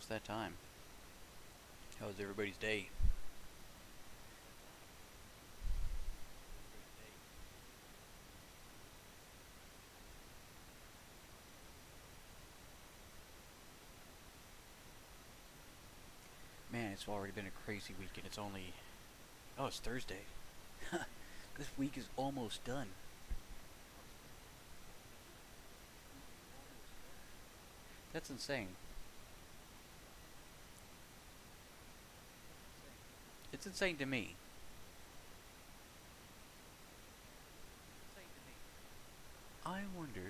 almost that time. How was everybody's day? Man, it's already been a crazy week and it's only... Oh, it's Thursday. This week is almost done. That's insane. It's insane to me. I wonder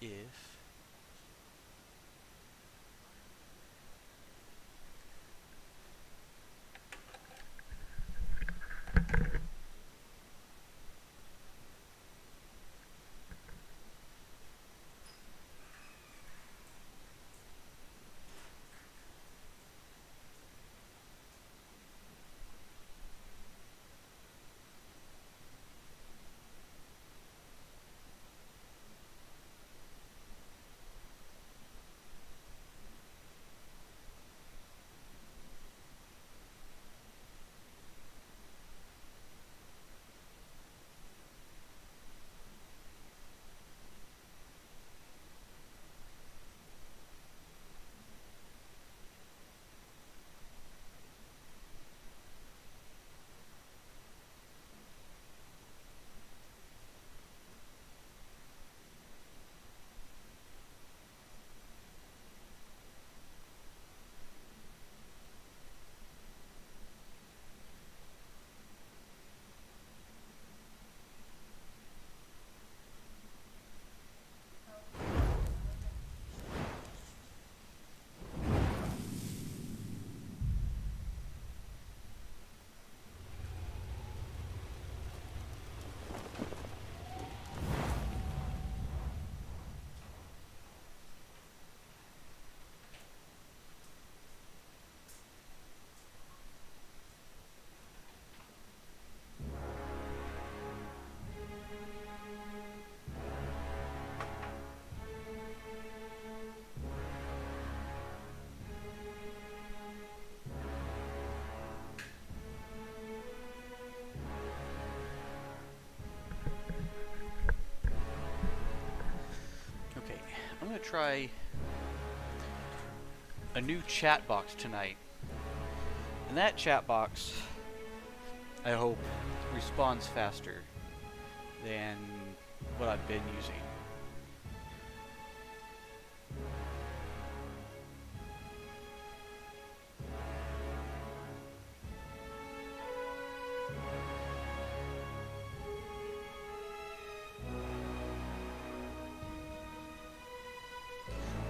if... Okay, I'm gonna try a new chat box tonight. And that chat box, I hope, responds faster than what I've been using.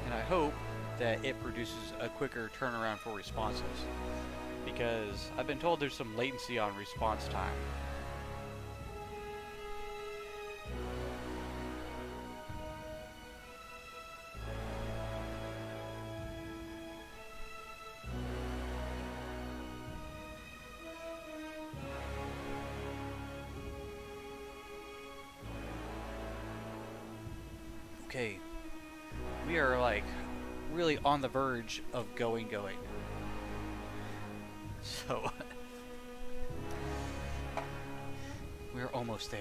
And I hope that it produces a quicker turnaround for responses, because I've been told there's some latency on response time. Okay, we are like really on the verge of going. So we're almost there.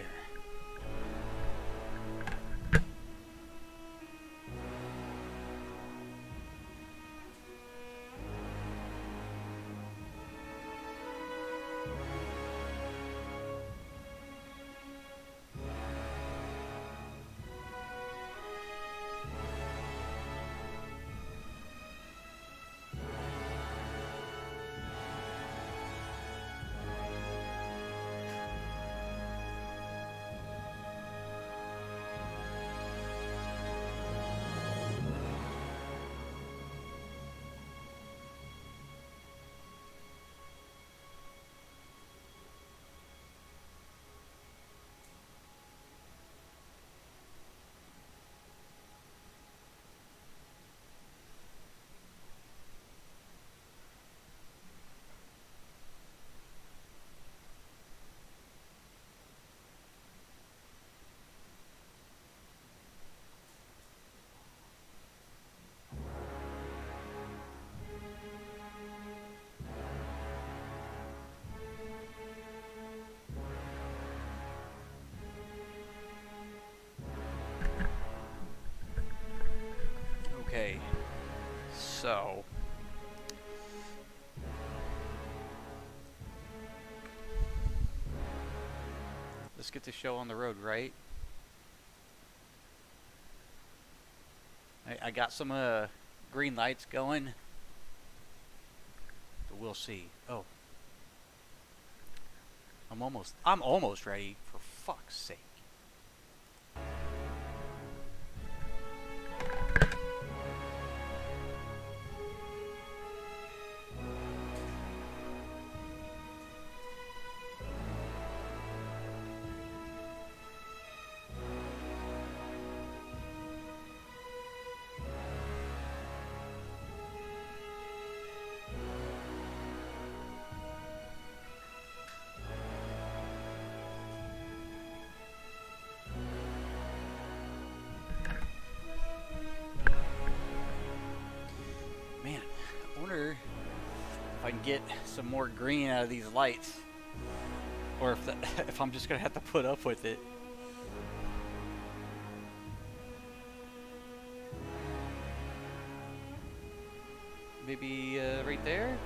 So let's get the show on the road, right? I got some green lights going, but we'll see. Oh, I'm almost ready, for fuck's sake. Man, I wonder if I can get some more green out of these lights, or if I'm just gonna have to put up with it. Maybe right there?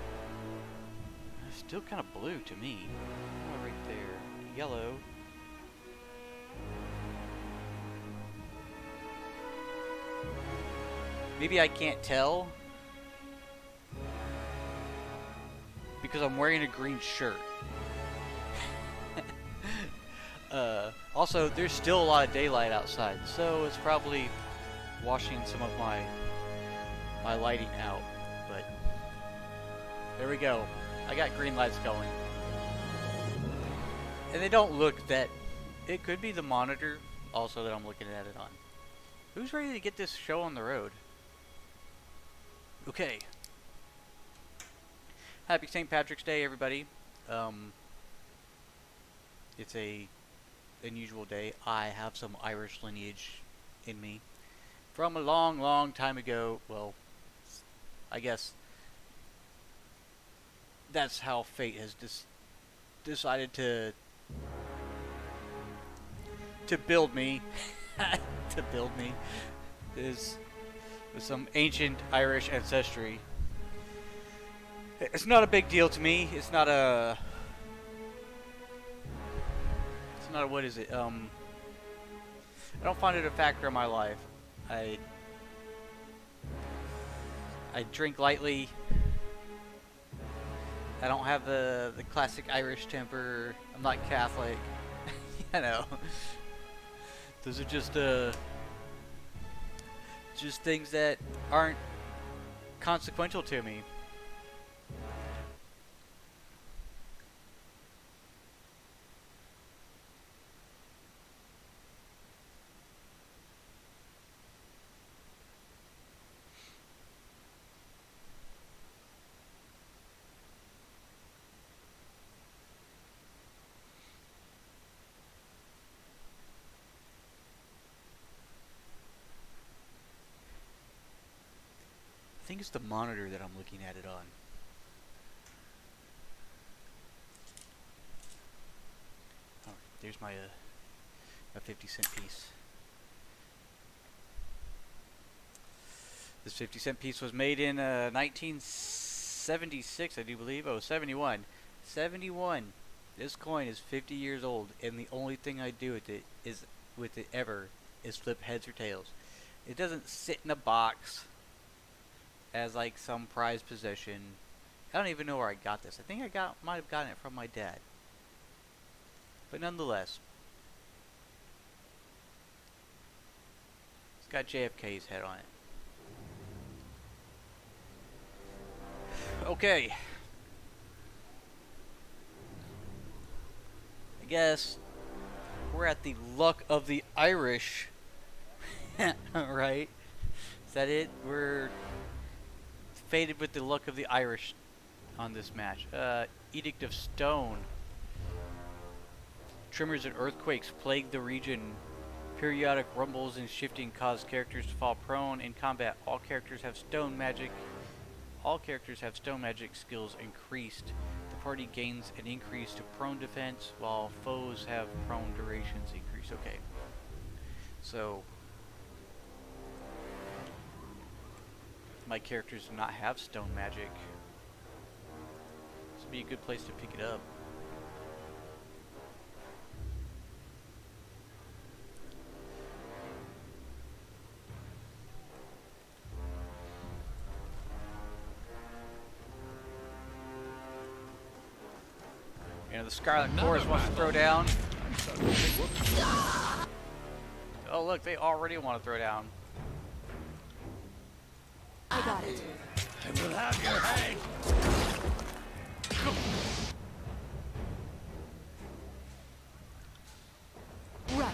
Still kind of blue to me. Oh, right there. Yellow. Maybe I can't tell because I'm wearing a green shirt. Also, there's still a lot of daylight outside, so it's probably washing some of my lighting out. But there we go. I got green lights going, and they don't look that. It could be the monitor also that I'm looking at it on. Who's ready to get this show on the road? Okay. Happy St. Patrick's Day, everybody. It's a unusual day. I have some Irish lineage in me from a long, long time ago. Well, I guess that's how fate has decided to build me. To build me is with some ancient Irish ancestry. It's not a big deal to me. It's not a what is it? I don't find it a factor in my life. I drink lightly. I don't have the classic Irish temper. I'm not Catholic. You know. Those are just things that aren't consequential to me. I think it's the monitor that I'm looking at it on. Oh, there's my 50-cent piece. This 50-cent piece was made in 1976, I do believe. Oh, 71. 71. This coin is 50 years old, and the only thing I do with it ever is flip heads or tails. It doesn't sit in a box as like some prized possession. I don't even know where I got this. I think might have gotten it from my dad. But nonetheless, it's got JFK's head on it. Okay. I guess we're at the luck of the Irish. Right? Is that it? We're fated with the luck of the Irish on this match. Edict of Stone. Tremors and earthquakes plague the region. Periodic rumbles and shifting cause characters to fall prone in combat. All characters have stone magic skills increased. The party gains an increase to prone defense, while foes have prone durations increased. Okay. So my characters do not have stone magic. This would be a good place to pick it up. You know, the Scarlet Chorus wants to throw down. Oh look, they already want to throw down. I got it. I will have your head. Right.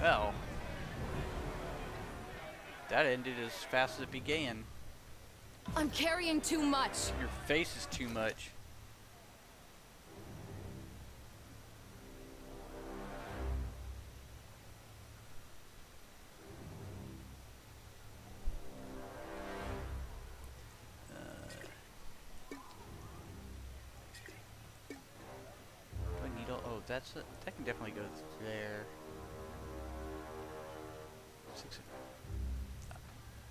Well, that ended as fast as it began. I'm carrying too much. Your face is too much. Needle. Oh, that can definitely go there.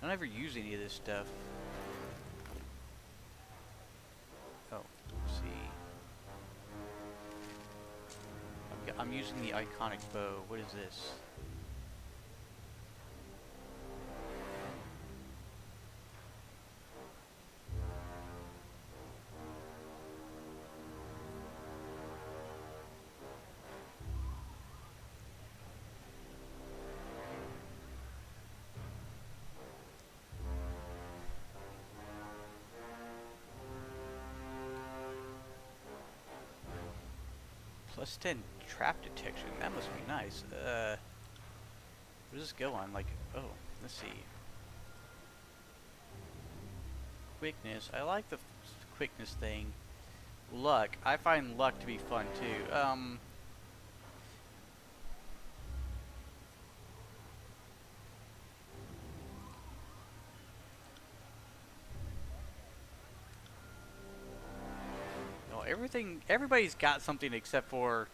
I don't ever use any of this stuff. Oh, let's see. I'm using the iconic bow. What is this? Plus 10 trap detection. That must be nice. Where does this go on? Like, oh, let's see. Quickness. I like the quickness thing. Luck. I find luck to be fun too. Everybody's got something except for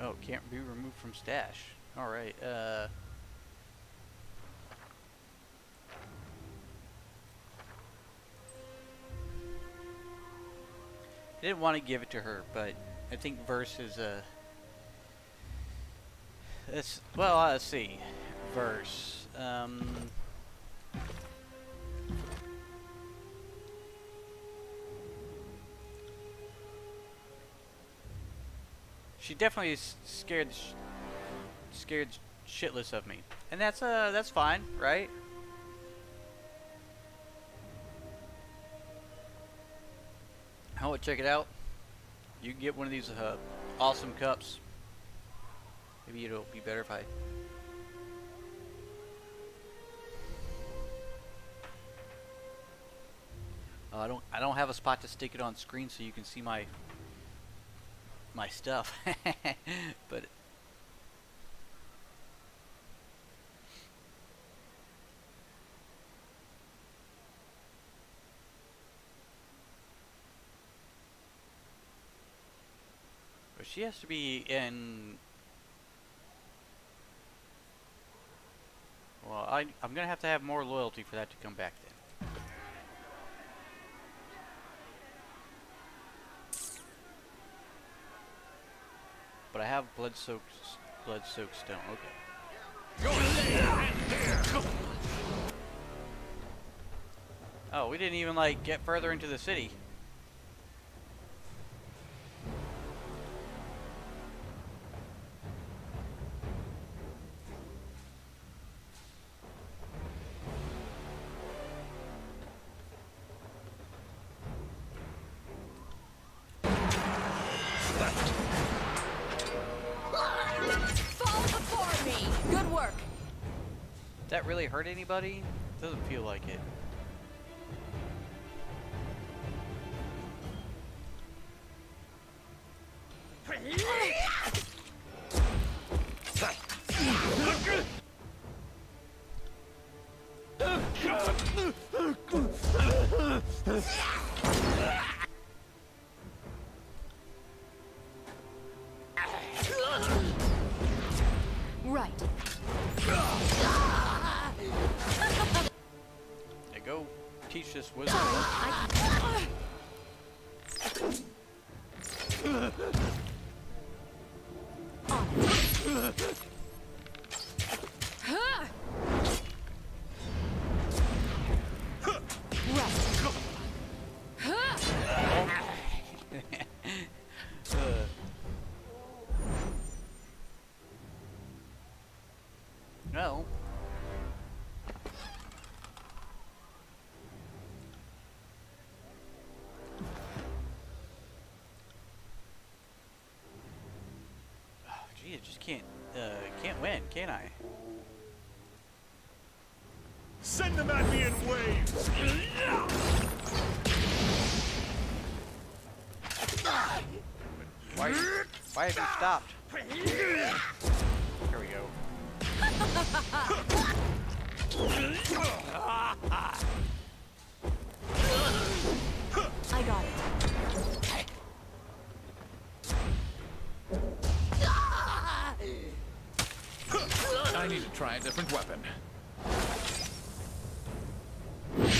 oh, can't be removed from stash. Alright, I didn't want to give it to her, but I think verse is well, let's see. Verse. She definitely is scared shitless of me, and that's fine, right? I want to check it out. You can get one of these awesome cups. Maybe it'll be better if I. I don't have a spot to stick it on screen so you can see my stuff, but. She has to be in. Well, I'm gonna have to have more loyalty for that to come back then. But I have blood-soaked stone. Okay. Oh, we didn't even like get further into the city. Did that really hurt anybody? Doesn't feel like it. Right. There you go. Teach this wizard. Huh. Right. Huh. No. Oh, gee, I just can't win, can I? Send them at me in waves! Why have you stopped? Here we go. I got it. I need to try a different weapon.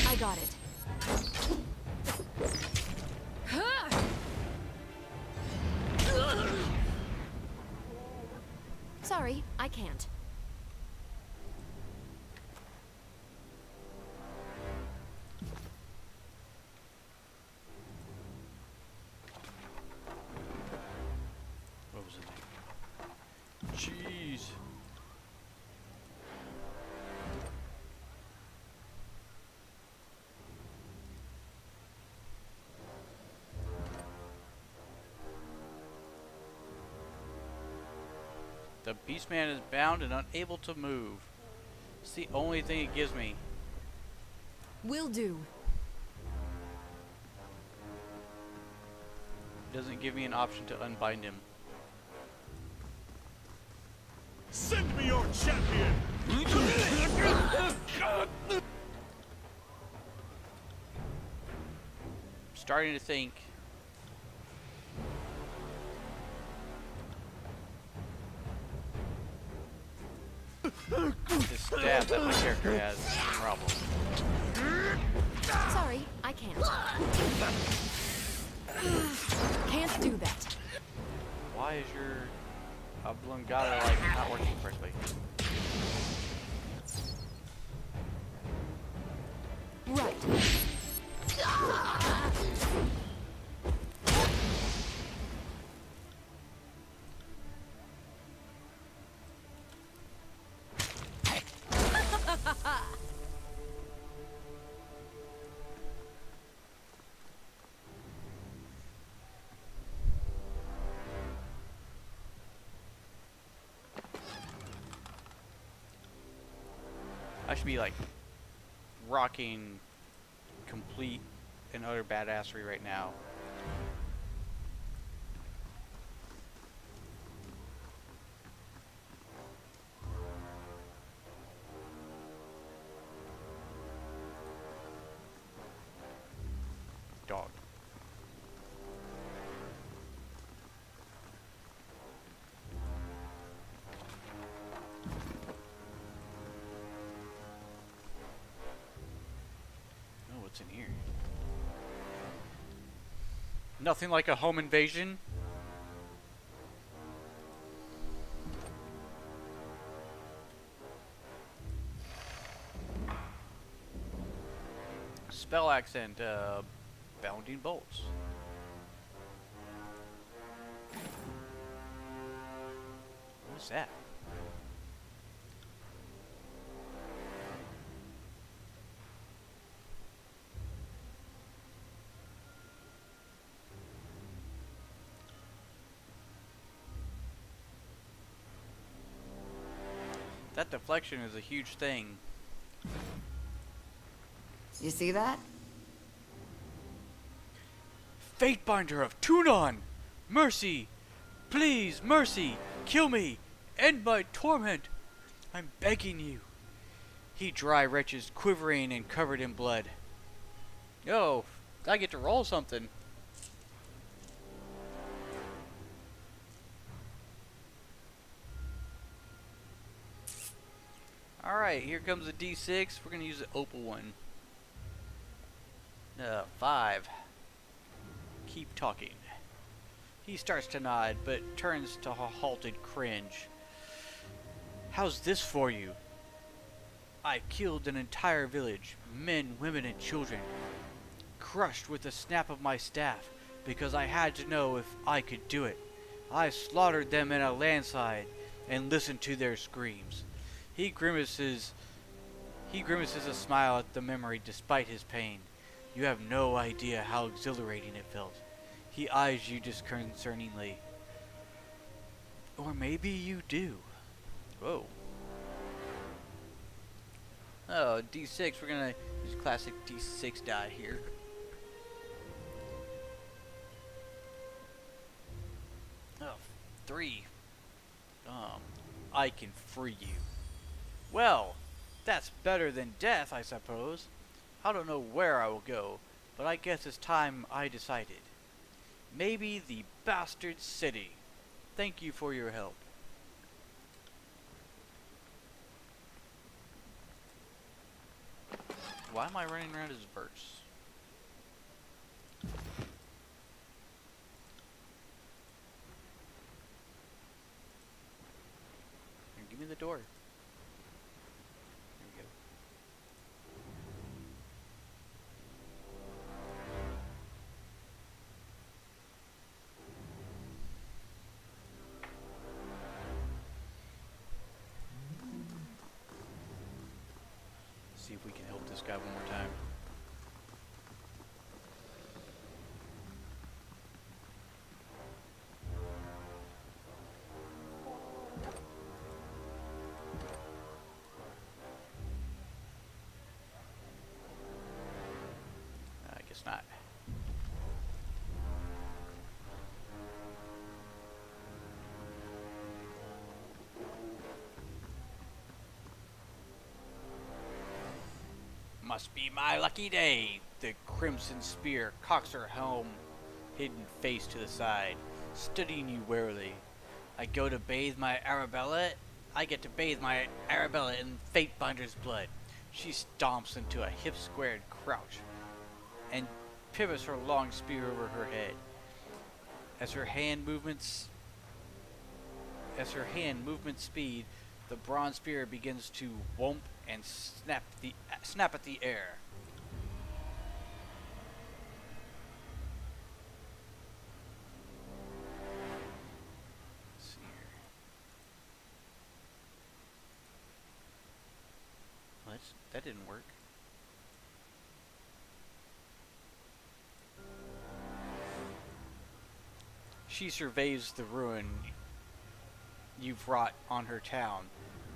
I got it. Huh. Sorry, I can't. What was it? Jeez. The Beastman is bound and unable to move. It's the only thing it gives me. Will do. Doesn't give me an option to unbind him. Send me your champion! Starting to think. This stab that my character has is a problem. Sorry, I can't. Can't do that. Why is your oblongata like not working correctly? Right. I should be like rocking complete and utter badassery right now. Dog. Oh, what's in here? Nothing like a home invasion. Spell accent, bounding bolts. What's that? That deflection is a huge thing. You see that? Fatebinder of Tunon! Mercy! Please, mercy! Kill me! End my torment! I'm begging you! He dry wretches quivering and covered in blood. Oh, I get to roll something. Alright, here comes the D6. We're going to use the opal one. 5. Keep talking. He starts to nod, but turns to a halted cringe. How's this for you? I killed an entire village, men, women, and children, crushed with the snap of my staff, because I had to know if I could do it. I slaughtered them in a landslide, and listened to their screams. He grimaces a smile at the memory despite his pain. You have no idea how exhilarating it felt. He eyes you disconcertingly. Or maybe you do. Whoa. Oh, D6. We're gonna use classic D6 die here. Oh, 3. I can free you. Well, that's better than death, I suppose. I don't know where I will go, but I guess it's time I decided. Maybe the bastard city. Thank you for your help. Why am I running around as verse? Give me the door. There we go. See if we can help this guy one more time. I guess not. Must be my lucky day. The crimson spear cocks her helm, hidden face to the side, studying you warily. I get to bathe my Arabella in Fatebinder's blood. She stomps into a hip-squared crouch and pivots her long spear over her head. As her hand movements speed, the bronze spear begins to whomp and snap at the air. Let's see here. Well, that didn't work. She surveys the ruin you've wrought on her town,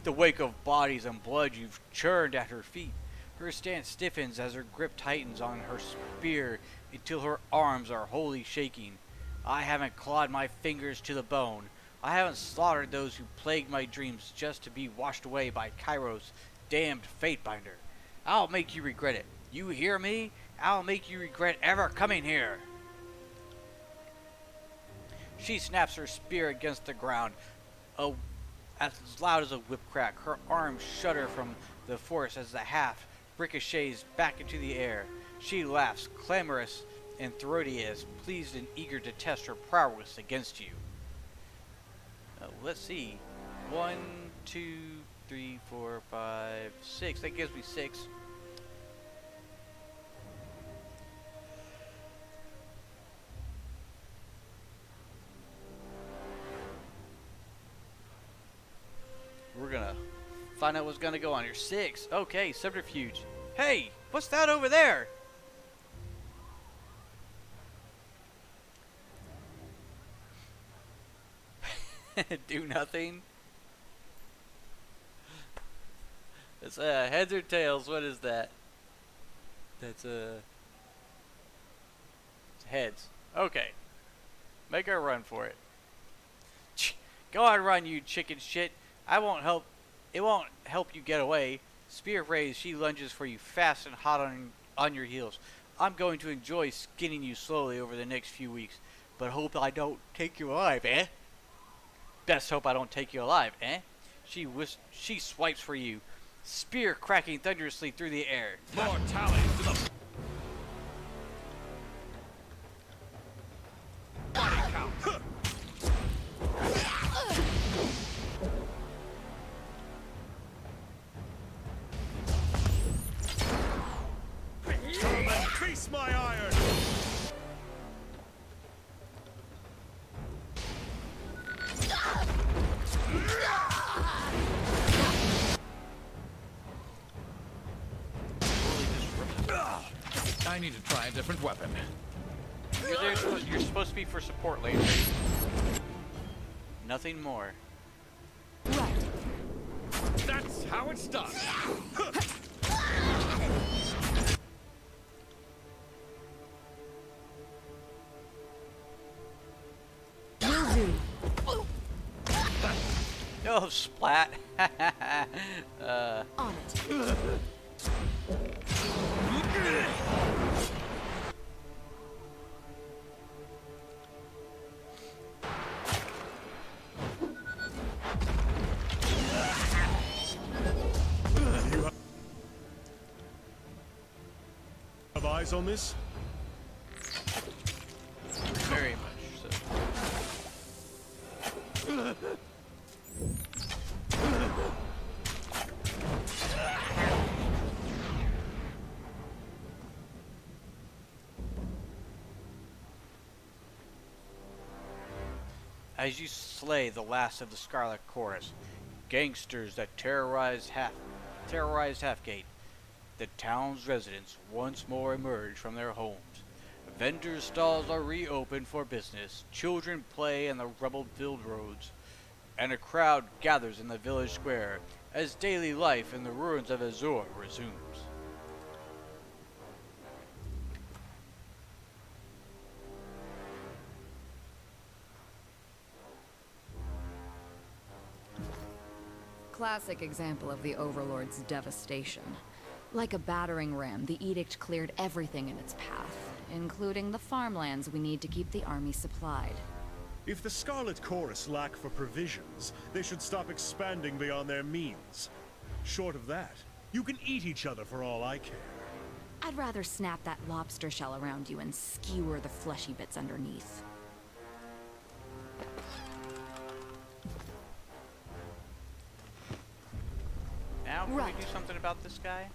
the wake of bodies and blood you've churned at her feet. Her stance stiffens as her grip tightens on her spear until her arms are wholly shaking. I haven't clawed my fingers to the bone. I haven't slaughtered those who plagued my dreams just to be washed away by Cairo's damned Fatebinder. I'll make you regret it. You hear me? I'll make you regret ever coming here. She snaps her spear against the ground, as loud as a whip crack. Her arms shudder from the force as the haft ricochets back into the air. She laughs, clamorous and throaty, as pleased and eager to test her prowess against you. Let's see. 1, 2, 3, 4, 5, 6. That gives me 6. We're gonna find out what's gonna go on here. 6. Okay, subterfuge. Hey, what's that over there? Do nothing. It's heads or tails. What is that? That's it's heads. Okay. Make her run for it. Go on, run, you chicken shit. I won't help. It won't help you get away. Spear raised, she lunges for you, fast and hot on your heels. I'm going to enjoy skinning you slowly over the next few weeks, but hope I don't take you alive, eh? Best hope I don't take you alive, eh? She swipes for you, spear cracking thunderously through the air. Mortality to the body count. Huh. Come and feast my iron. I need to try a different weapon. You're supposed to be for support later. Nothing more. Right. That's how it's done. Will do. Oh, splat. On it. Have eyes on this? Very much so. As you slay the last of the Scarlet Chorus, gangsters that terrorized Halfgate, the town's residents once more emerge from their homes. Vendors' stalls are reopened for business, children play in the rubble-filled roads, and a crowd gathers in the village square as daily life in the ruins of Azure resumes. Classic example of the Overlord's devastation. Like a battering ram, the edict cleared everything in its path, including the farmlands we need to keep the army supplied. If the Scarlet Chorus lack for provisions, they should stop expanding beyond their means. Short of that, you can eat each other for all I care. I'd rather snap that lobster shell around you and skewer the fleshy bits underneath. Now, can Right. we do something about this guy?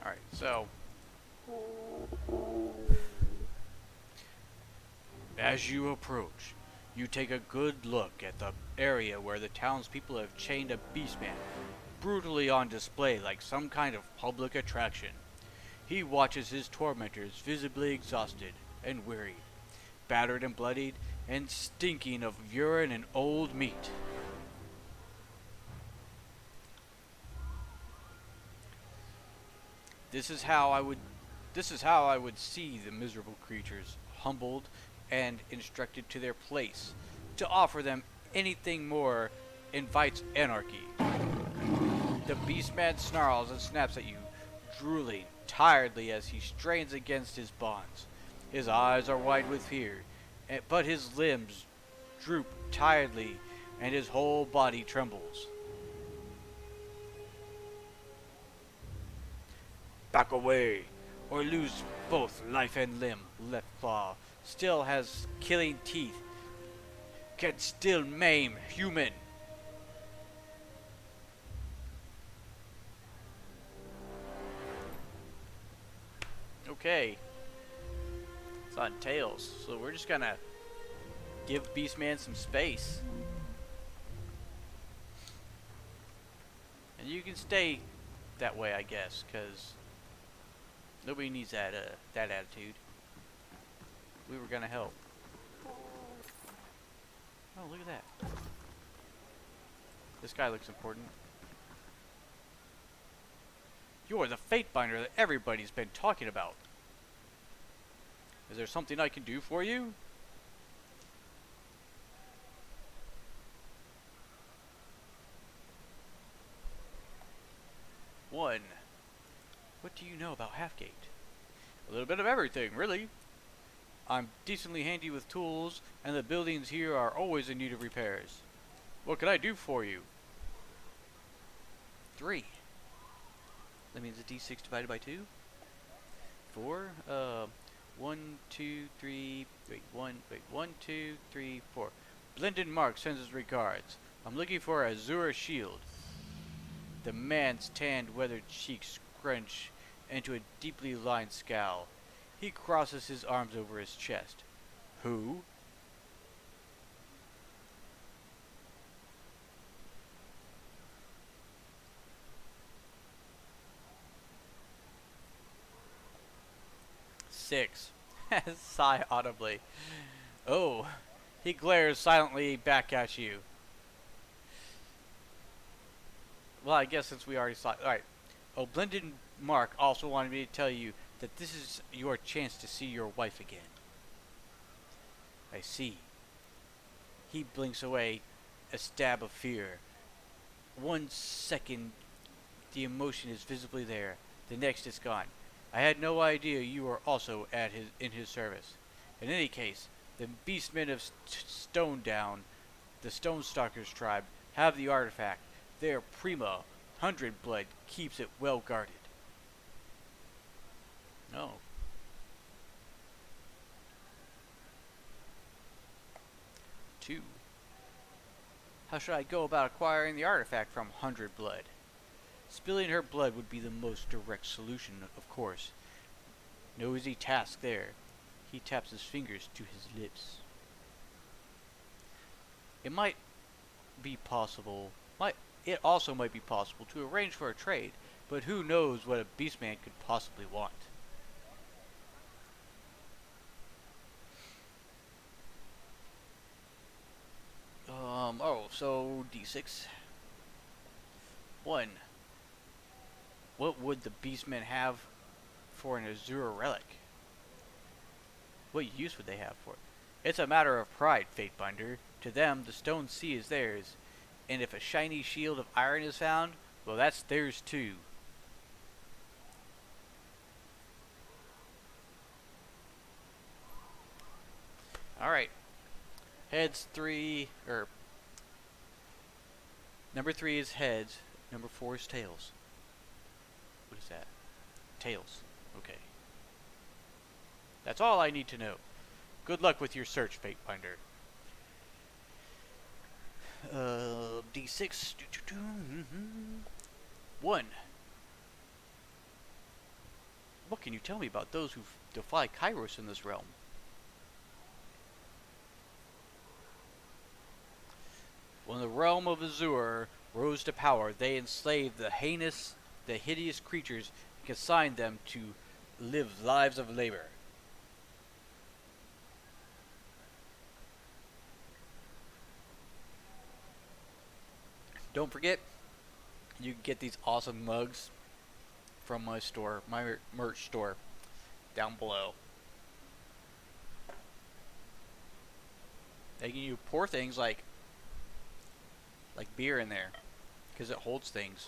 Alright, so as you approach, you take a good look at the area where the townspeople have chained a beastman brutally on display like some kind of public attraction. He watches his tormentors visibly exhausted and weary, battered and bloodied, and stinking of urine and old meat. This is how I would see the miserable creatures, humbled and instructed to their place. To offer them anything more invites anarchy. The beastman snarls and snaps at you, drooling tiredly as he strains against his bonds. His eyes are wide with fear, but his limbs droop tiredly and his whole body trembles. Back away, or lose both life and limb. Left claw still has killing teeth, can still maim human. Okay, it's on Tails, so we're just gonna give Beastman some space. And you can stay that way, I guess, because nobody needs that attitude. We were gonna help. Oh, look at that. This guy looks important. You're the Fatebinder that everybody's been talking about. Is there something I can do for you? What do you know about Halfgate? A little bit of everything, really. I'm decently handy with tools, and the buildings here are always in need of repairs. What can I do for you? 3. That means a d6 divided by 2? 4? 1, 2, 3, wait, 2, 3, 4. Blended Mark sends his regards. I'm looking for a Azura shield. The man's tanned, weathered cheeks scrunch into a deeply lined scowl. He crosses his arms over his chest. Who? Six. Sigh audibly. Oh. He glares silently back at you. Well, I guess since we already saw... Alright. Oh, Blended Mark also wanted me to tell you that this is your chance to see your wife again. I see. He blinks away, a stab of fear. 1 second, the emotion is visibly there. The next is gone. I had no idea you were also in his service. In any case, the Beastmen of Stone Down, the Stone Stalkers tribe, have the artifact. Their prima, 100 blood, keeps it well guarded. No. Two. How should I go about acquiring the artifact from 100 blood? Spilling her blood would be the most direct solution, of course. No easy task there. He taps his fingers to his lips. It might be possible. It also might be possible to arrange for a trade, but who knows what a beastman could possibly want. So D6. 1. What would the beastmen have for an Azura relic? What use would they have for it? It's a matter of pride, Fatebinder. To them, the Stone Sea is theirs, and if a shiny shield of iron is found, well, that's theirs too. Alright. Heads 3, or... Number 3 is heads, number 4 is tails. What is that? Tails. Okay. That's all I need to know. Good luck with your search, Fatebinder. D6. 1. What can you tell me about those who defy Kairos in this realm? When the realm of Azure rose to power, they enslaved the hideous creatures and consigned them to live lives of labor. Don't forget, you can get these awesome mugs from my store, my merch store, down below. They can you pour things like beer in there, because it holds things.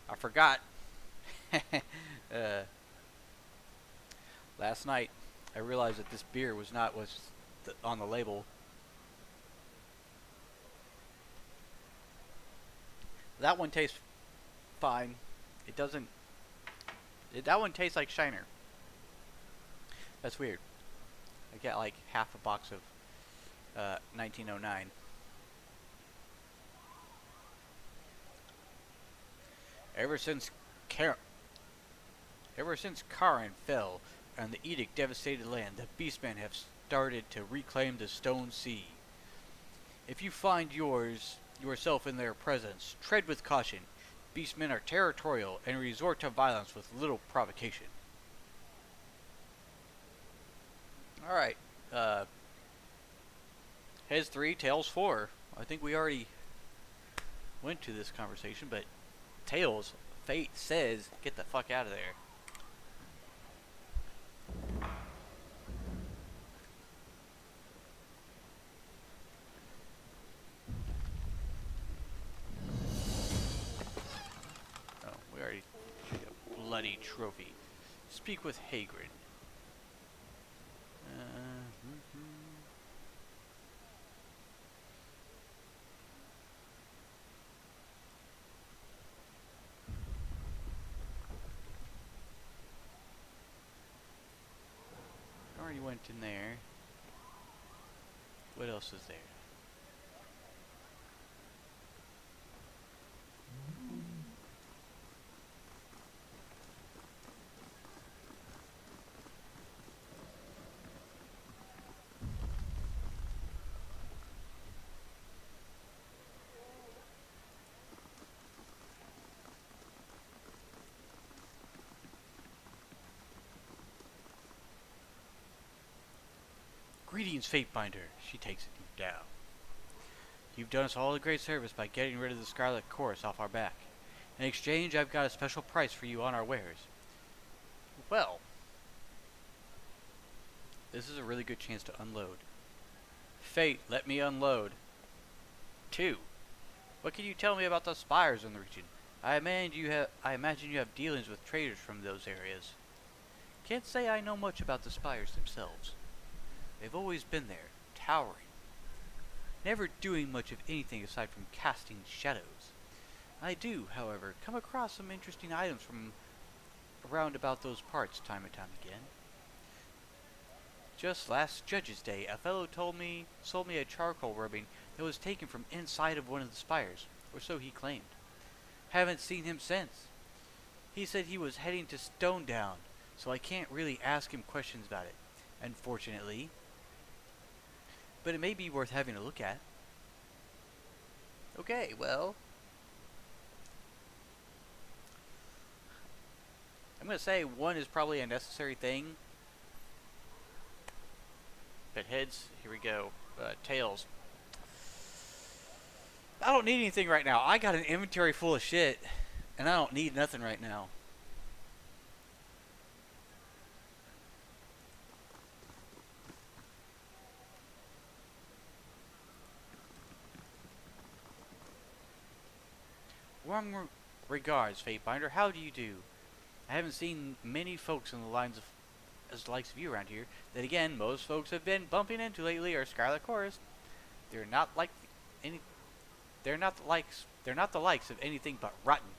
I forgot. Last night, I realized that this beer was not what's on the label. That one tastes fine. It doesn't. That one tastes like Shiner. That's weird. I get like half a box of 1909. Ever since Karen fell and the edict devastated land, the Beastmen have started to reclaim the Stone Sea. If you find yourself in their presence, tread with caution. Beastmen are territorial and resort to violence with little provocation. Alright, heads 3, tails 4. I think we already went to this conversation, but tails, fate says, get the fuck out of there. bloody trophy. Speak with Hagrid. Already went in there. What else is there? Greetings, Fatebinder. She takes it down. You've done us all a great service by getting rid of the Scarlet Chorus off our back. In exchange, I've got a special price for you on our wares. Well, this is a really good chance to unload. Fate, let me unload. 2. What can you tell me about the spires in the region? I imagine you have dealings with traders from those areas. Can't say I know much about the spires themselves. They've always been there, towering, never doing much of anything aside from casting shadows. I do, however, come across some interesting items from around about those parts time and time again. Just last Judge's Day, a fellow sold me a charcoal rubbing that was taken from inside of one of the spires, or so he claimed. Haven't seen him since. He said he was heading to Stone Down, so I can't really ask him questions about it, unfortunately. But it may be worth having a look at. Okay, well, I'm going to say 1 is probably a necessary thing. But heads, here we go. Tails. I don't need anything right now. I got an inventory full of shit, and I don't need nothing right now. Warm regards, Fatebinder. How do you do? I haven't seen many folks in the lines of as the likes of you around here. Then again, most folks have been bumping into lately are Scarlet Chorus. They're not like any. They're not the likes. They're not the likes of anything but rotten.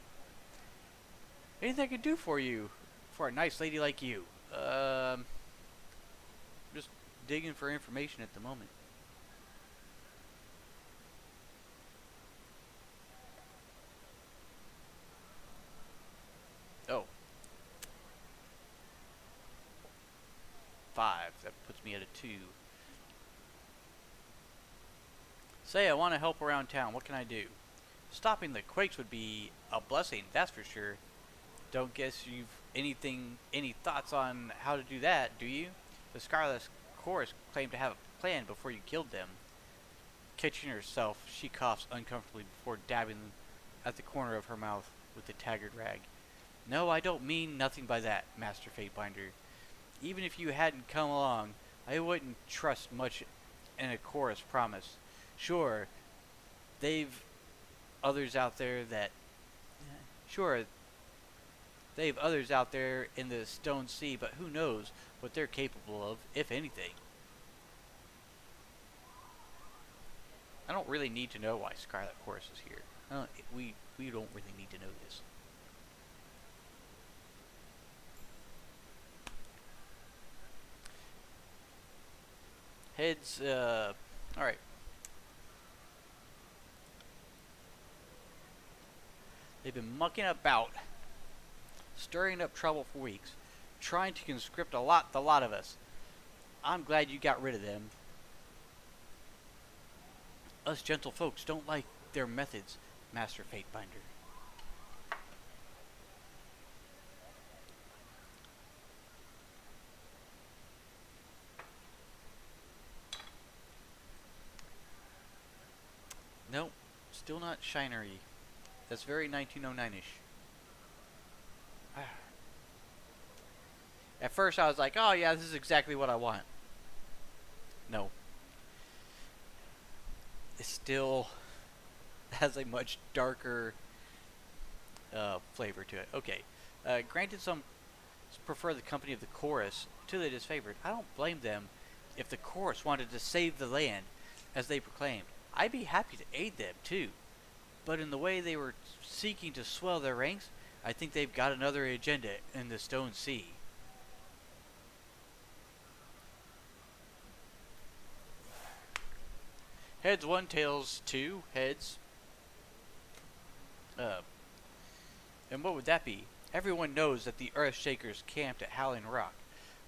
Anything I can do for you, for a nice lady like you? Just digging for information at the moment. Oh. 5. That puts me at a 2. Say I want to help around town. What can I do? Stopping the quakes would be a blessing, that's for sure. Don't guess you've any thoughts on how to do that, do you? The Scarlet Chorus claimed to have a plan before you killed them. Catching herself, she coughs uncomfortably before dabbing at the corner of her mouth with the taggart rag. No, I don't mean nothing by that, Master Fatebinder. Even if you hadn't come along, I wouldn't trust much in a chorus promise. Sure, they've others out there in the Stone Sea, but who knows what they're capable of, if anything. I don't really need to know why Scarlet Chorus is here. We don't really need to know this. Heads, alright. They've been mucking about, stirring up trouble for weeks, trying to conscript the lot of us. I'm glad you got rid of them. Us gentle folks don't like their methods, Master Fatebinder. Nope, still not shinery. That's very 1909-ish. At first I was like, oh yeah, this is exactly what I want. No. It still has a much darker flavor to it. Okay, Granted, some prefer the company of the chorus to the disfavored. I don't blame them if the chorus wanted to save the land, as they proclaimed. I'd be happy to aid them, too. But in the way they were seeking to swell their ranks, I think they've got another agenda in the Stone Sea. Heads 1, tails 2, heads. And what would that be? Everyone knows that the Earthshakers camped at Howling Rock.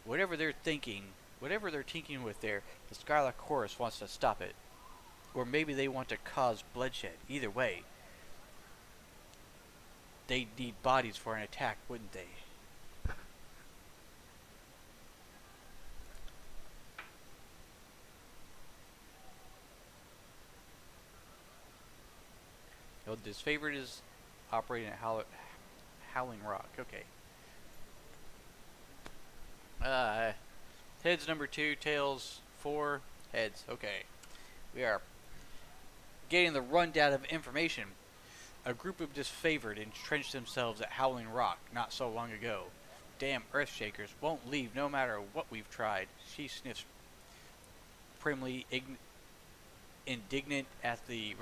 Whatever they're tinking with there, the Scarlet Chorus wants to stop it. Or maybe they want to cause bloodshed. Either way, they'd need bodies for an attack, wouldn't they? Oh, this favorite is operating at Howling Rock. Okay. Heads number 2, tails 4, heads. Okay. We are getting the rundown of information. A group of disfavored entrenched themselves at Howling Rock not so long ago. Damn Earthshakers won't leave no matter what we've tried. She sniffs primly, indignant at the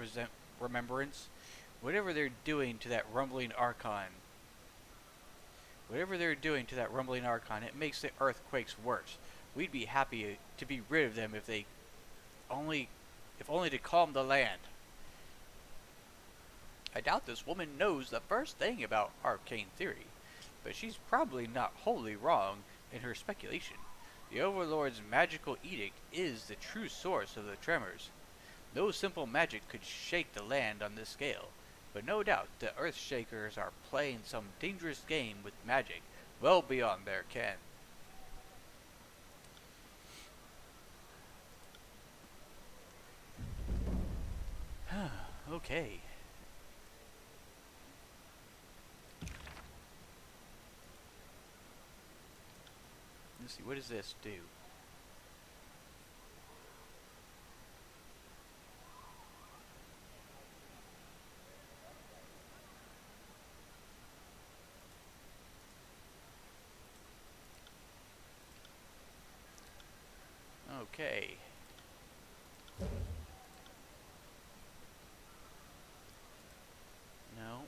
remembrance. Whatever they're doing to that rumbling Archon, it makes the earthquakes worse. We'd be happy to be rid of them if only to calm the land. I doubt this woman knows the first thing about arcane theory, but she's probably not wholly wrong in her speculation. The Overlord's magical edict is the true source of the tremors. No simple magic could shake the land on this scale, but no doubt the Earthshakers are playing some dangerous game with magic well beyond their ken. Okay. Let's see, what does this do? Okay. No.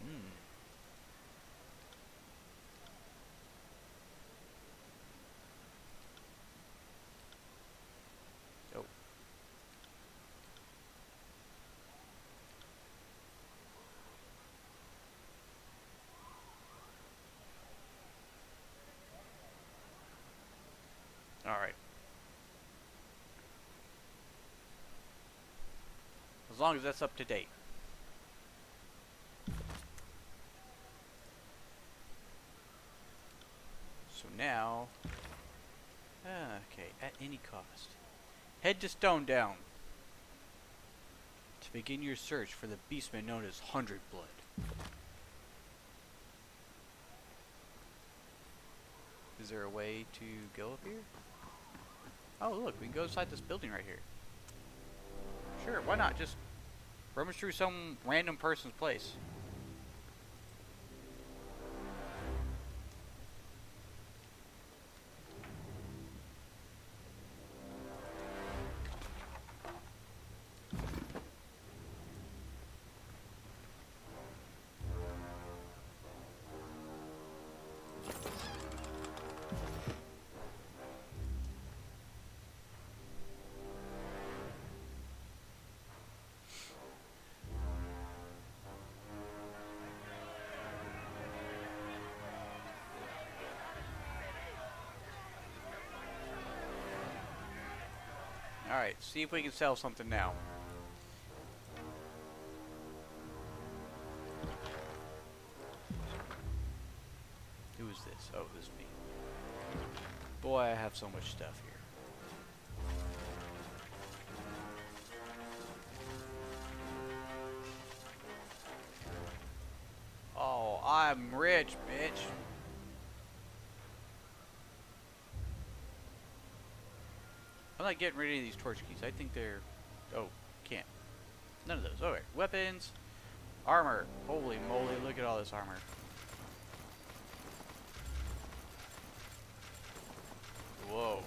Hmm. Oh. Alright. As long as that's up to date. So now... okay, at any cost. Head to Stone Down to begin your search for the beastman known as Hundred Blood. Is there a way to go up here? Oh, look, we can go inside this building right here. Sure, why not? Just rummage through some random person's place. Alright, see if we can sell something now. Who's this? Oh, this is me. Boy, I have so much stuff here. Oh, I'm rich, bitch. I'm not getting rid of any of these torch keys. I think they're... Oh, can't. None of those. Alright, weapons. Armor. Holy moly, look at all this armor. Whoa.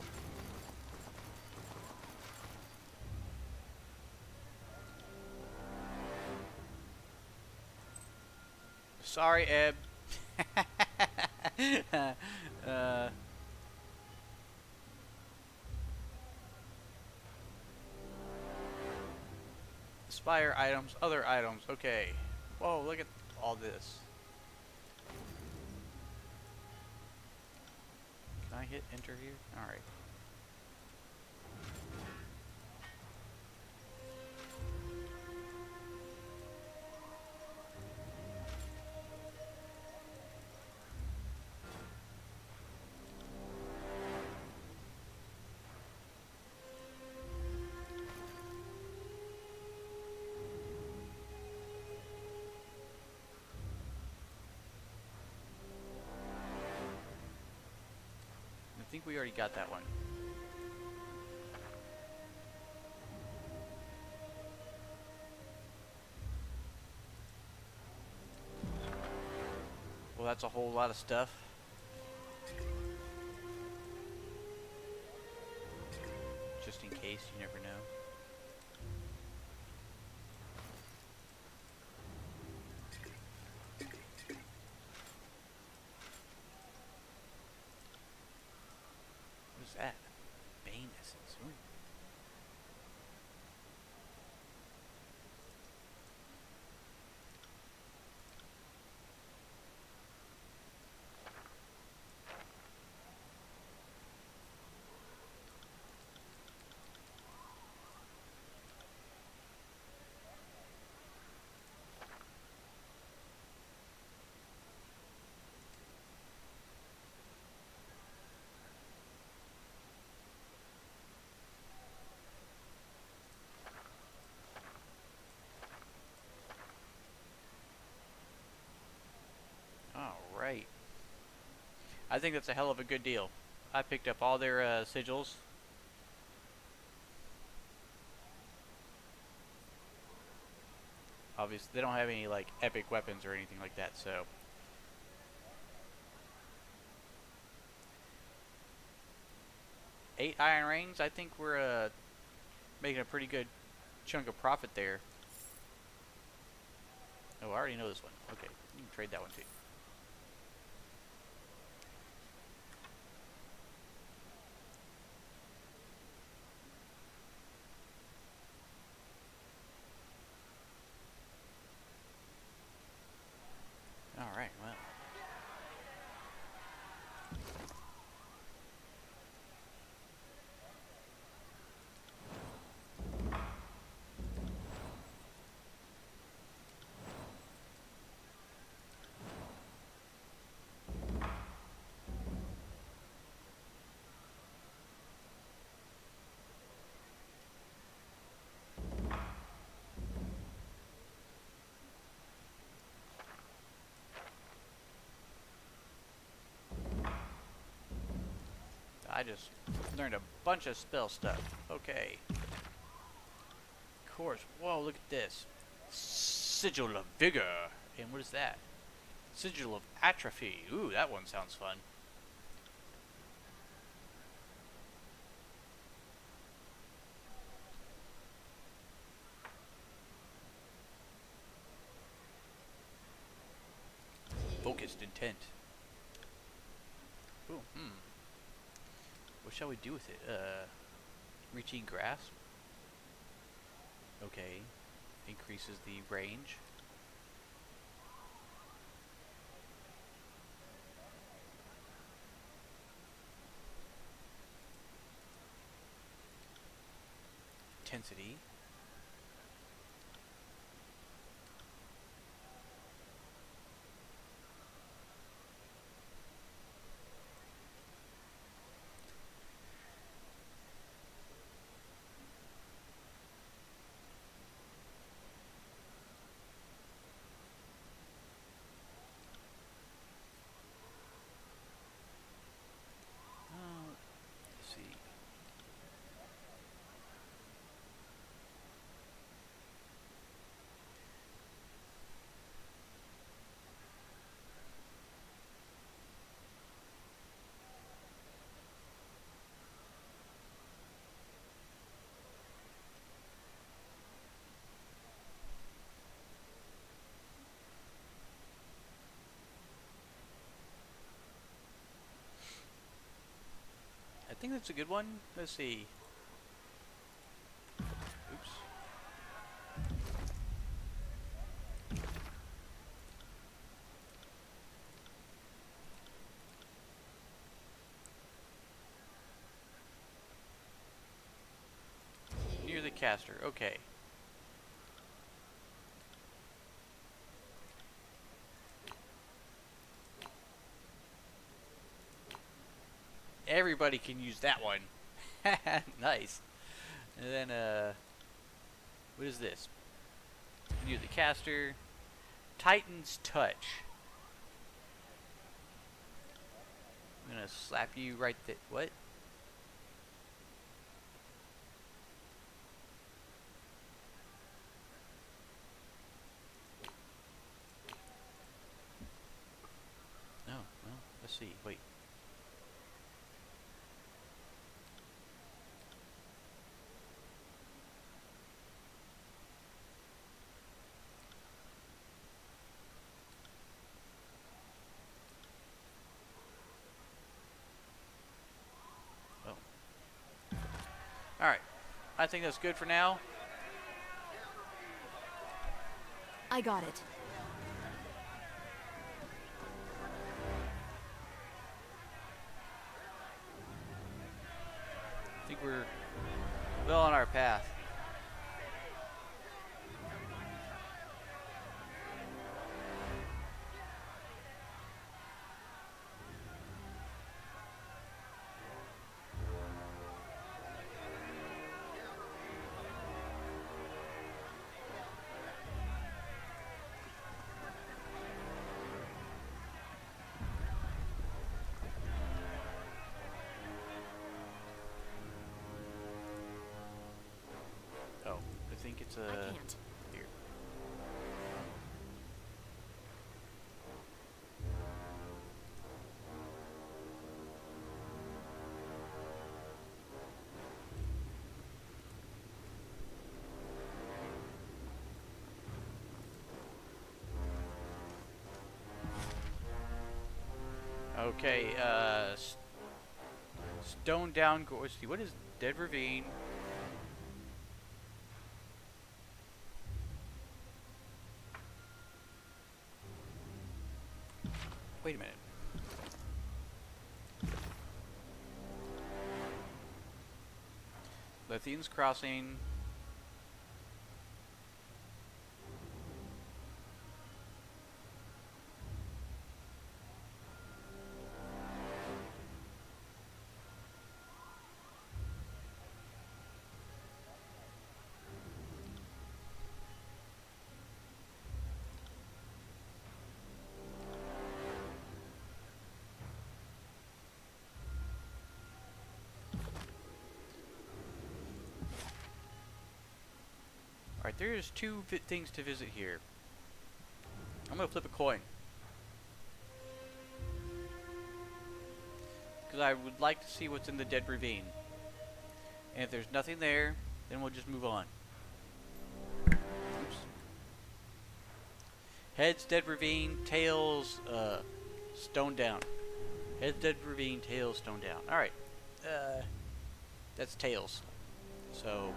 Sorry, Eb. Spire items, other items. Okay. Whoa, look at all this. Can I hit enter here? Alright. I think we already got that one. Well, that's a whole lot of stuff. Just in case, you never know. What is that? Bane essence. Ooh. Alright. I think that's a hell of a good deal. I picked up all their sigils. Obviously, they don't have any like epic weapons or anything like that, so. 8 iron rings. I think we're making a pretty good chunk of profit there. Oh, I already know this one. Okay, you can trade that one too. Alright, well. I just learned a bunch of spell stuff. Okay. Of course. Whoa, look at this. Sigil of Vigor. And what is that? Sigil of Atrophy. Ooh, that one sounds fun. Focused intent. Ooh, what shall we do with it? Reaching grasp. Okay. Increases the range. Intensity. think that's a good one. Let's see. Oops. Near the caster. Okay. Everybody can use that one. Nice. And then, what is this? Near the caster. Titan's Touch. I'm gonna slap you right there. What? No, well, let's see. Wait. Alright. I think that's good for now. I got it. I think we're well on our path. Oh, I think it's I can't. here. Okay, Stone Down Gorge. See, what is Dead Ravine? Wait a minute. Lithian's Crossing. Alright, there's two things to visit here. I'm gonna flip a coin. Because I would like to see what's in the Dead Ravine. And if there's nothing there, then we'll just move on. Oops. Heads, Dead Ravine, tails, Stone Down. Heads, Dead Ravine, tails, Stone Down. Alright. That's tails. So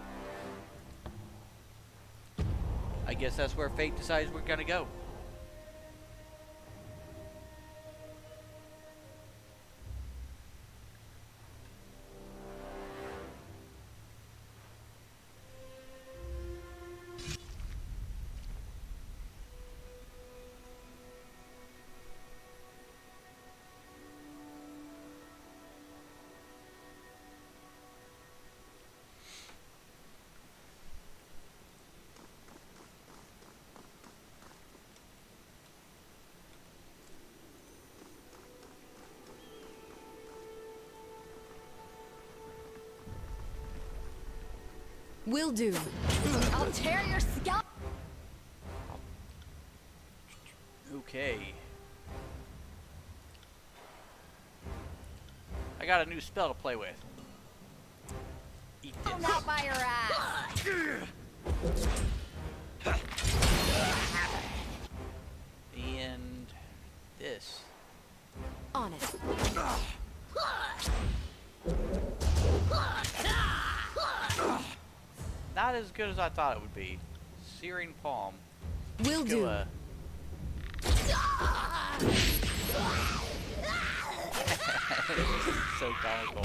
I guess that's where fate decides we're gonna go. Will do. I'll tear your scalp. Okay. I got a new spell to play with. Eat this. Not by your ass. And this. On it. not as good as I thought it would be. Searing palm. Will do. So comical.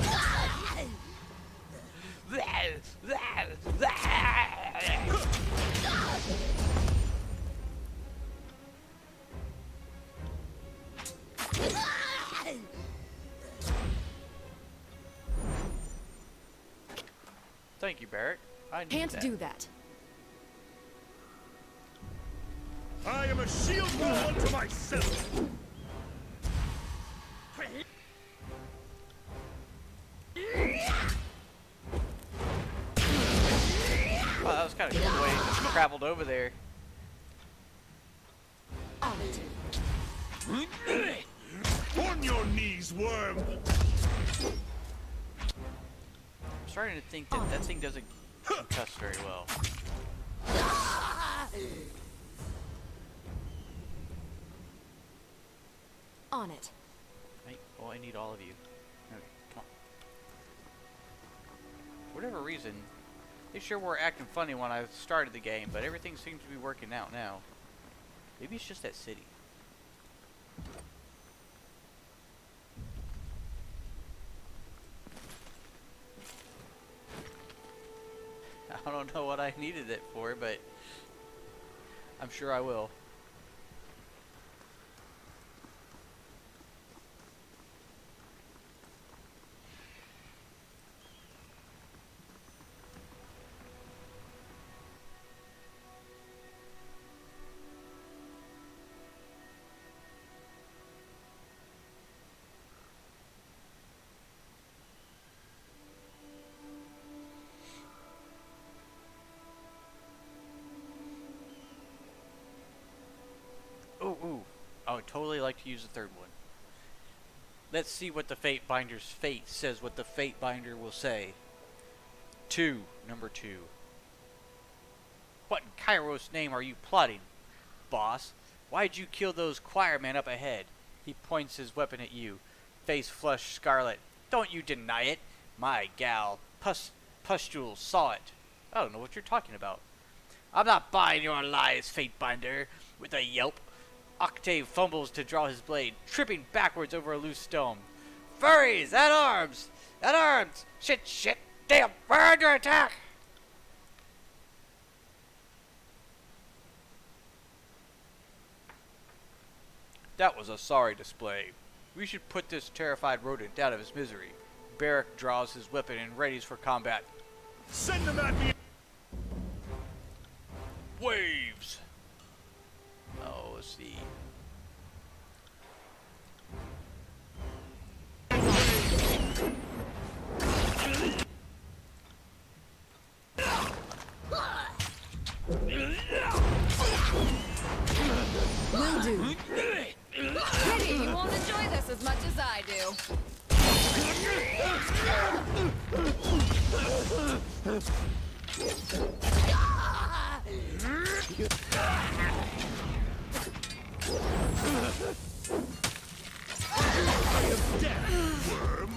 Thank you, Barrett. I need Can't that. do that. I am a shield wall unto myself. Wow, that was kind of cool the way he traveled over there. On it. On your knees, worm. I'm starting to think that that thing doesn't concuss very well. On it. Oh, I need all of you. Okay, come on. For whatever reason, they sure were acting funny when I started the game, but everything seems to be working out now. Maybe it's just that city. I don't know what I needed it for, but I'm sure I will. Ooh. I would totally like to use the third one. Let's see what the Fate Binder's fate says, what the Fate Binder will say. Number 2. What in Kairos' name are you plotting, boss? Why'd you kill those choirmen up ahead? He points his weapon at you, face flushed scarlet. Don't you deny it. My gal, Pustules saw it. I don't know what you're talking about. I'm not buying your lies, Fate Binder. With a yelp, Octave fumbles to draw his blade, tripping backwards over a loose stone. Furries! At arms! At arms! Shit! Damn! We're under attack! That was a sorry display. We should put this terrified rodent out of his misery. Barrack draws his weapon and readies for combat. Send them at me. Waves! Oh, let's see. Will do. Pity you won't enjoy this as much as I do. Death, worm.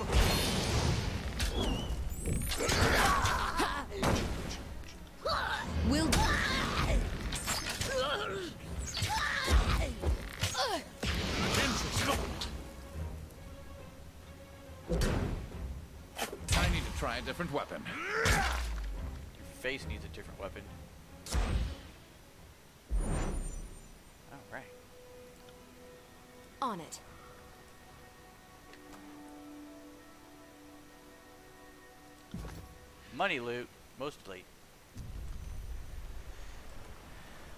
Will do. I need to try a different weapon. Your face needs a different weapon. Alright. On it. Money loot, mostly.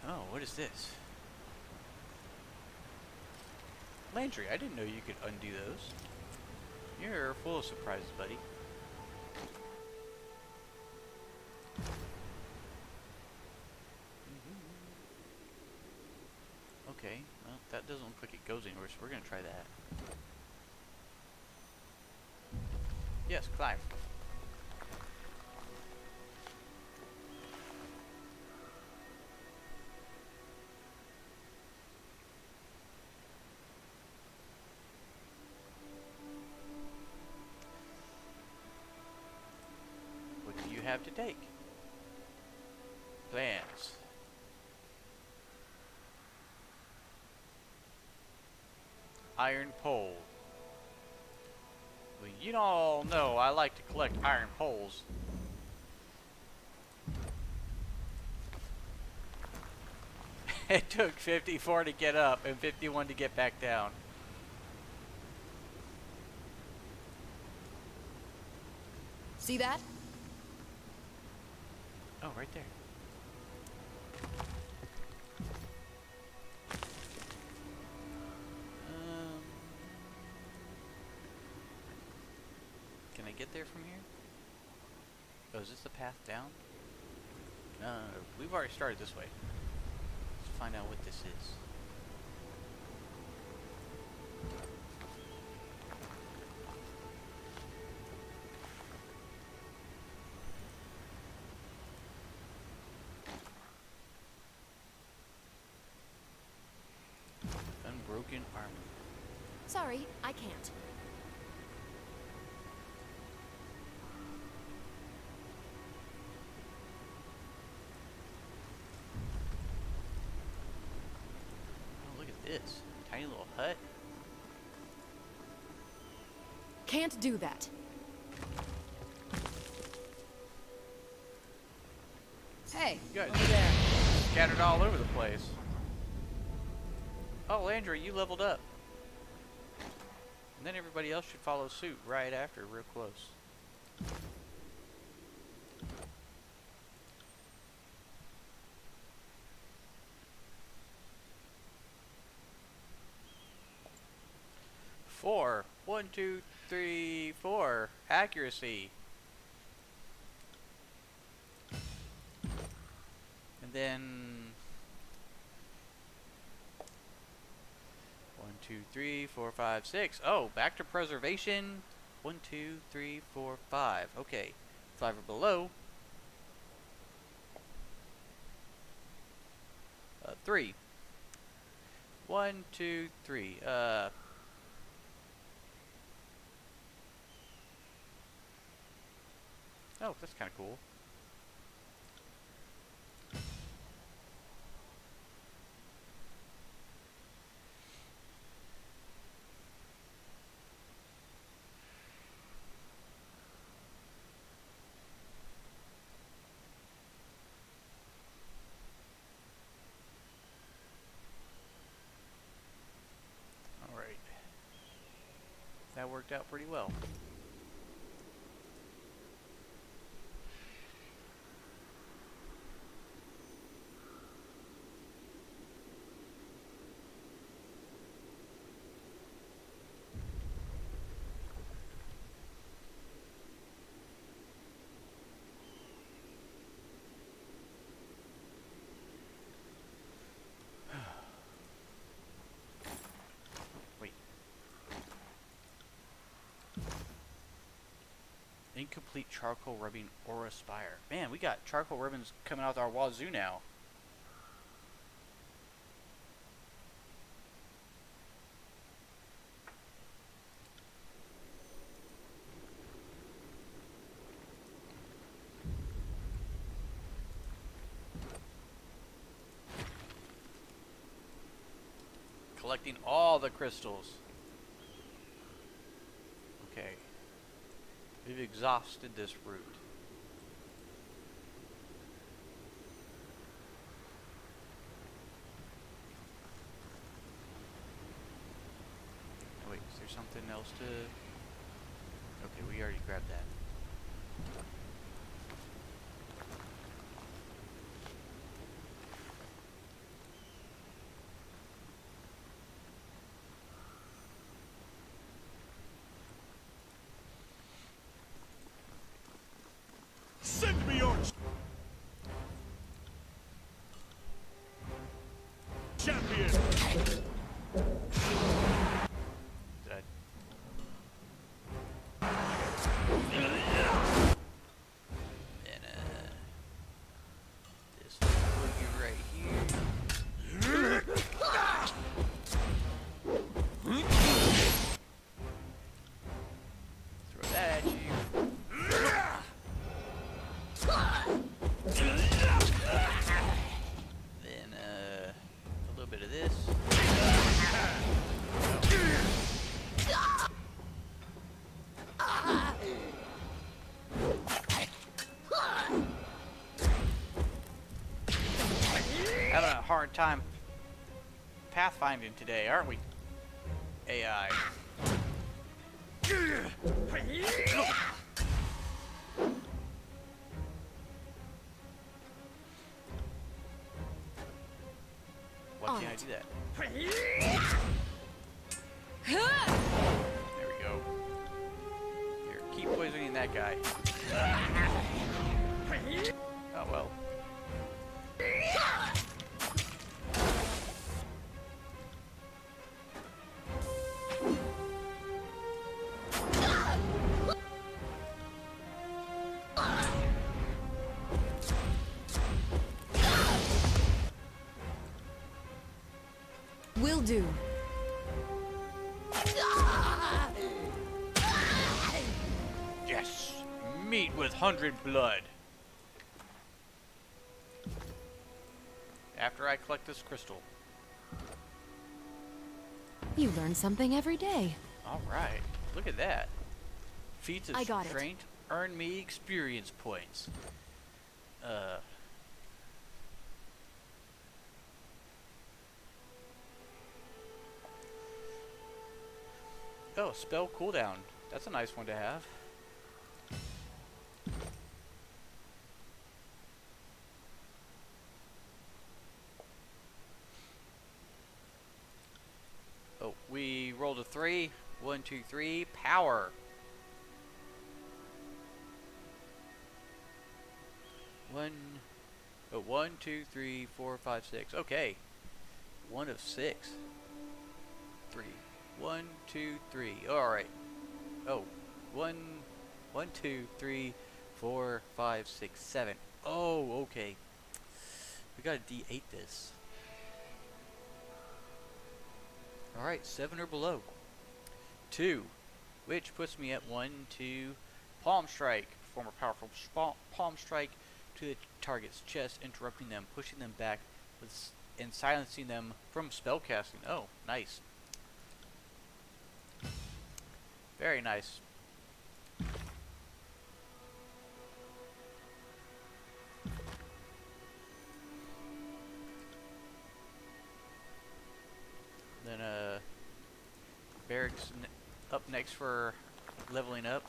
Oh, what is this? Landry, I didn't know you could undo those. You're full of surprises, buddy. Okay, well, that doesn't look like it goes anywhere, so we're gonna try that. Yes, climb. What do you have to take? iron pole. Well, you all know I like to collect iron poles. It took 54 to get up and 51 to get back down. See that? Oh, right there. Can I get there from here? Oh, is this the path down? No, we've already started this way. Let's find out what this is. Unbroken armor. Sorry, I can't. Oh, look at this. Tiny little hut. Can't do that. Hey, You guys over there. scattered all over the place. Oh, Landry, you leveled up. And then everybody else should follow suit right after, real close. Four. 1, 2, 3, 4. Accuracy. And then 1, 2, 3, 4, 5, 6. Oh, back to preservation. 1, 2, 3, 4, 5. Okay, 5 or below. 3. 1, 2, 3. Oh, that's kind of cool. Alright. That worked out pretty well. Wait. Incomplete charcoal rubbing aura spire. Man, we got charcoal ribbons coming out our wazoo now. Collecting all the crystals. Okay. We've exhausted this route. Wait, is there something else to... Okay, we already grabbed that. Send me your champion! Did I... And, this boogie right here. Throw that at you. Then, a little bit of this. hard time pathfinding today, aren't we? AI. Why On can't I it. do that? There we go. Here, keep poisoning that guy. Oh well. Will do. Yes! Meat with 100 blood. After I collect this crystal. You learn something every day. Alright. Look at that. Feats of I got it. strength earn me experience points. Oh, spell cooldown. That's a nice one to have. Oh, we rolled a 3. 1, 2, 3. Power. One, 2, 3, 4, 5, 6. Okay. 1 of 6. 3. 1, 2, 3. Alright. Oh. 1, 2, 3, 4, 5, 6, 7. Oh, okay. We gotta D8 this. Alright, 7 or below. 2. Which puts me at 1, 2. Palm Strike. Perform a powerful palm strike to the target's chest, interrupting them, pushing them back, and silencing them from spellcasting. Oh, nice. Very nice. Then, Barracks up next for leveling up.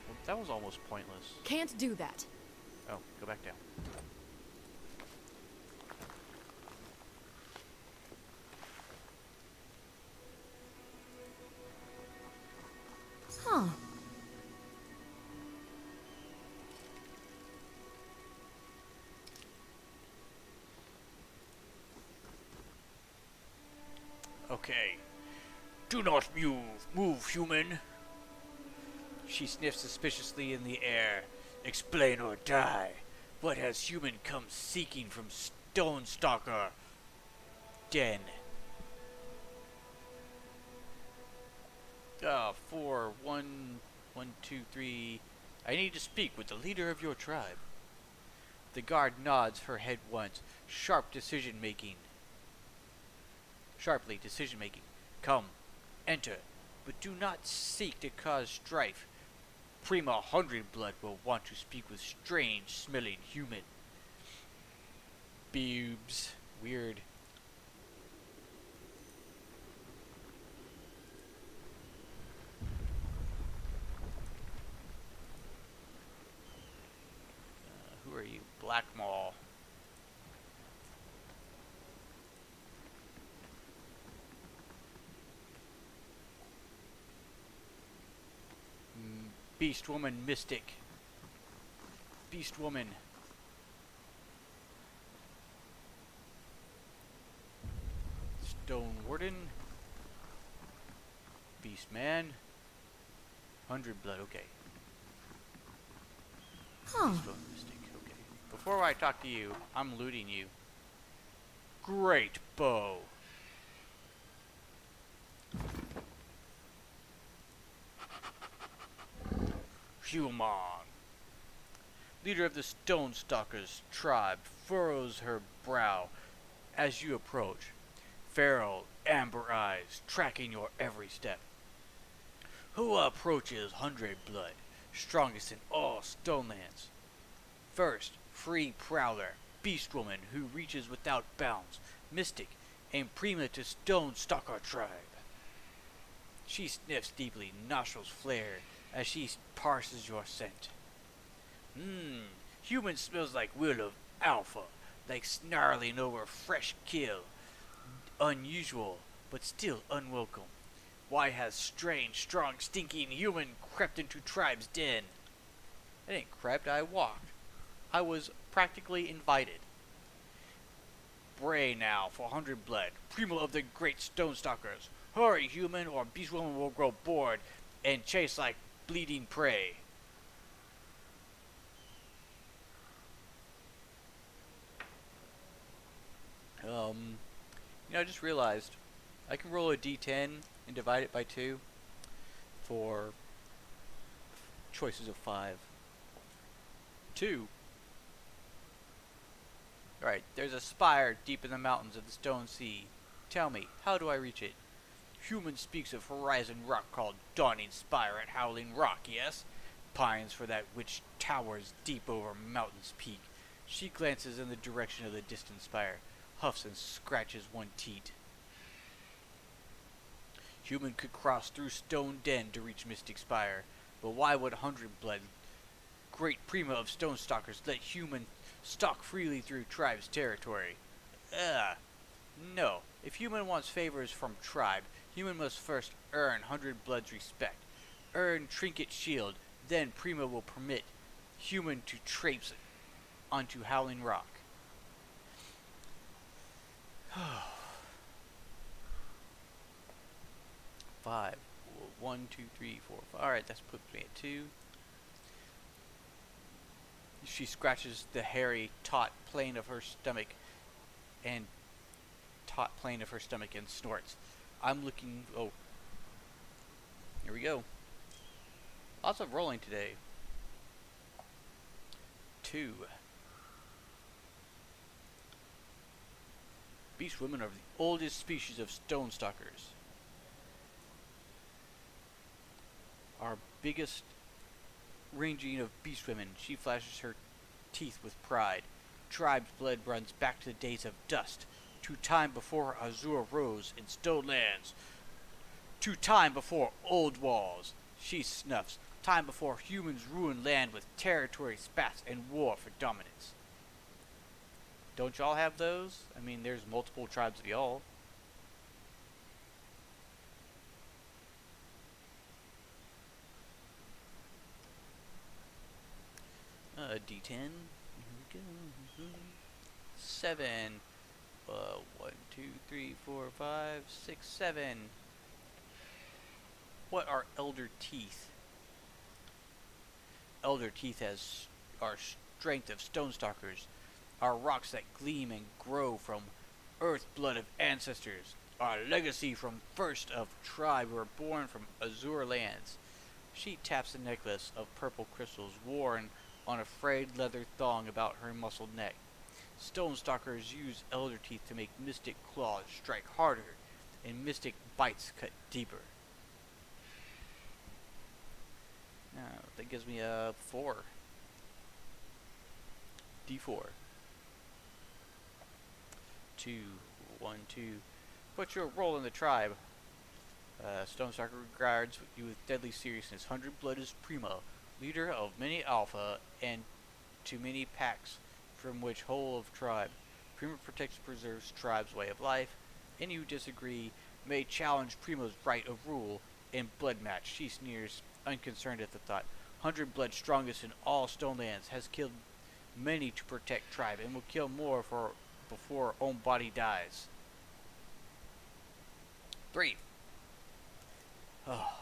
Well, that was almost pointless. Can't do that. Oh, go back down. Huh. Okay. Do not move, human. She sniffs suspiciously in the air. Explain or die. What has human come seeking from Stone Stalker Den? 4, 1, 1, 2, 3. I need to speak with the leader of your tribe. The guard nods her head once. Sharply decision making. Come, enter, but do not seek to cause strife. Prima 100 Blood will want to speak with strange smelling human. Boobs. Weird. Who are you? Black Maul. Beast Woman Mystic. Beast Woman. Stone Warden. Beast Man. 100 Blood, okay. Huh. Stone Mystic, okay. Before I talk to you, I'm looting you. Great bow. Human. Leader of the Stone Stalkers tribe furrows her brow as you approach. Feral, amber eyes, tracking your every step. Who approaches 100 blood, strongest in all Stonelands? First, free prowler, beast woman who reaches without bounds, mystic, and prima to Stone Stalker tribe. She sniffs deeply, nostrils flare, as she parses your scent. Human smells like will of alpha, like snarling over fresh kill. Unusual, but still unwelcome. Why has strange, strong, stinking human crept into tribe's den? I didn't crept, I walked. I was practically invited. Bray now for 100 blood, primo of the great stone stalkers. Hurry, human, or beast woman will grow bored and chase like bleeding prey. I just realized I can roll a d10 and divide it by 2 for choices of 5. 2. Alright, there's a spire deep in the mountains of the Stone Sea. Tell me, how do I reach it? Human speaks of horizon rock called Dawning Spire at Howling Rock, yes? Pines for that which towers deep over mountain's peak. She glances in the direction of the distant spire, huffs and scratches one teat. Human could cross through Stone Den to reach Mystic Spire, but why would 100 blood, great prima of Stone Stalkers, let human stalk freely through tribe's territory? No. If human wants favors from tribe, human must first earn 100 blood's respect. Earn trinket shield, then prima will permit human to traipse onto Howling Rock. 5. 1, 2, 3, 4, 5. Alright, that's puts me at 2. She scratches the hairy, taut plane of her stomach and snorts. I'm looking. Oh. Here we go. Lots of rolling today. 2. Beast women are the oldest species of stone stalkers. Our biggest ranging of beast women, she flashes her teeth with pride. Tribe's blood runs back to the days of dust, to time before Azure rose in Stone Lands, to time before old walls. She snuffs, time before humans ruined land with territory spats and war for dominance. Don't y'all have those? I mean, there's multiple tribes of y'all. D10. Here we go. 7. 1, 2, 3, 4, 5, 6, 7. What are elder teeth? Elder teeth are strength of stone stalkers, are rocks that gleam and grow from earth blood of ancestors, our legacy from first of tribe who were born from Azure lands. She taps a necklace of purple crystals worn on a frayed leather thong about her muscled neck. Stone stalkers use elder teeth to make mystic claws strike harder and mystic bites cut deeper. Now, that gives me a 4. D4. 2. 1, 2. Put your role in the tribe. Stone Stalker regards you with deadly seriousness. 100 blood is prima, leader of many alpha and to many packs from which whole of tribe. Prima protects and preserves tribe's way of life. Any who disagree may challenge Prima's right of rule in blood match. She sneers, unconcerned at the thought. 100 blood, strongest in all Stonelands, has killed many to protect tribe and will kill more before own body dies. 3. Oh.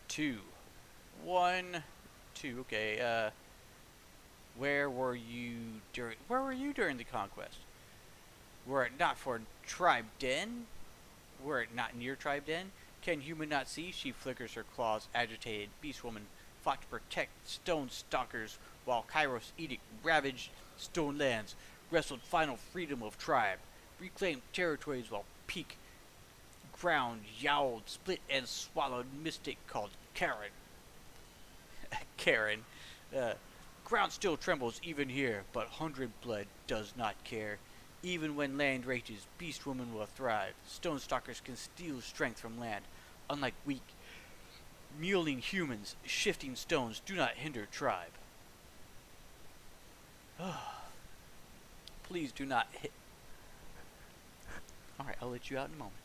2. 1, 2. Okay. Where were you during the conquest? Were it not for tribe den? Were it not near tribe den? Can human not see? She flickers her claws, agitated. Beast woman fought to protect stone stalkers while Kairos edict ravaged stone lands. wrestled final freedom of tribe, reclaimed territories while peak ground yowled, split and swallowed mystic called Karen. Karen. Uh, Ground still trembles even here, but hundred blood does not care. Even when land rages, beast woman will thrive. Stone stalkers can steal strength from land. Unlike weak, mewling humans, shifting stones do not hinder tribe. Please do not hit. Alright, I'll let you out in a moment.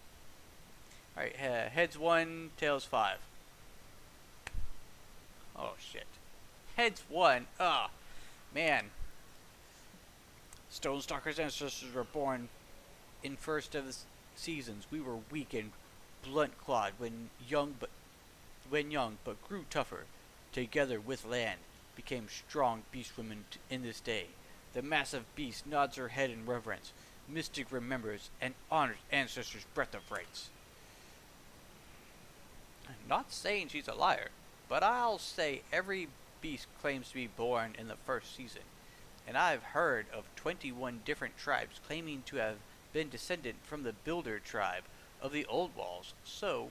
Alright, heads 1, tails 5. Oh shit. Heads 1. Man. Stone Stalker's ancestors were born in first of the seasons. We were weak and blunt-clawed when young, but grew tougher. Together with land, became strong beast women in this day. The massive beast nods her head in reverence. Mystic remembers and honors ancestors' breath of rights. I'm not saying she's a liar, but I'll say every beast claims to be born in the first season, and I've heard of 21 different tribes claiming to have been descendant from the Builder tribe of the Old Walls, so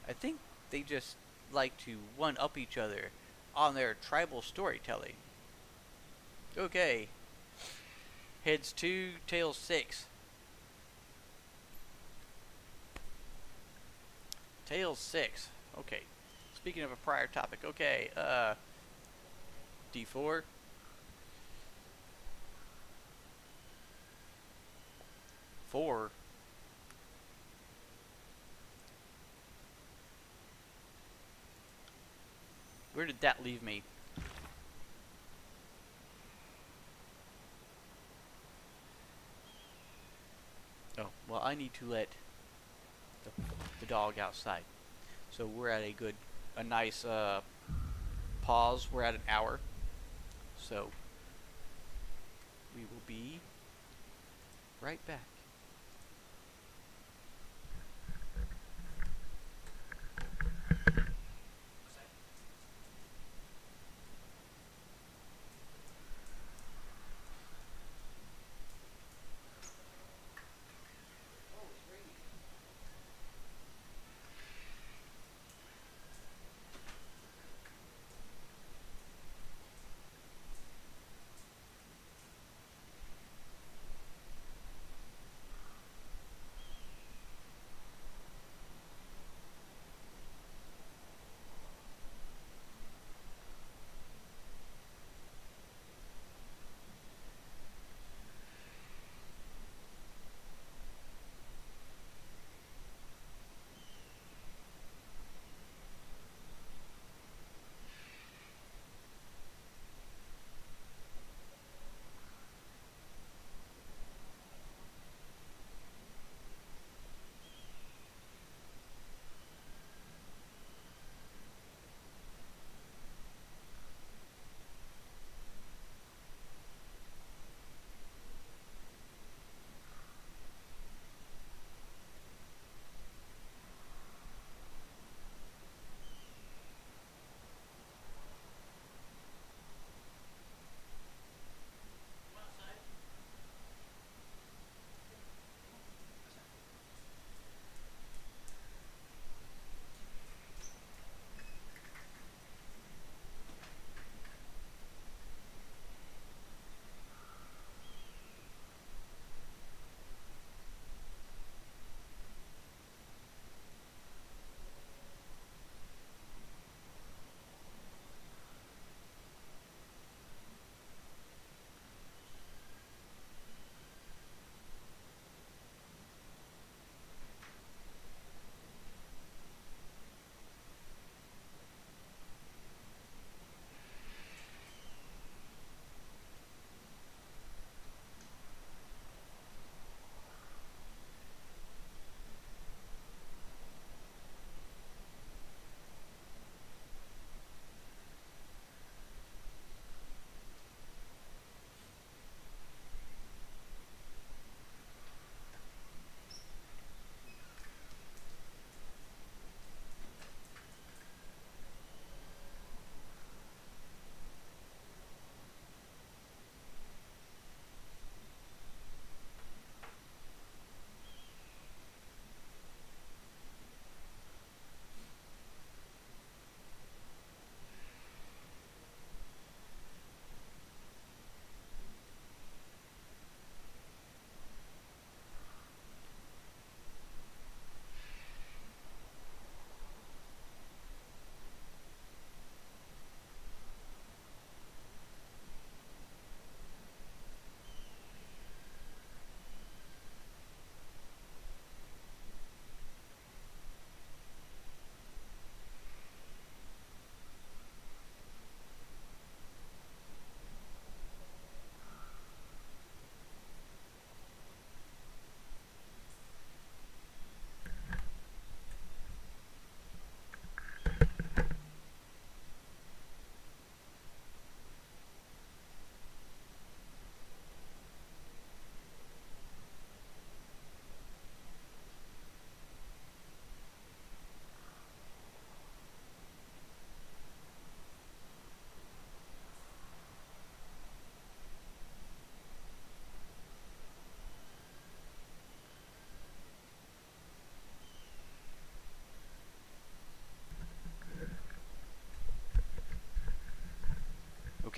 I think they just like to one-up each other on their tribal storytelling. Okay. Heads 2, tails 6. Tails 6. Okay. Speaking of a prior topic, okay, D4. Four. Where did that leave me? Oh, well, I need to let the dog outside. So we're at a nice pause. We're at an hour. So we will be right back.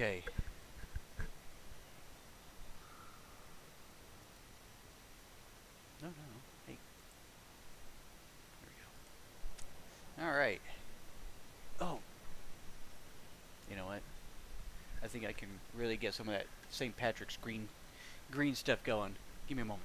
Okay. No, no, no. Hey. There we go. Alright. Oh. You know what? I think I can really get some of that St. Patrick's green stuff going. Give me a moment.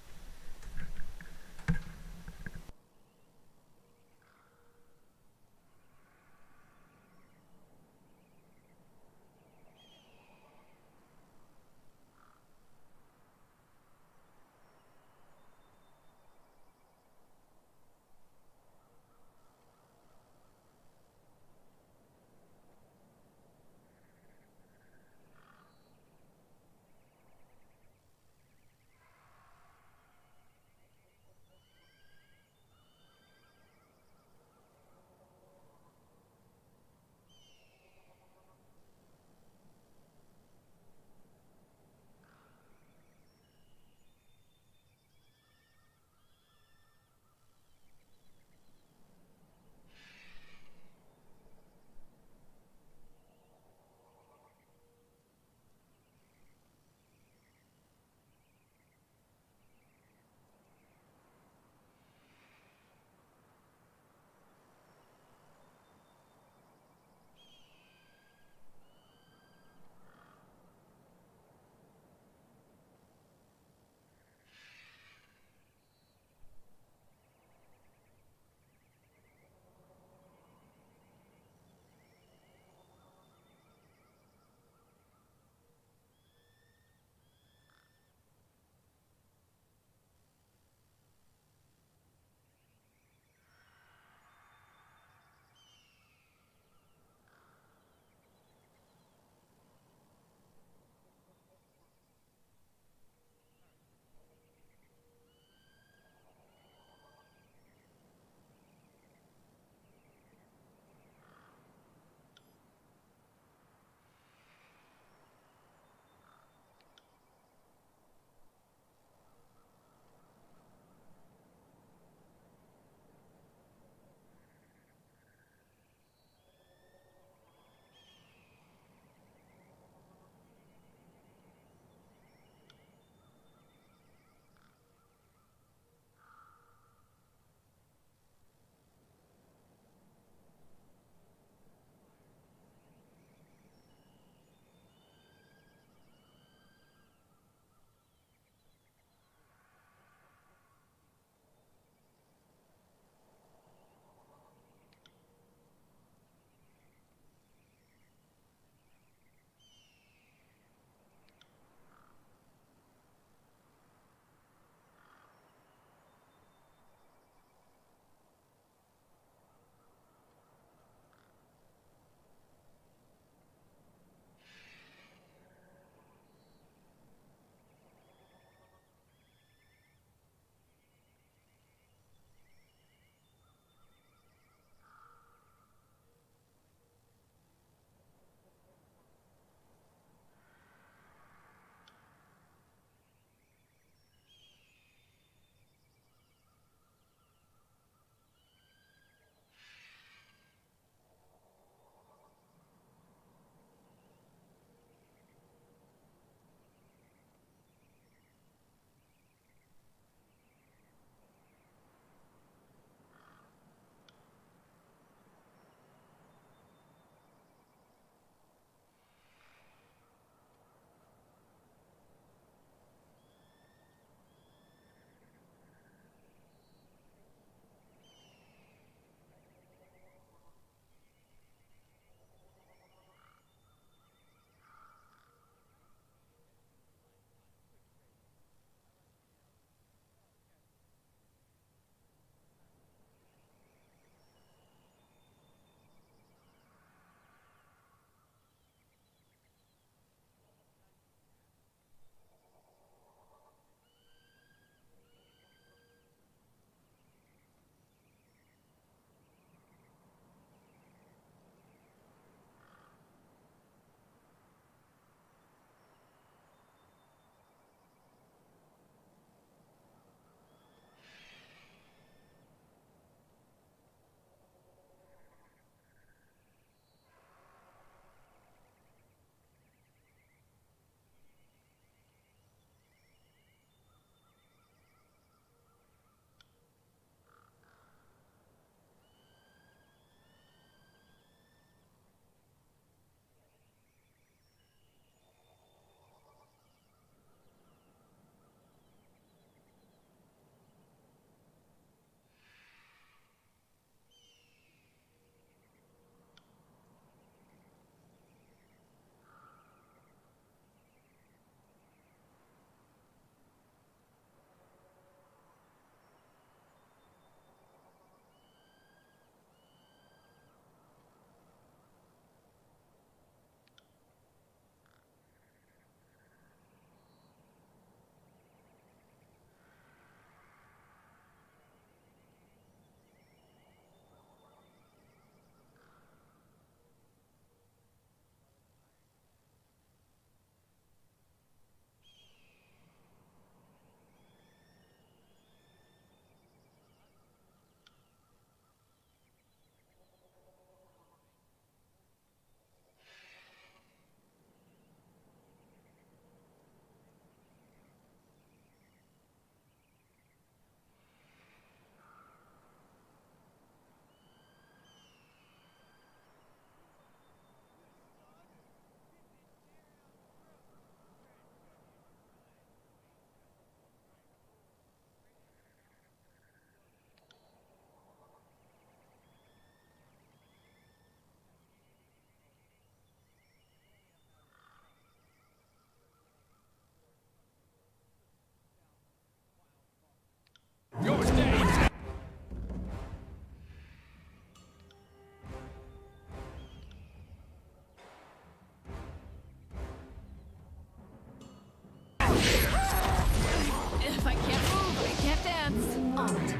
can't dance. On it.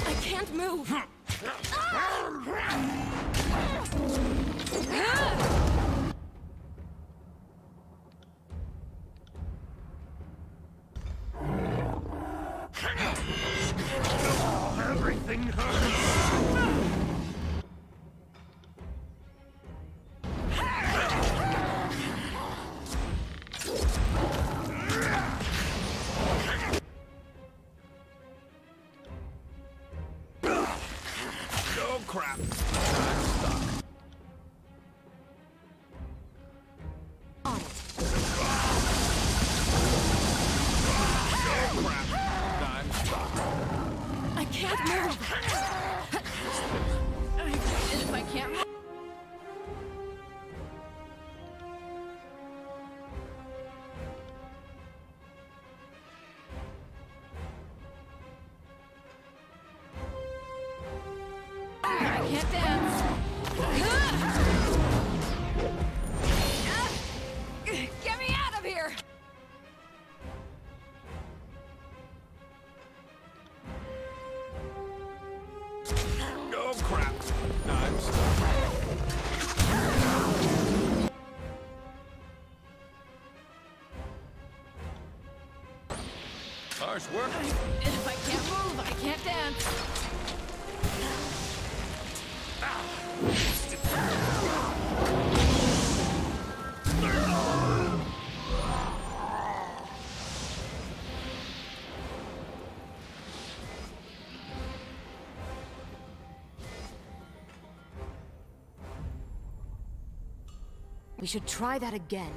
I can't move. Everything hurts. Oh, crap. I'm stuck. On it. Oh, crap. I'm stuck. I can't move. If I can't move. I can't dance. Get me out of here! Oh, crap. I'm stuck. Harsh work. If I can't move, I can't dance. We should try that again.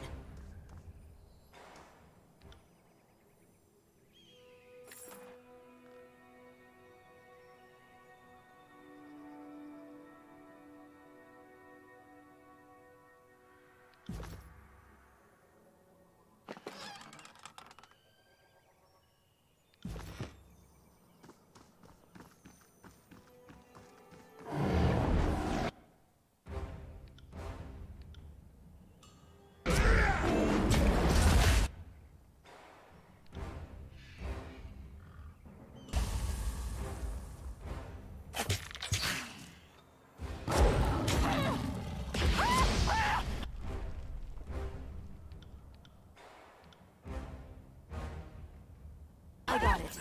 I got it.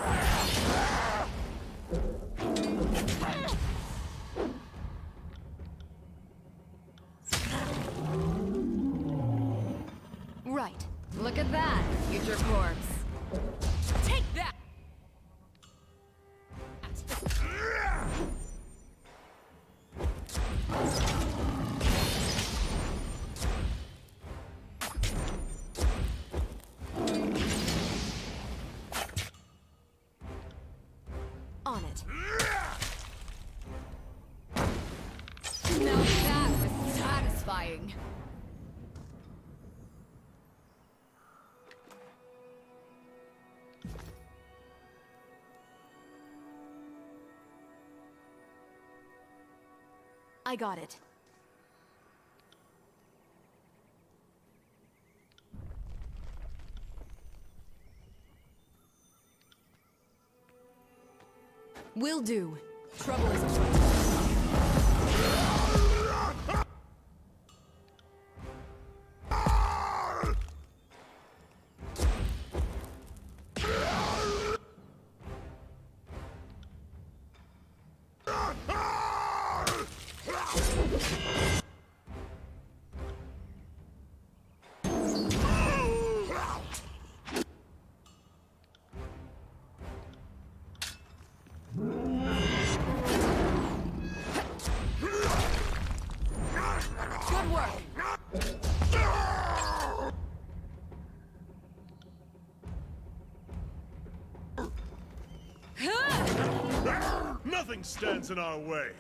Right. Look at that, future corpse. Take that! On it. Now that was satisfying. I got it. Will do. Trouble is afoot. Good work. Nothing stands in our way.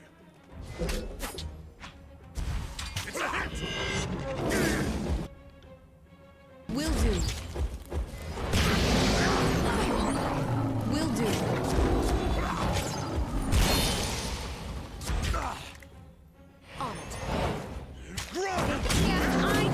It's a hit! Will do. Will do. On it. Grab it! Yes, I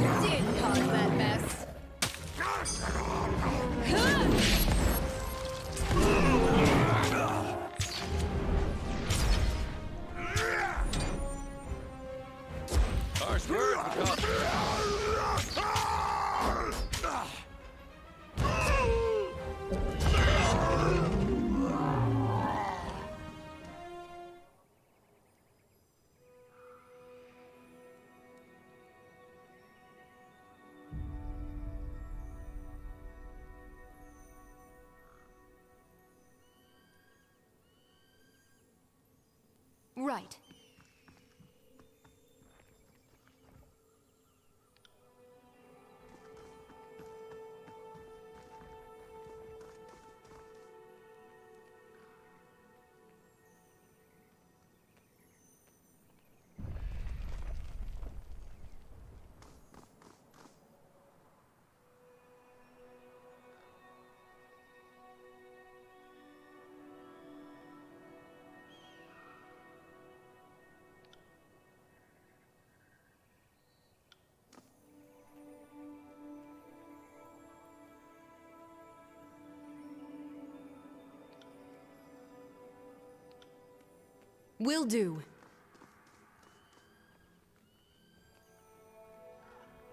Will do.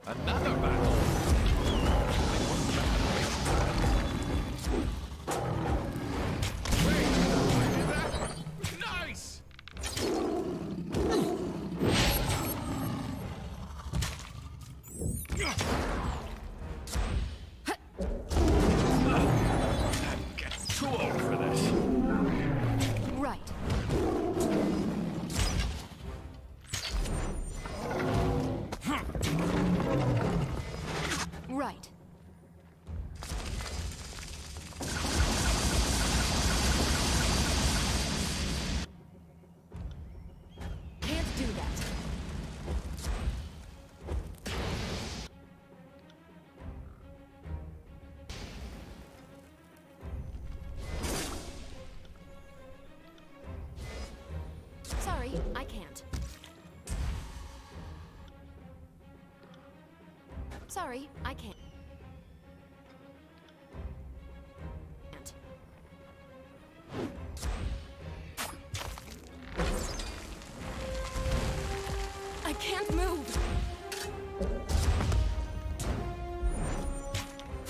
Another battle. Wait, I did that? Nice! I'm getting too old for this. Right. Right. Can't do that. Sorry, I can't. Sorry, I can't. I can't move.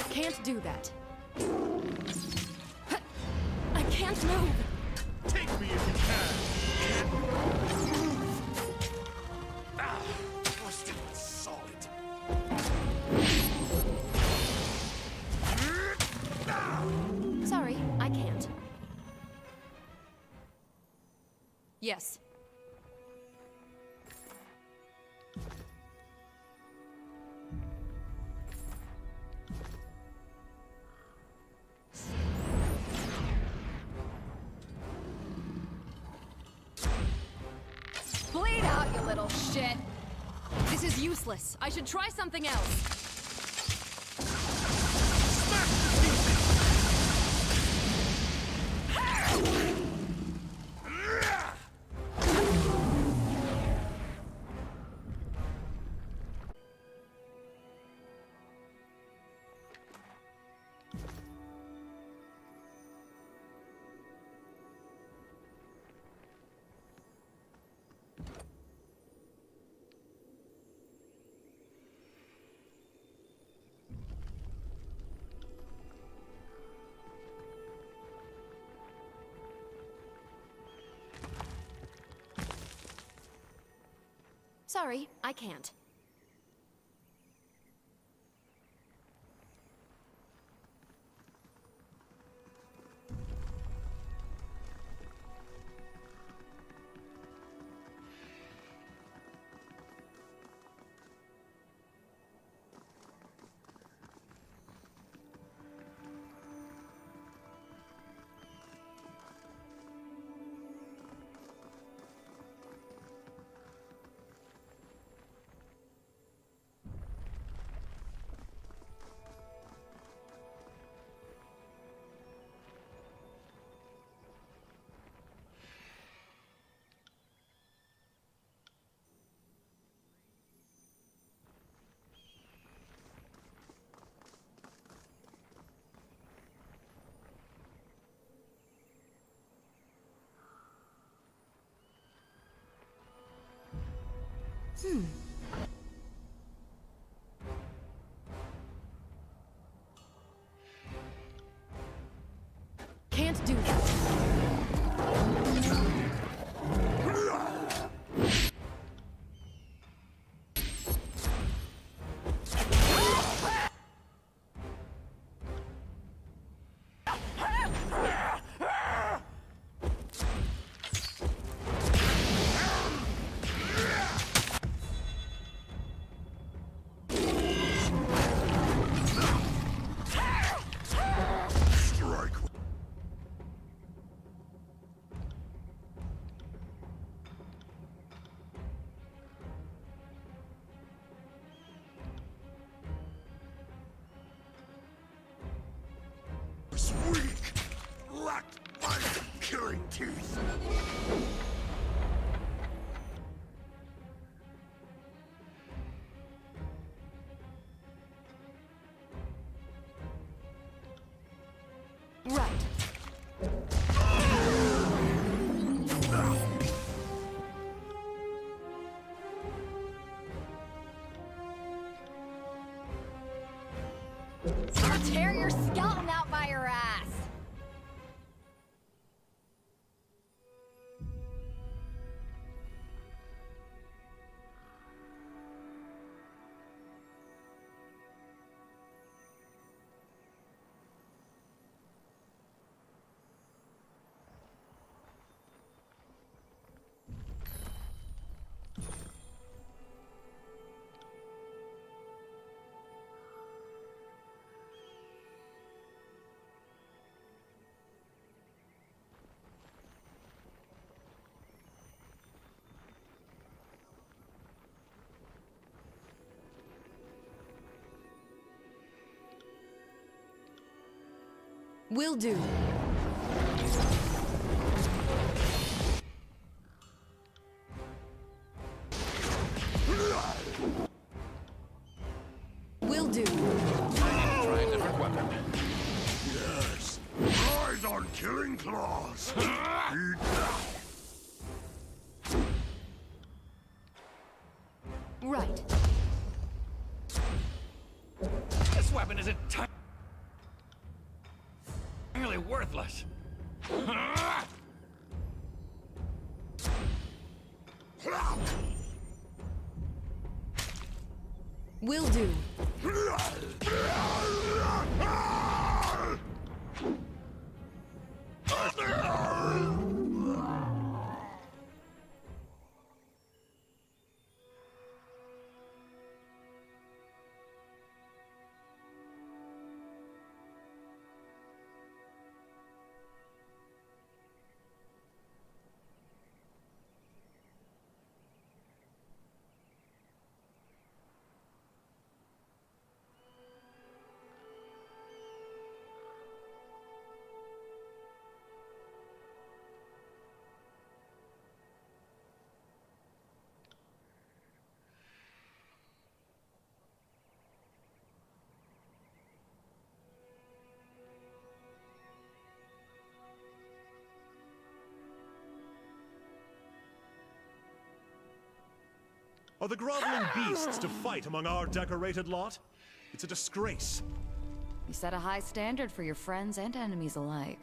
Can't do that. I can't move. Take me if you can! Ah, busted but solid. Sorry, I can't. Yes. Bleed out, you little shit! This is useless. I should try something else. Sorry, I can't. Can't do that. Strike. It's weak. Lacked by killing teeth. Right. I'll tear your skeleton out by your ass! Will do. Will do. I need to try a different weapon. Yes. Rise on killing claws. Eat that. Right. This weapon is entirely worthless. Will do. Are the groveling beasts to fight among our decorated lot? It's a disgrace. You set a high standard for your friends and enemies alike.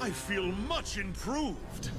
I feel much improved.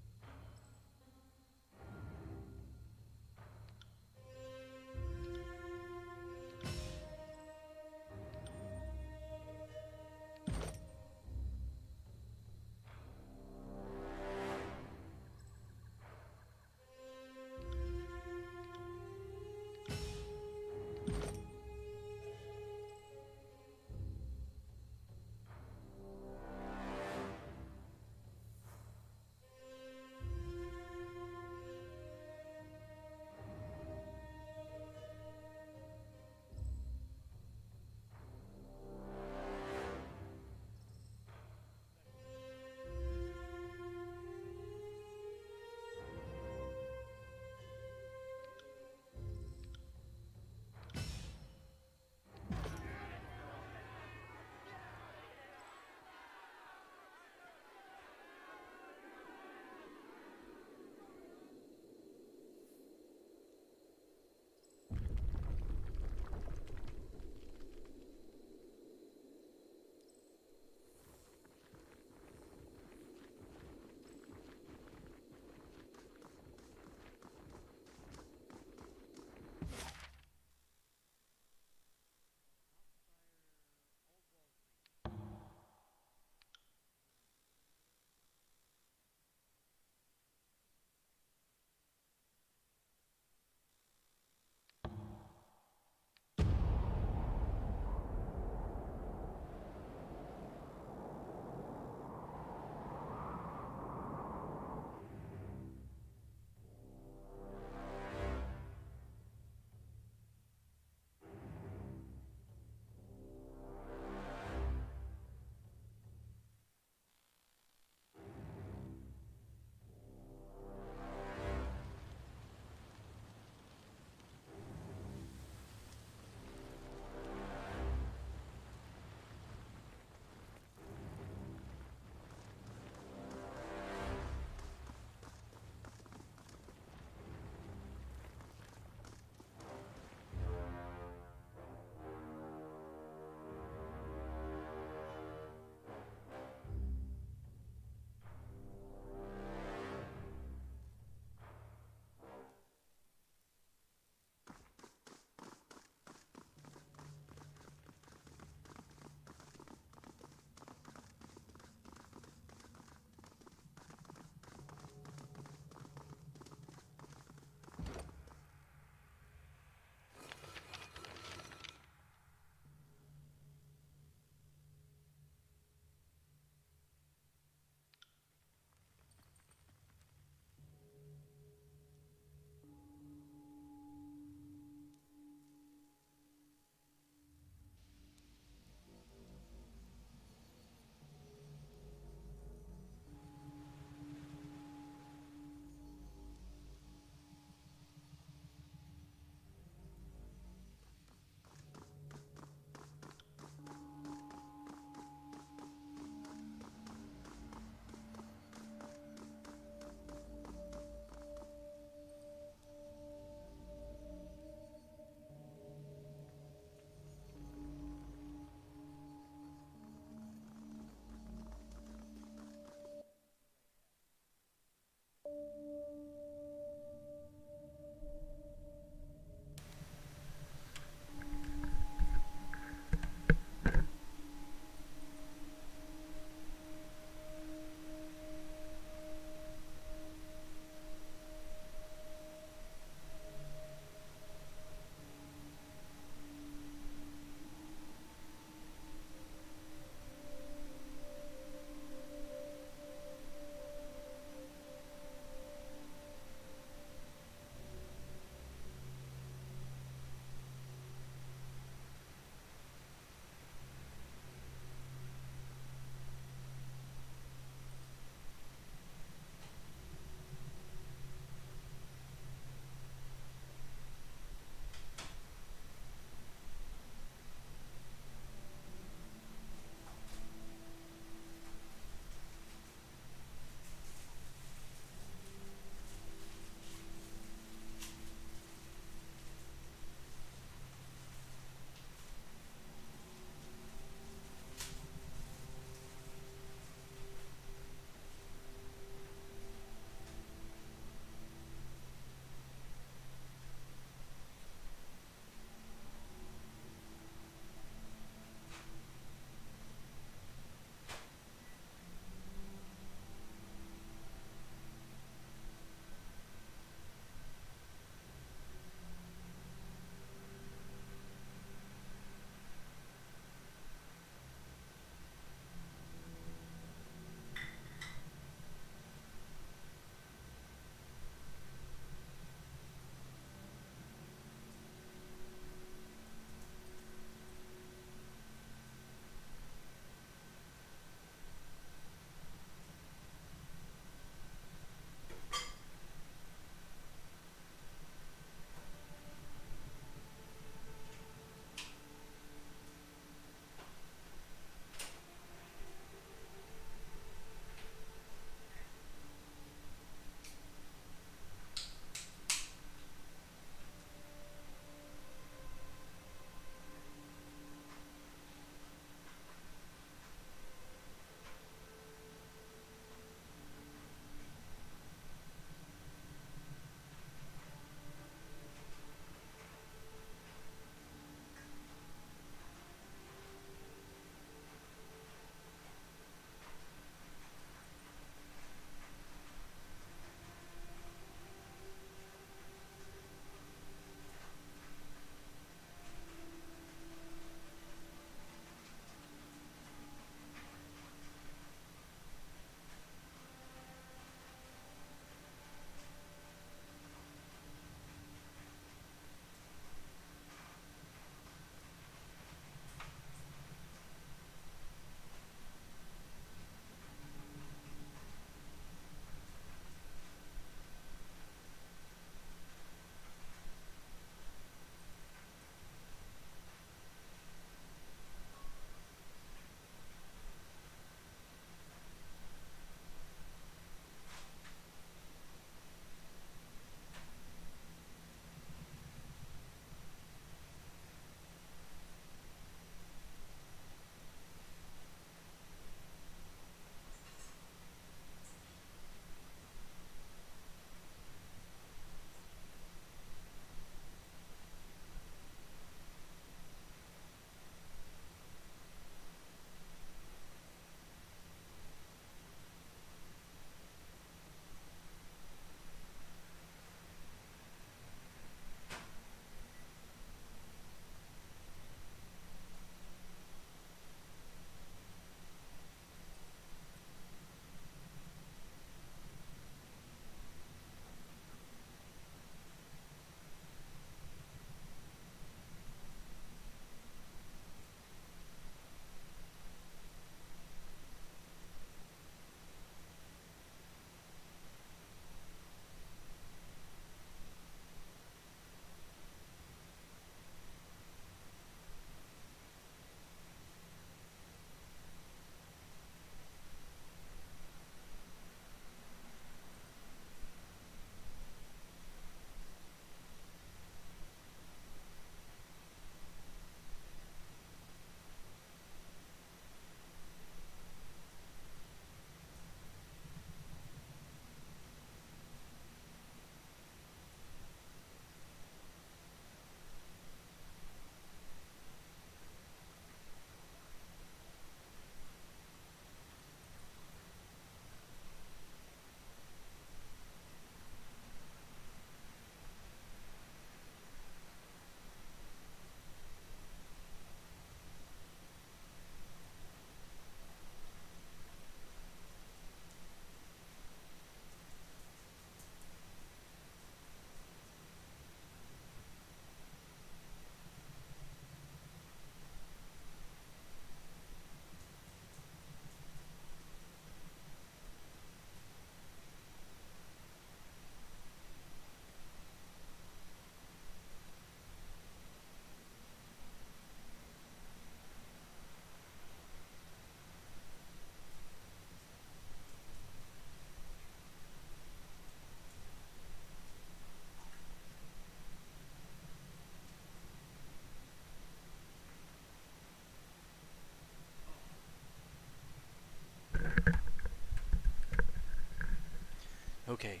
Okay.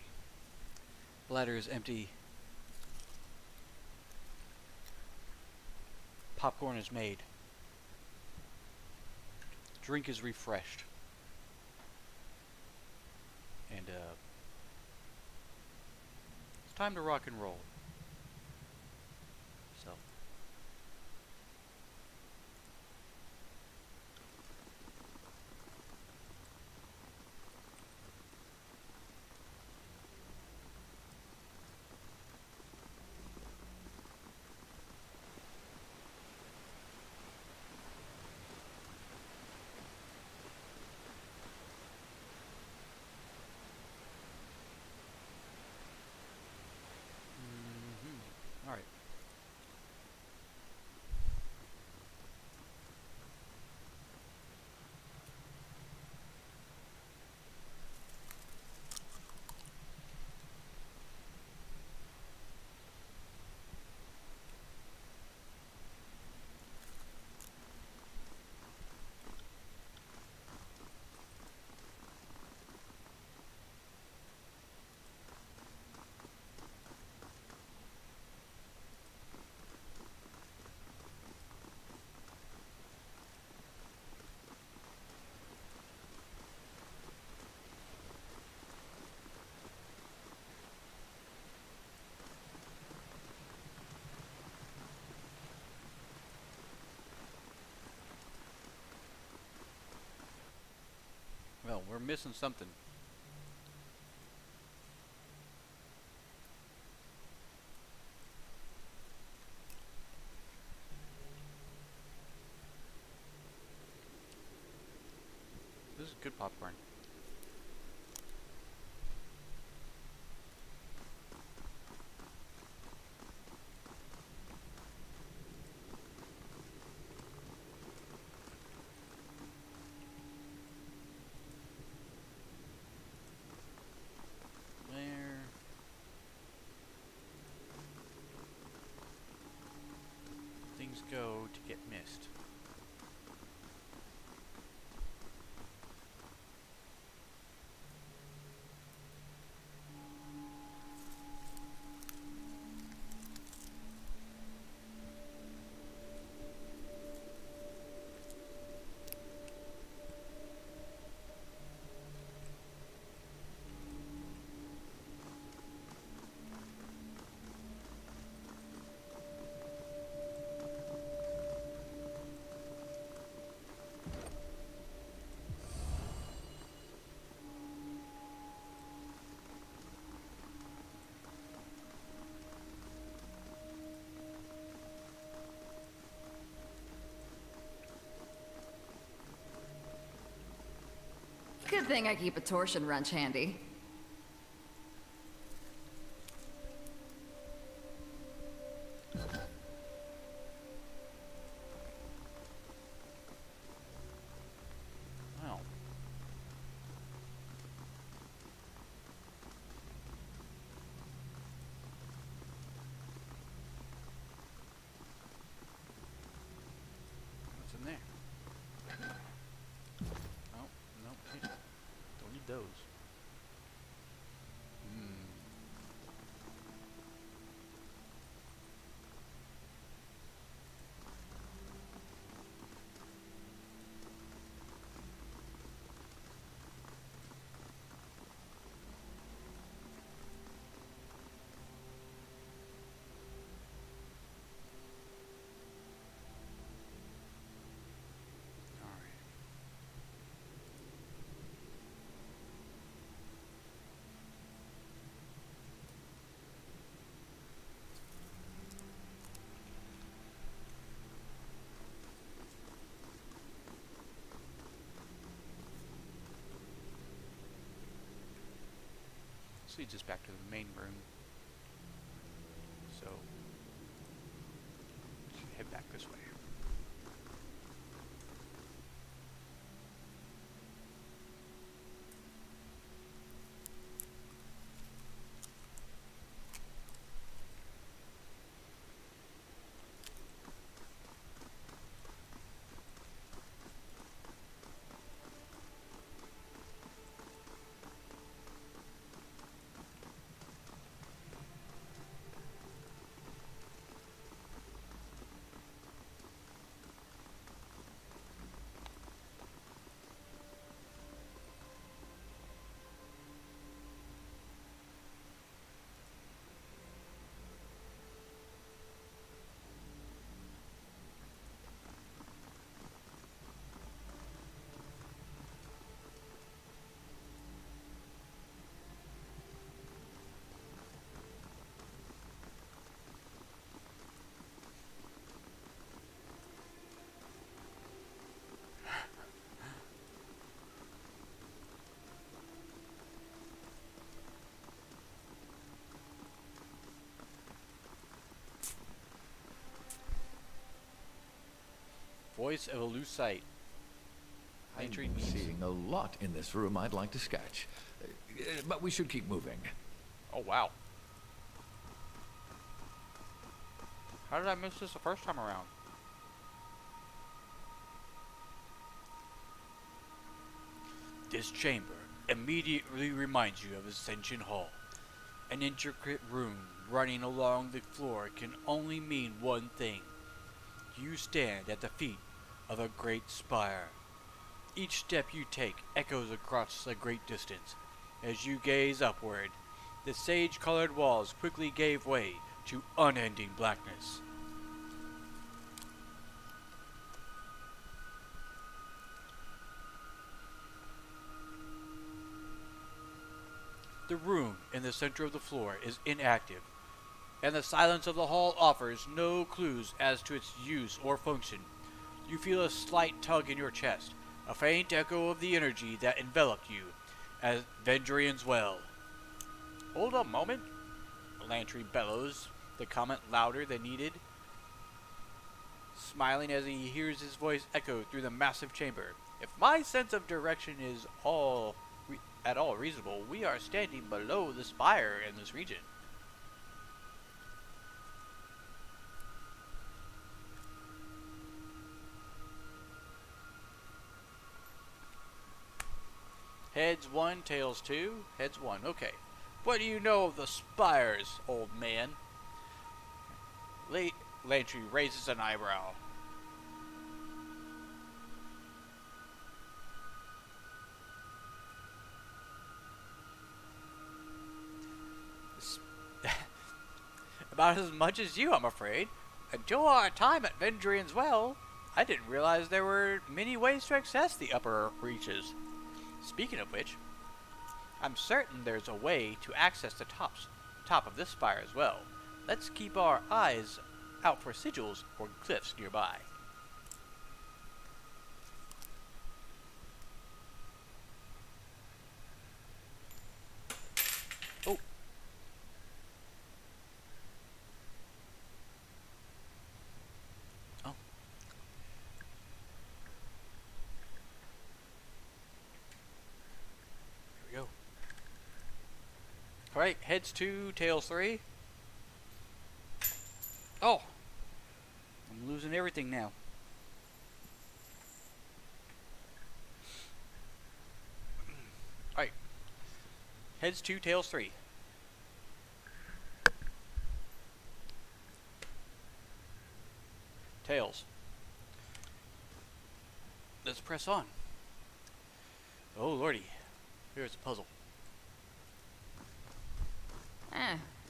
Bladder is empty. Popcorn is made. Drink is refreshed. And it's time to rock and roll. So alright. Well, we're missing something. This is good popcorn. There. Things go to get missed. Good thing I keep a torsion wrench handy. Wow. What's in there? Oh, no. Hey, don't need those. Hmm. Alright. This leads us back to the main room. So, let's head back this way. voice of a loose sight. I'm Lantry needs- seeing a lot in this room I'd like to sketch. But we should keep moving. Oh, wow. How did I miss this the first time around? This chamber immediately reminds you of Ascension Hall. An intricate room running along the floor can only mean one thing. You stand at the feet of a great spire. Each step you take echoes across a great distance. As you gaze upward, the sage-colored walls quickly gave way to unending blackness. The room in the center of the floor is inactive, and the silence of the hall offers no clues as to its use or function. You feel a slight tug in your chest, a faint echo of the energy that enveloped you as Vendrian's well. Hold a moment, Lantry bellows, the comment louder than needed, smiling as he hears his voice echo through the massive chamber. If my sense of direction is at all reasonable, we are standing below the spire in this region. Heads 1, tails 2, heads 1. Okay. What do you know of the spires, old man? Lantry raises an eyebrow. About as much as you, I'm afraid. Until our time at Vendrian's Well, I didn't realize there were many ways to access the upper reaches. Speaking of which, I'm certain there's a way to access the top of this spire as well. Let's keep our eyes out for sigils or cliffs nearby. Oh. Oh. Here we go. Alright, heads 2, tails 3. Oh! I'm losing everything now. Alright. Heads 2, tails 3. Tails. Let's press on. Oh lordy. Here's a puzzle.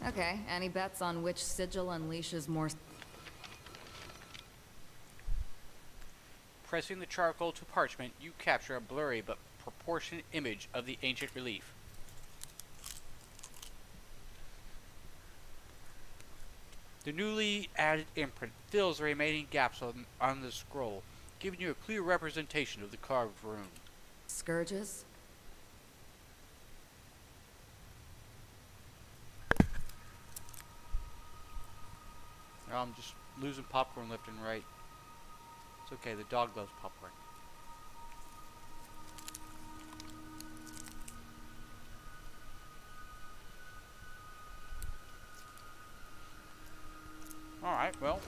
Okay. Any bets on which sigil unleashes more... Pressing the charcoal to parchment, you capture a blurry but proportionate image of the ancient relief. The newly added imprint fills the remaining gaps on the scroll, giving you a clear representation of the carved rune. Scourges? I'm just losing popcorn left and right. It's okay, the dog loves popcorn. Alright, well.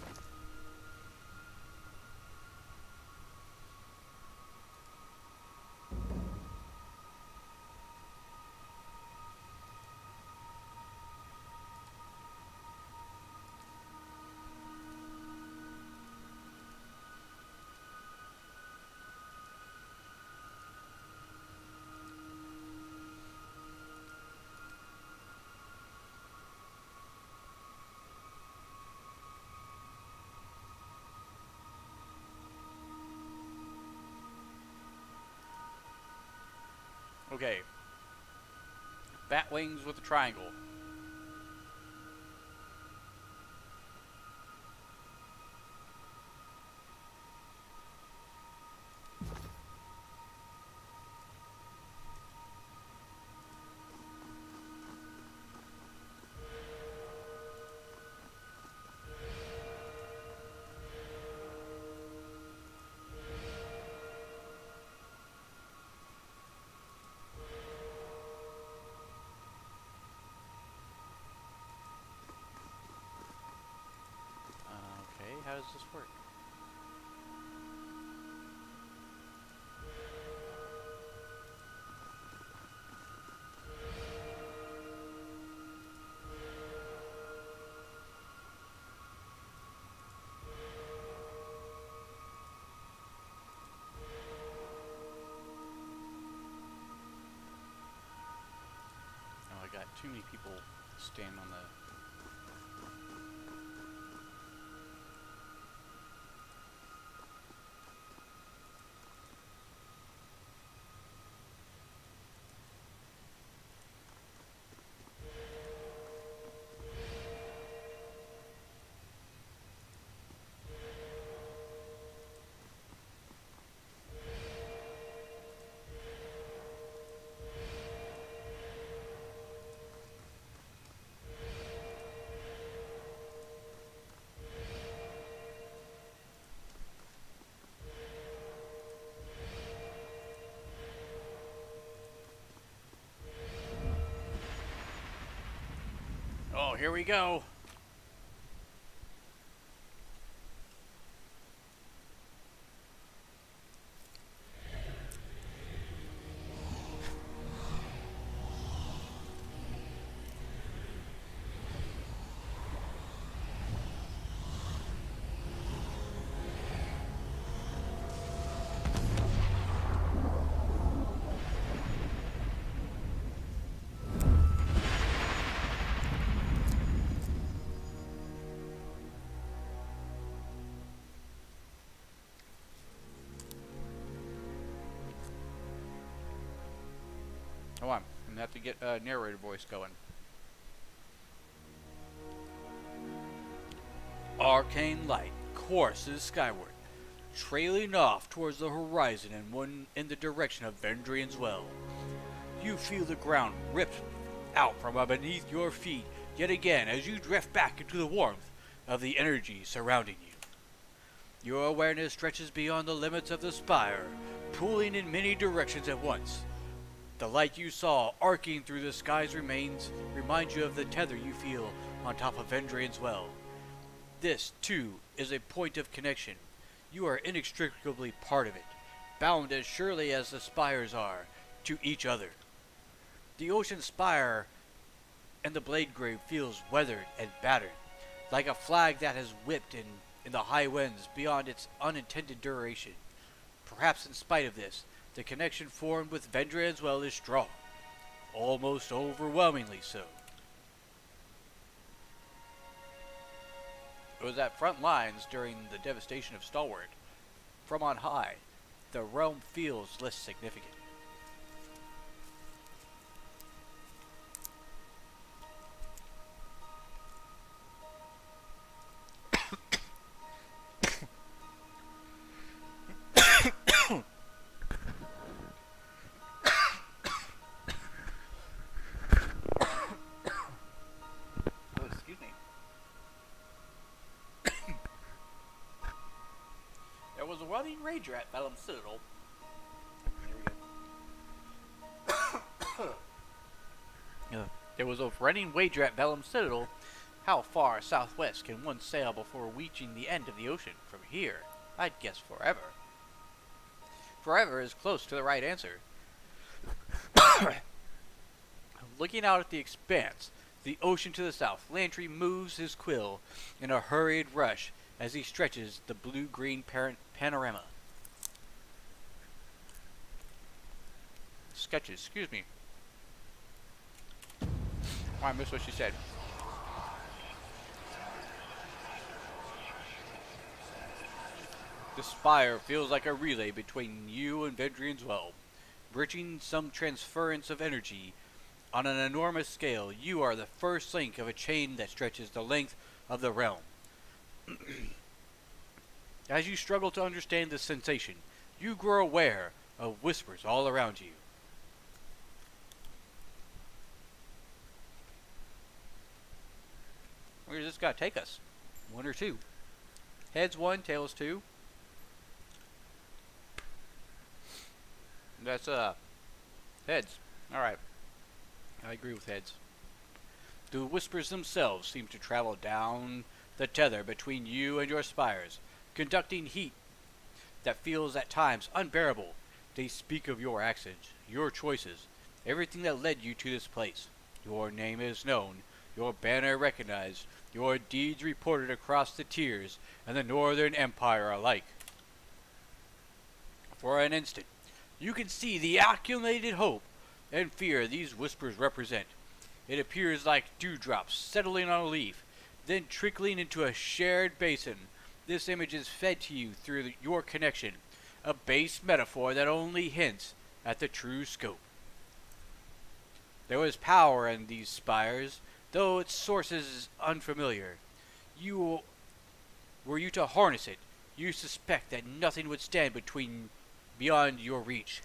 Okay. Bat wings with a triangle. how does this work? Oh, I got too many people standing on the... Oh, here we go. Hold on, I'm gonna have to get a narrator voice going. Arcane light courses skyward, trailing off towards the horizon and one in the direction of Vendrian's Well. You feel the ground ripped out from beneath your feet yet again as you drift back into the warmth of the energy surrounding you. Your awareness stretches beyond the limits of the spire, pulling in many directions at once. The light you saw arcing through the skies reminds you of the tether you feel on top of Vendrian's Well. This, too, is a point of connection. You are inextricably part of it, bound as surely as the spires are, to each other. The ocean spire and the blade grave feels weathered and battered, like a flag that has whipped in the high winds beyond its unintended duration. Perhaps in spite of this, the connection formed with Vendrian's Well is strong, almost overwhelmingly so. It was at front lines during the devastation of Stalwart. From on high, the realm feels less significant. Oh, excuse me. There was a running rager at Vellum Citadel. There we go. There was a running wager at Vellum Citadel. How far southwest can one sail before reaching the end of the ocean? From here, I'd guess forever. Forever is close to the right answer. Looking out at the expanse, the ocean to the south, Lantry moves his quill in a hurried rush as he stretches the blue-green panorama. Sketches, excuse me. Oh, I missed what she said. The spire feels like a relay between you and Vendrian's Well, bridging some transference of energy. On an enormous scale, you are the first link of a chain that stretches the length of the realm. As you struggle to understand this sensation, you grow aware of whispers all around you. Where's this guy take us? One or two? Heads one, tails two. That's heads. Alright. I agree with heads. The whispers themselves seem to travel down the tether between you and your spires, conducting heat that feels at times unbearable. They speak of your actions, your choices, everything that led you to this place. Your name is known, your banner recognized, your deeds reported across the tiers and the Northern Empire alike. For an instant, you can see the accumulated hope and fear these whispers represent. It appears like dewdrops settling on a leaf, then trickling into a shared basin. This image is fed to you through your connection, a base metaphor that only hints at the true scope. There was power in these spires, though its source is unfamiliar. You were you to harness it, you suspect that nothing would stand beyond your reach.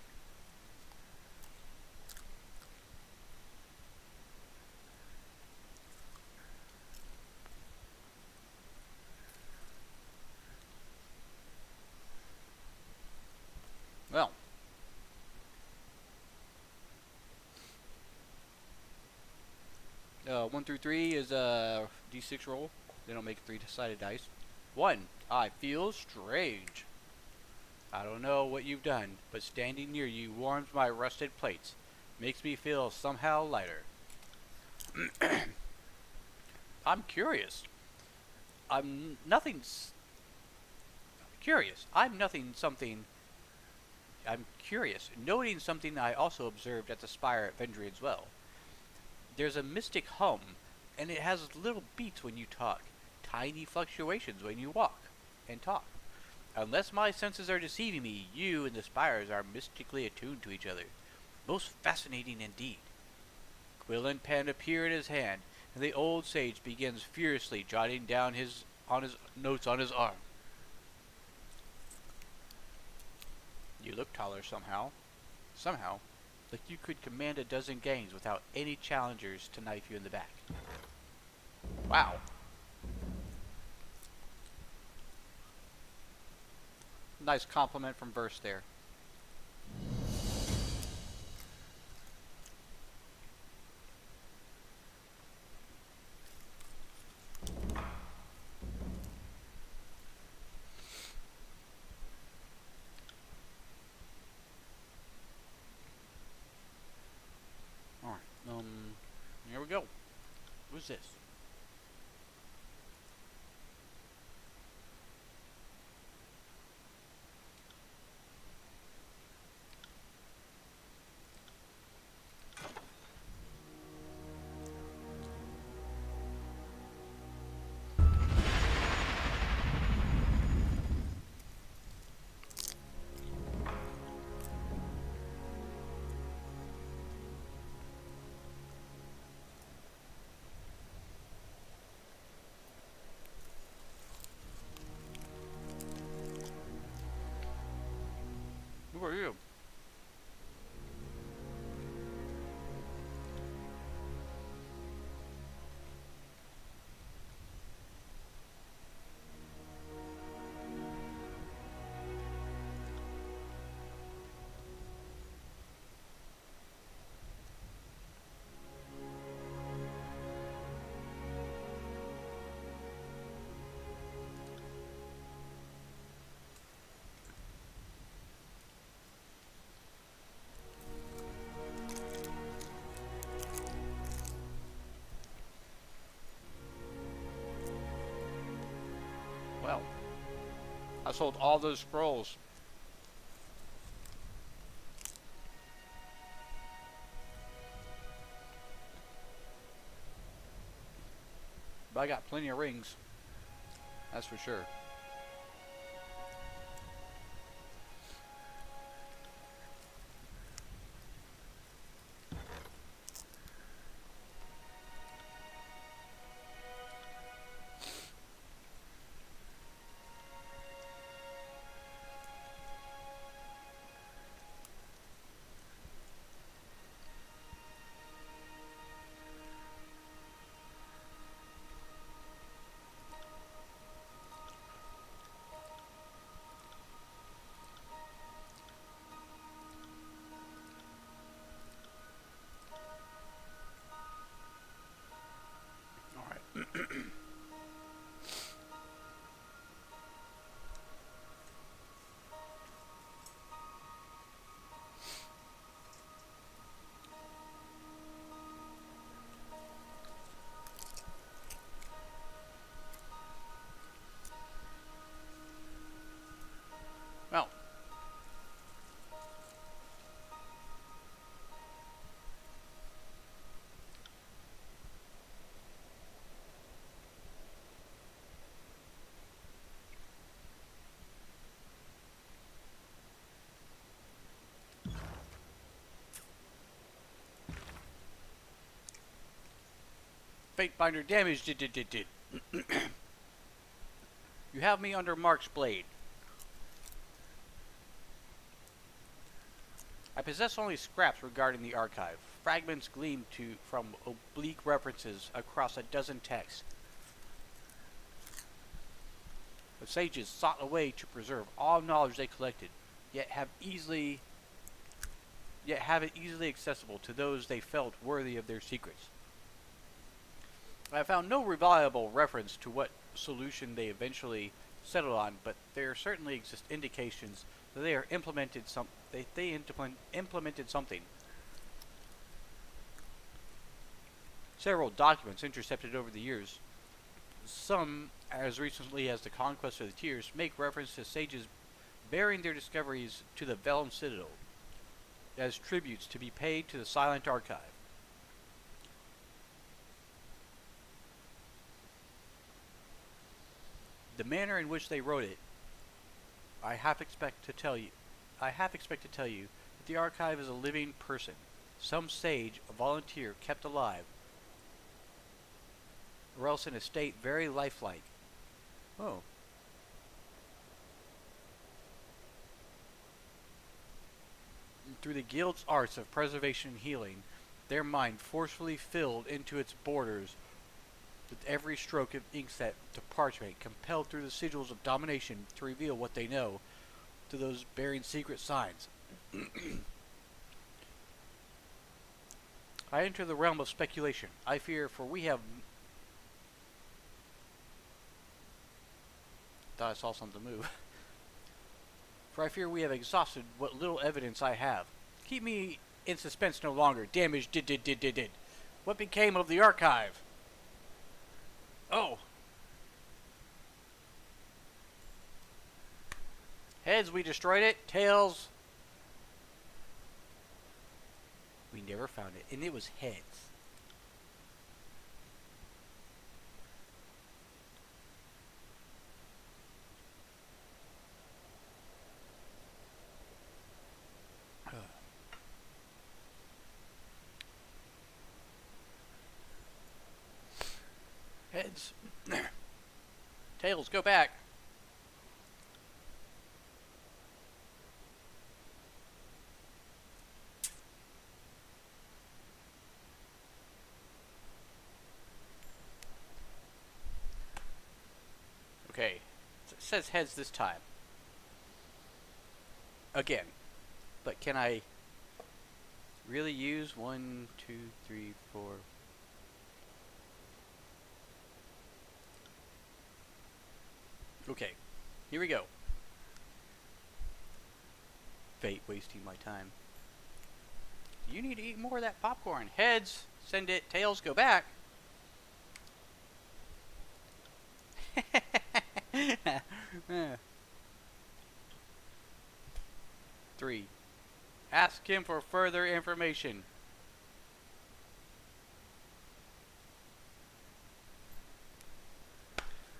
Well, 1 through 3 is a d6 roll. They don't make 3-sided dice. 1. I feel strange. I don't know what you've done, but standing near you warms my rusted plates. Makes me feel somehow lighter. I'm curious. I'm nothing curious. I'm curious, noting something I also observed at the spire at Vendrian's Well. There's a mystic hum, and it has little beats when you talk, tiny fluctuations when you walk and talk. Unless my senses are deceiving me, you and the spires are mystically attuned to each other. Most fascinating indeed. Quill and pen appear in his hand, and the old sage begins furiously jotting down his notes on his arm. You look taller somehow. Somehow, like you could command a dozen gangs without any challengers to knife you in the back. Wow. Nice compliment from Verse there. Alright, here we go. Who's this? Who are you? Well, I sold all those scrolls. But I got plenty of rings. That's for sure. Fate binder damage. Did. You have me under Mark's blade. I possess only scraps regarding the archive. Fragments gleam from oblique references across a dozen texts. The sages sought a way to preserve all knowledge they collected, yet have it easily accessible to those they felt worthy of their secrets. I found no reliable reference to what solution they eventually settled on, but there certainly exist indications that they implemented something. Several documents intercepted over the years, some as recently as the Conquest of the Tears, make reference to sages bearing their discoveries to the Vellum Citadel as tributes to be paid to the Silent Archive. The manner in which they wrote it, I half expect to tell you that the archive is a living person, some sage, a volunteer kept alive, or else in a state very lifelike. Oh. Through the guild's arts of preservation and healing, their mind forcefully filled into its borders with every stroke of inkset to parchment, compelled through the sigils of domination to reveal what they know to those bearing secret signs. I enter the realm of speculation. I fear, for we have... Thought I saw something move. For I fear we have exhausted what little evidence I have. Keep me in suspense no longer. Damage did. What became of the archive? Oh. Heads, we destroyed it. Tails, we never found it. And it was heads. Heads. Tails, go back. Okay. It says heads this time. Again. But can I really use 1, 2, 3, 4... Okay, here we go. Fate wasting my time. You need to eat more of that popcorn. Heads, send it. Tails, go back. 3. Ask him for further information.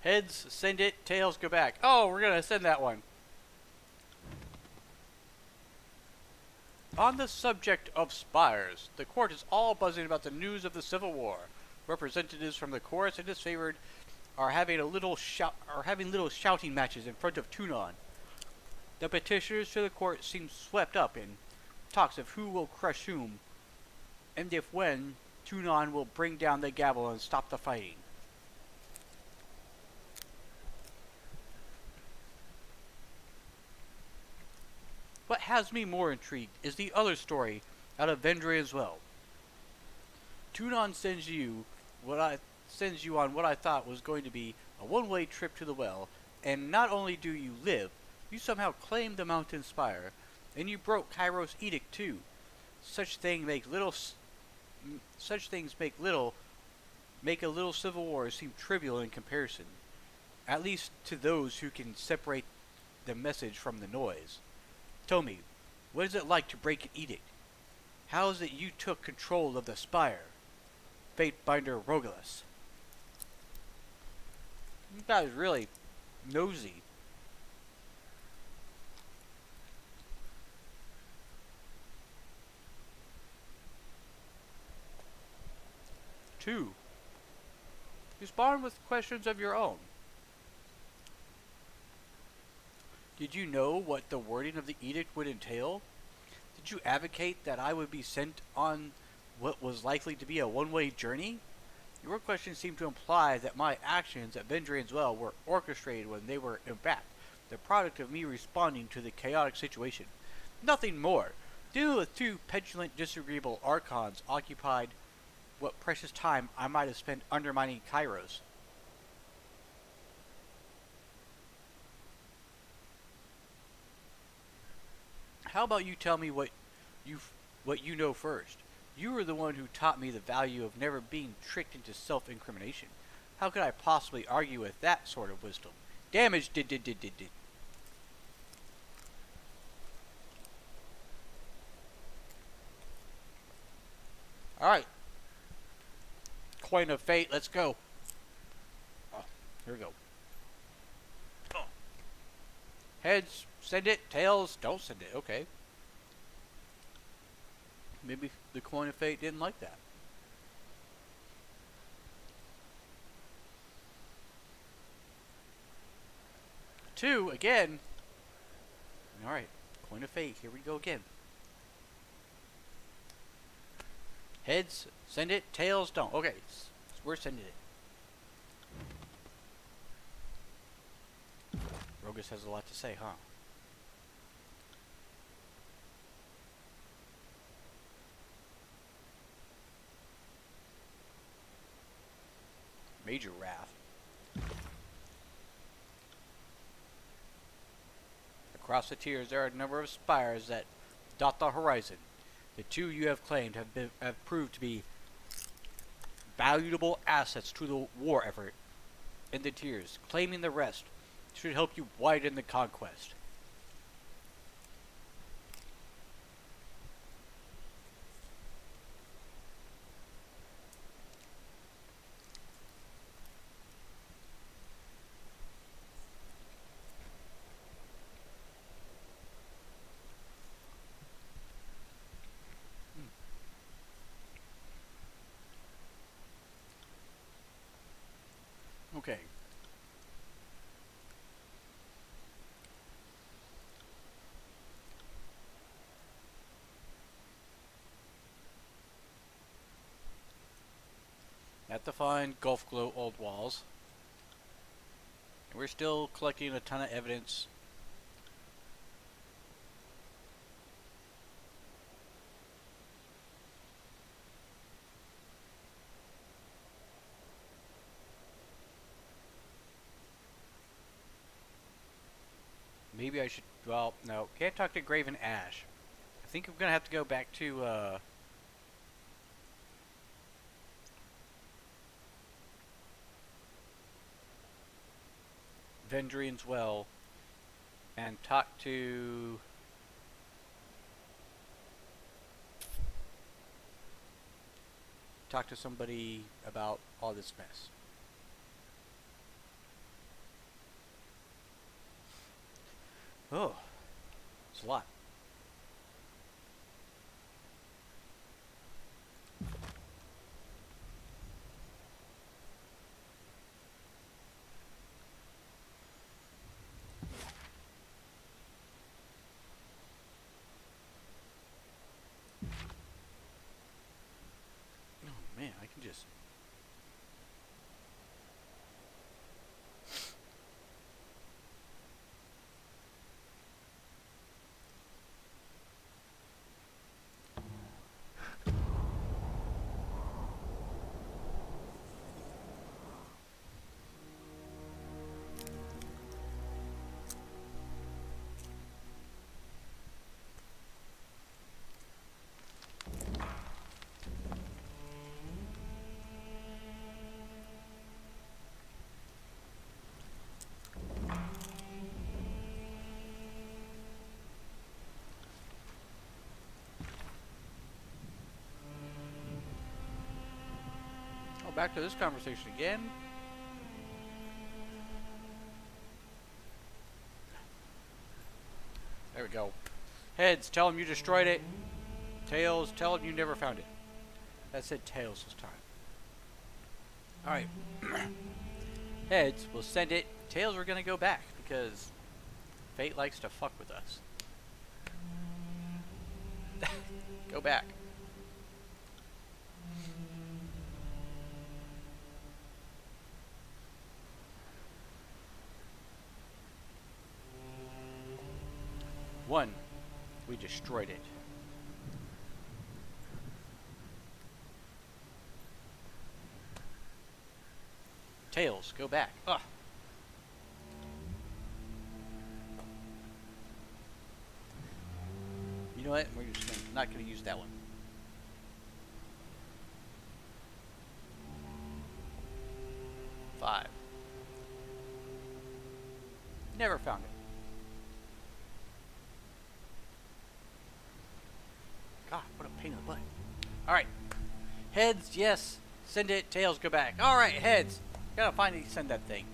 Heads, send it. Tails, go back. Oh, we're going to send that one. On the subject of spires, the court is all buzzing about the news of the Civil War. Representatives from the chorus and disfavored are having little shouting matches in front of Tunon. The petitioners to the court seem swept up in talks of who will crush whom, and if when Tunon will bring down the gavel and stop the fighting. What has me more intrigued is the other story out of Vendry as well. Tunon sends you on what I thought was going to be a one-way trip to the well, and not only do you live, you somehow claim the mountain spire, and you broke Cairo's edict too. Such things make a little civil war seem trivial in comparison, at least to those who can separate the message from the noise. Tell me, what is it like to break an edict? How is it you took control of the spire? Fatebinder Rogalus. You guys really nosy. Two. Respond with questions of your own. Did you know what the wording of the edict would entail? Did you advocate that I would be sent on what was likely to be a one-way journey? Your questions seem to imply that my actions at Vendrian's Well were orchestrated when they were, in fact, the product of me responding to the chaotic situation. Nothing more. Do the two petulant, disagreeable archons occupied what precious time I might have spent undermining Kairos. How about you tell me what you know first? You were the one who taught me the value of never being tricked into self-incrimination. How could I possibly argue with that sort of wisdom? Damage did. Alright. Coin of fate, let's go. Oh, here we go. Oh. Heads, send it. Tails, don't send it. Okay. Maybe the coin of fate didn't like that. Two, again. Alright, coin of fate, here we go again. Heads, send it. Tails, don't. Okay, we're sending it. Rogus has a lot to say, huh? Major wrath. Across the tiers there are a number of spires that dot the horizon. The two you have claimed have proved to be valuable assets to the war effort in the tiers. Claiming the rest should help you widen the conquest. Okay. Have to find Gulf Glow old walls. And we're still collecting a ton of evidence. Maybe I should, well, no, can't talk to Graven Ash. I think I'm gonna have to go back to, Vendrian's Well and talk to somebody about all this mess. Oh, it's a lot. Oh man, I can just... Oh, back to this conversation again. There we go. Heads, tell him you destroyed it. Tails, tell him you never found it. That said Tails this time. Alright. Heads, we'll send it. Tails, we're gonna go back because fate likes to fuck with us. Go back. One, we destroyed it. Tails, go back. Ugh. You know what? We're just not going to use that one. Five. Never found it. God, what a pain in the butt. Alright. Heads, yes. Send it. Tails, go back. Alright, heads. Gotta finally send that thing.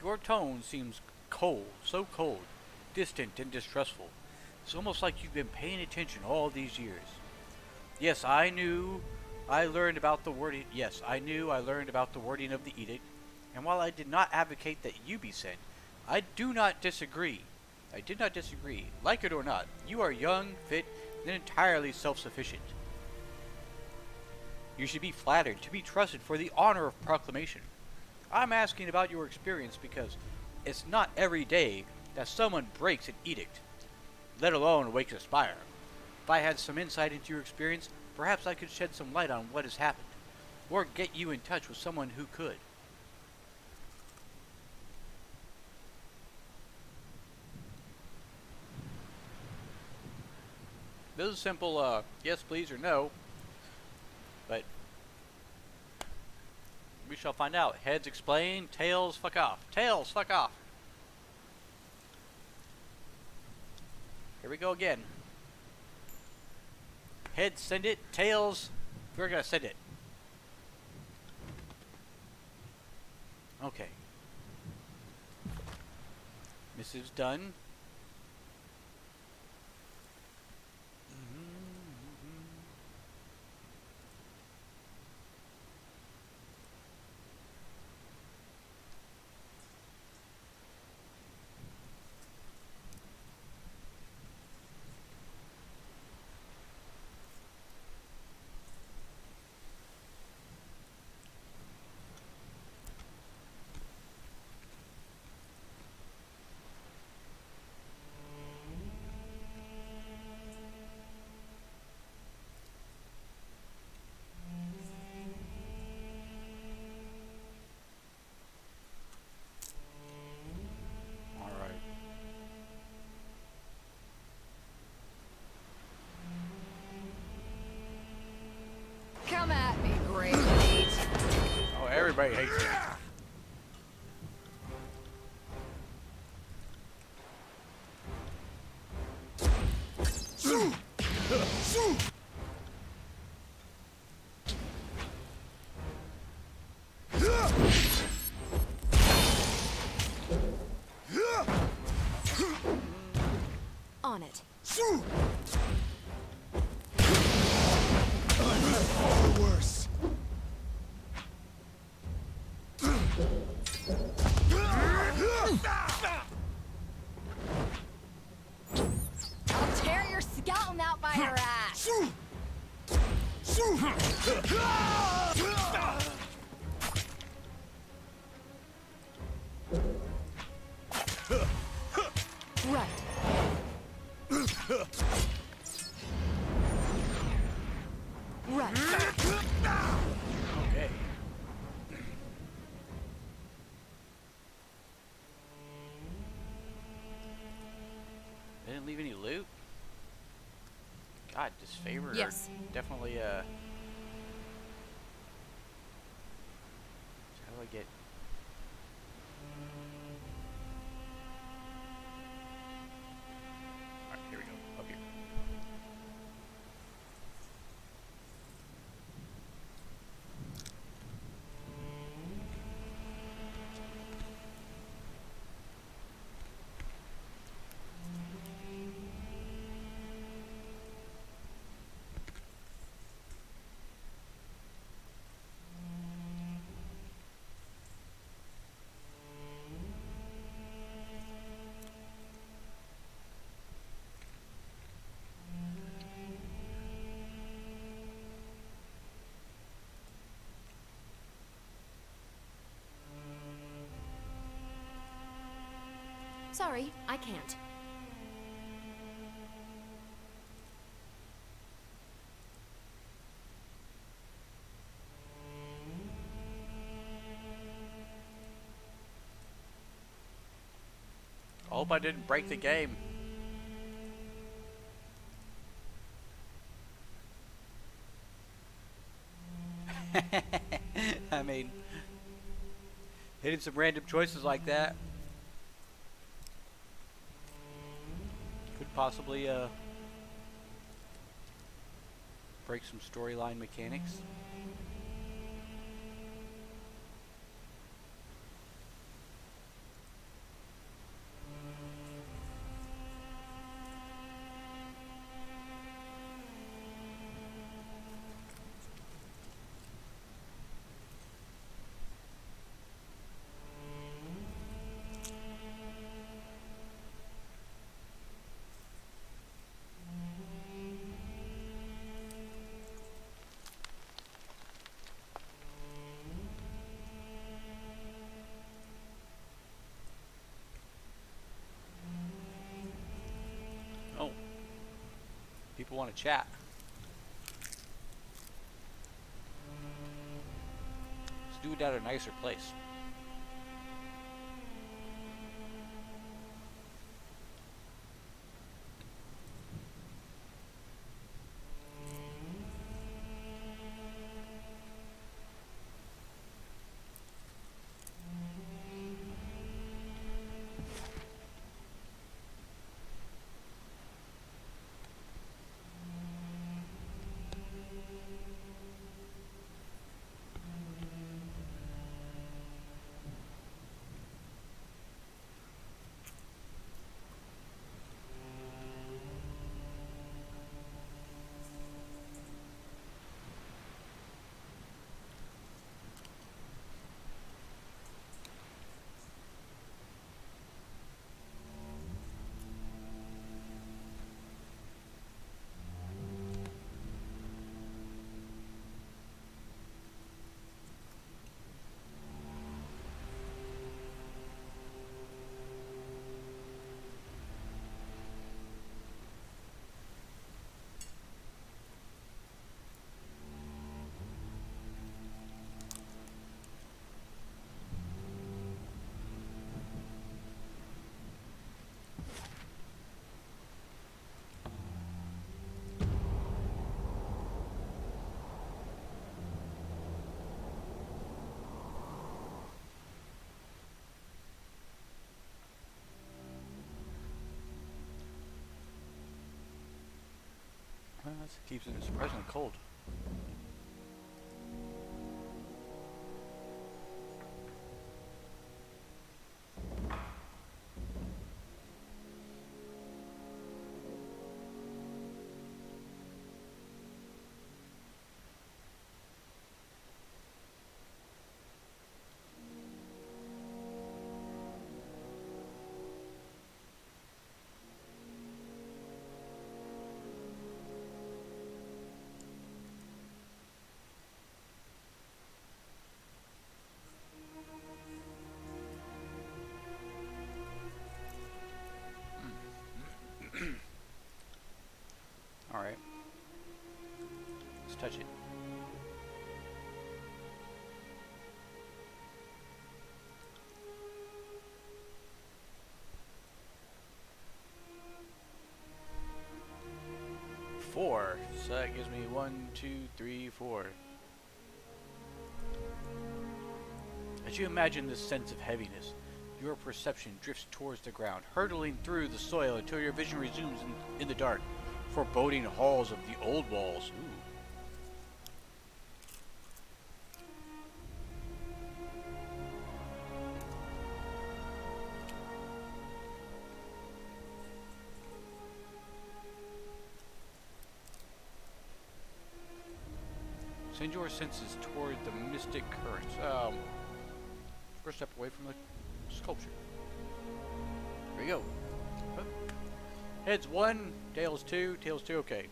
Your tone seems cold, so cold, distant and distrustful. It's almost like you've been paying attention all these years. Yes, I knew I learned about the wording. Yes, I knew I learned about the wording of the edict, and while I did not advocate that you be sent, I do not disagree. I did not disagree. Like it or not, you are young, fit, and entirely self-sufficient. You should be flattered to be trusted for the honor of proclamation. I'm asking about your experience because it's not every day that someone breaks an edict, let alone wakes a spire. If I had some insight into your experience, perhaps I could shed some light on what has happened, or get you in touch with someone who could. This is a simple, yes please or no, but we shall find out. Heads explain, tails fuck off. Tails fuck off. Here we go again. Heads send it, tails, we're gonna send it. Okay. Missive's done. Come at me, great mate. Oh, everybody hates it. On it. Far worse. I'll tear your skeleton out by your ass. Right. Right. what? Okay. They didn't leave any loot? God, disfavor. Yes. Definitely, how do I get... Alright, here we go. Up here. Sorry, I can't. I hope I didn't break the game. I mean, hitting some random choices like that could possibly break some storyline mechanics. Oh, people want to chat. Let's do it at a nicer place. Well, that keeps it surprisingly cold. 4. So that gives me 1, 2, 3, 4. As you imagine this sense of heaviness, your perception drifts towards the ground, hurtling through the soil until your vision resumes in the dark, foreboding halls of the old walls. Ooh. Send your senses toward the mystic currents. First step away from the sculpture. Here we go. Up. Heads 1, tails 2, okay.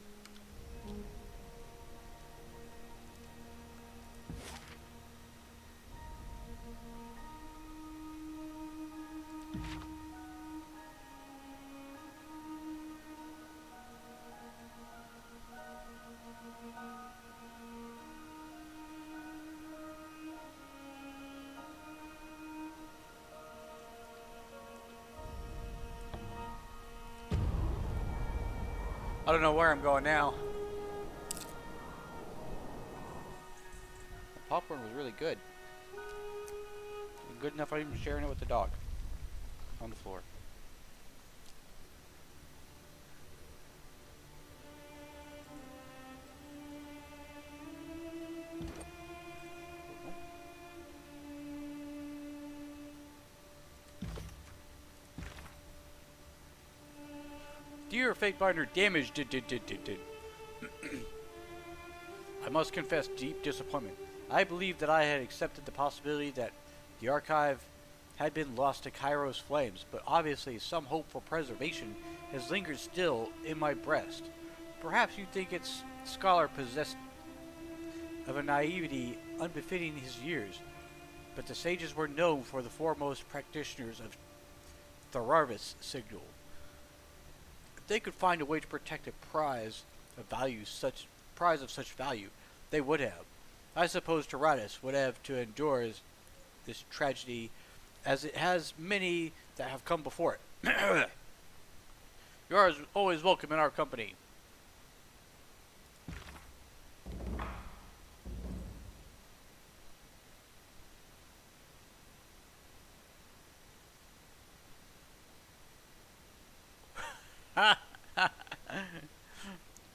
I don't know where I'm going now. The popcorn was really good. Good enough I'm even sharing it with the dog. On the floor. Dear Fatebinder, damage did. I must confess deep disappointment. I believed that I had accepted the possibility that the archive had been lost to Cairo's flames, but obviously some hope for preservation has lingered still in my breast. Perhaps you think its scholar possessed of a naivety unbefitting his years, but the sages were known for the foremost practitioners of Thararvis signal. If they could find a way to protect a prize of such value, they would have. I suppose Tyranny would have to endure this tragedy, as it has many that have come before it. You are always welcome in our company.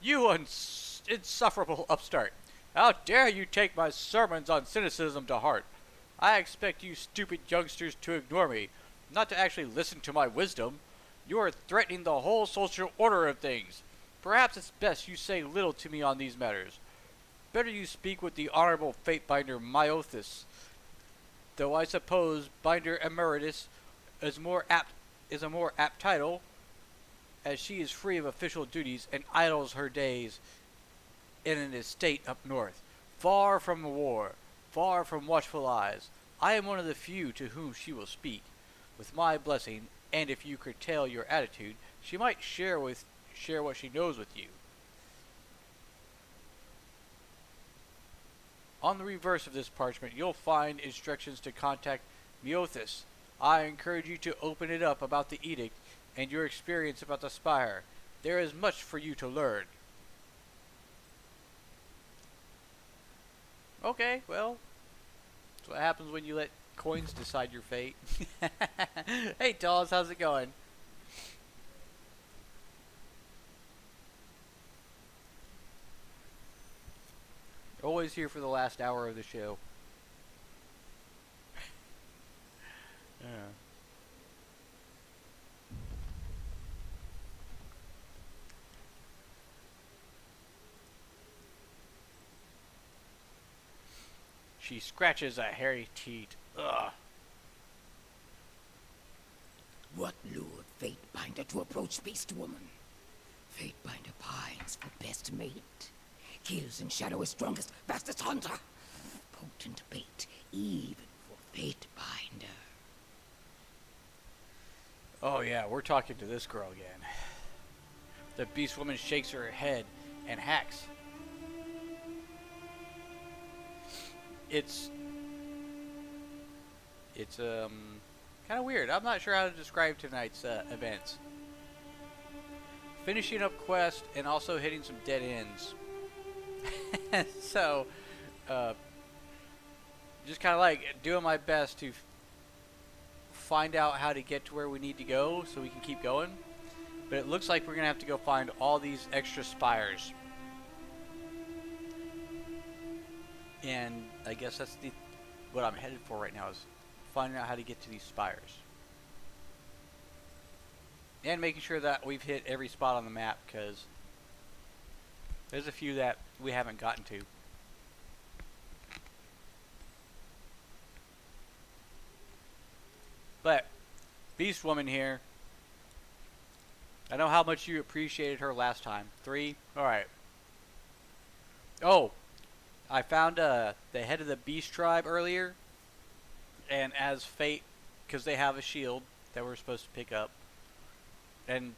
You insufferable upstart. How dare you take my sermons on cynicism to heart? I expect you stupid youngsters to ignore me, not to actually listen to my wisdom. You are threatening the whole social order of things. Perhaps it's best you say little to me on these matters. Better you speak with the Honorable Fatebinder Myothis, though I suppose Binder Emeritus is a more apt title, as she is free of official duties and idles her days in an estate up north, far from war, far from watchful eyes. I am one of the few to whom she will speak. With my blessing, and if you curtail your attitude, she might share what she knows with you. On the reverse of this parchment, you'll find instructions to contact Myothis. I encourage you to open it up about the edict and your experience about the spire. There is much for you to learn. Okay, well, that's what happens when you let coins decide your fate. Hey, Dolls, how's it going? Always here for the last hour of the show. Yeah. She scratches a hairy teat. Ugh. What lured Fatebinder to approach Beast Woman? Fatebinder pines for best mate. Kills in shadow his strongest, fastest hunter. Potent bait, even for Fatebinder. Oh yeah, we're talking to this girl again. The Beast Woman shakes her head and hacks. It's kind of weird. I'm not sure how to describe tonight's events. finishing up quests and also hitting some dead ends. So, just kind of like doing my best to find out how to get to where we need to go so we can keep going. But it looks like we're going to have to go find all these extra spires. And I guess that's what I'm headed for right now, is finding out how to get to these spires. And making sure that we've hit every spot on the map, because there's a few that we haven't gotten to. But Beast Woman here, I know how much you appreciated her last time. 3? Alright. Oh, I found the head of the Beast tribe earlier. And as fate, because they have a shield that we're supposed to pick up. And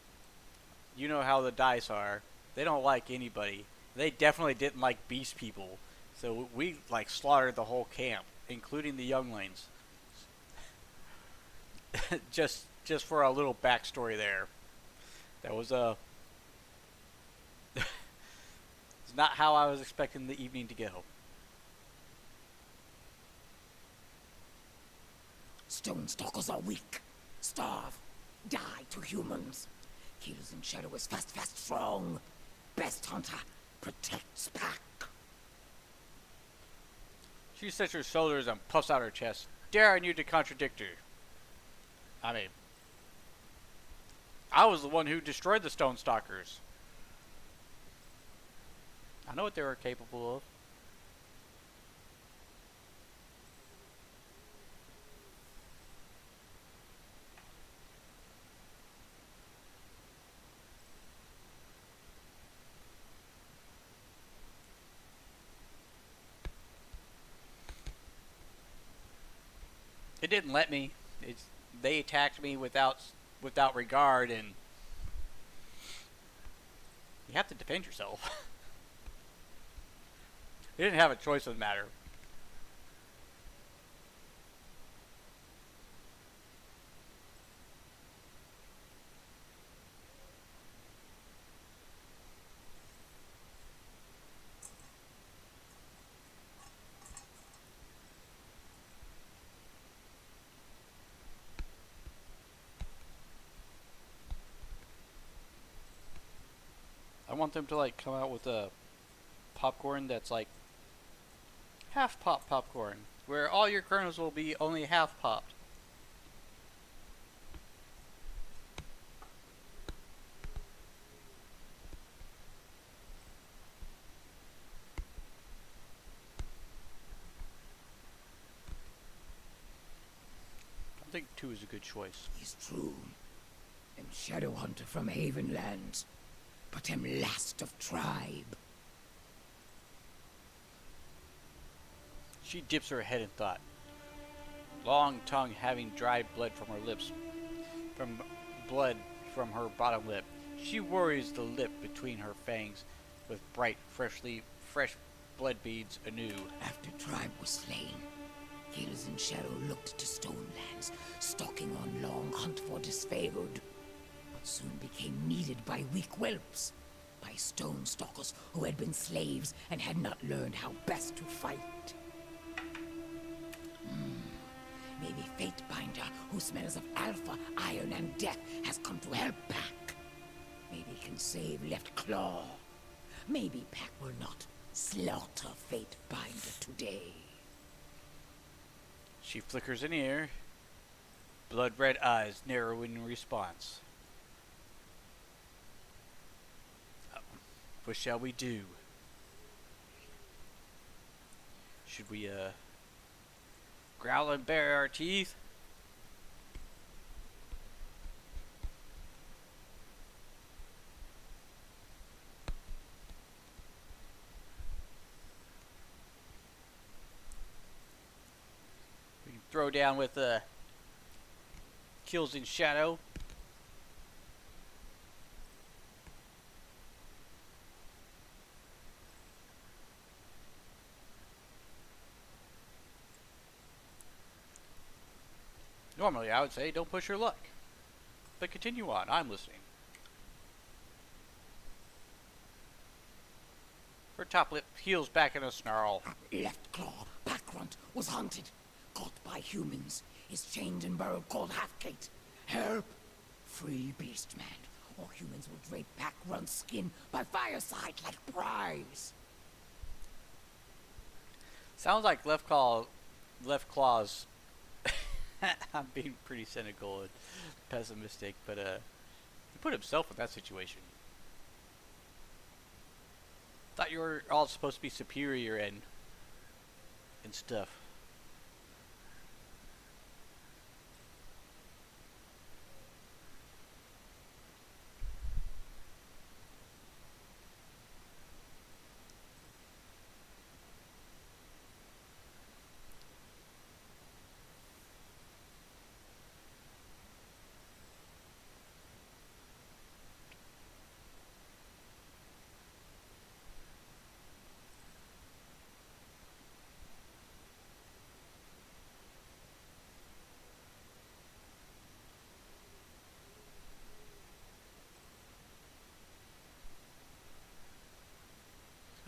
you know how the dice are. They don't like anybody. They definitely didn't like beast people. So we like slaughtered the whole camp, including the younglings. just for a little backstory there. That was it's not how I was expecting the evening to go. Stone stalkers are weak. Starve. Die to humans. Kills in shadow is fast, strong. Best hunter protects pack. She sets her shoulders and puffs out her chest, daring you to contradict her. I mean, I was the one who destroyed the Stone Stalkers. I know what they were capable of. It didn't let me. They attacked me without regard, and you have to defend yourself. You didn't have a choice of the matter. I want them to like come out with a popcorn that's like half pop popcorn, where all your kernels will be only half popped. I think 2 is a good choice. He's true. Am shadow hunter from Haven lands, but am last of tribe. She dips her head in thought, long tongue having dried blood from her lips, from blood from her bottom lip. She worries the lip between her fangs with bright, fresh blood beads anew. After tribe was slain, Hills and Shadow looked to Stonelands, stalking on long hunt for disfavored, but soon became needed by weak whelps, by stone stalkers who had been slaves and had not learned how best to fight. Maybe Fatebinder, who smells of alpha, iron, and death, has come to help Pack. Maybe can save Left Claw. Maybe Pack will not slaughter Fatebinder today. She flickers an ear, blood-red eyes narrowing in response. What shall we do? Should we, growl and bare our teeth? We can throw down with, kills in shadow. Normally, I would say don't push your luck. But continue on. I'm listening. Her top lip peels back in a snarl. Left claw, pack runt, was hunted. Caught by humans. Is chained and burrowed called Halfgate. Help! Free beast man, or humans will drape pack runt's skin by fireside like prize. Sounds like Left Claw's. I'm being pretty cynical and pessimistic, but he put himself in that situation. Thought you were all supposed to be superior and stuff.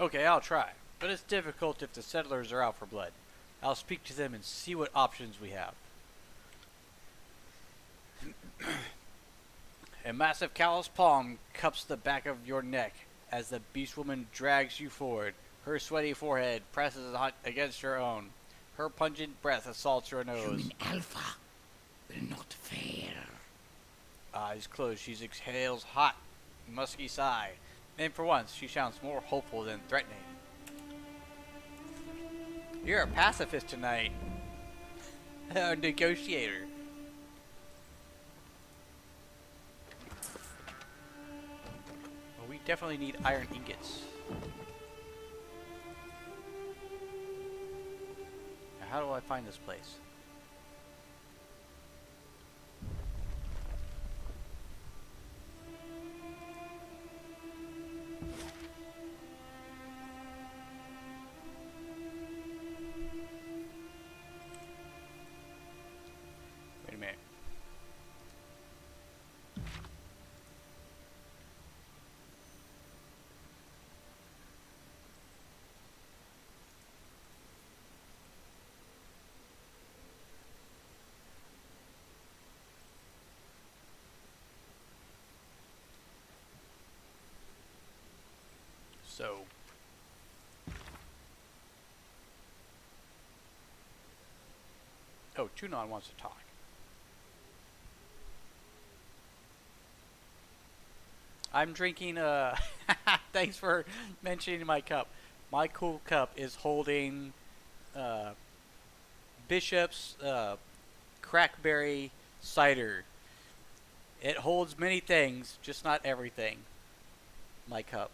Okay, I'll try, but it's difficult if the settlers are out for blood. I'll speak to them and see what options we have. A massive callous palm cups the back of your neck as the beast woman drags you forward. Her sweaty forehead presses hot against your own. Her pungent breath assaults your nose. Human alpha will not fail. Eyes closed, she exhales hot, musky sigh. And for once, she sounds more hopeful than threatening. You're a pacifist tonight. A negotiator. Well, we definitely need iron ingots. Now, how do I find this place? Wait a minute. So, oh, Tunon wants to talk. I'm drinking, thanks for mentioning my cup. My cool cup is holding, Bishop's, crackberry cider. It holds many things, just not everything. My cup.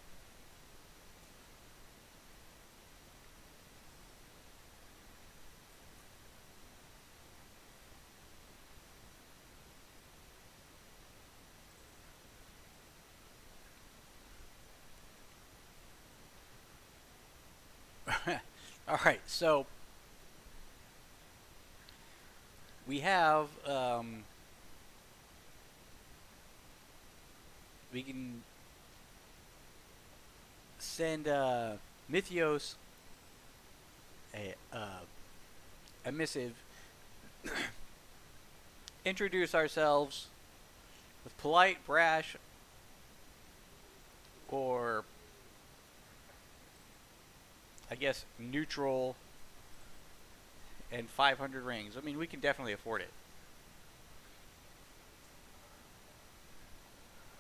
Alright, so we have, we can send, Mythios a missive, introduce ourselves with polite, brash, or I guess neutral, and 500 rings. I mean, we can definitely afford it.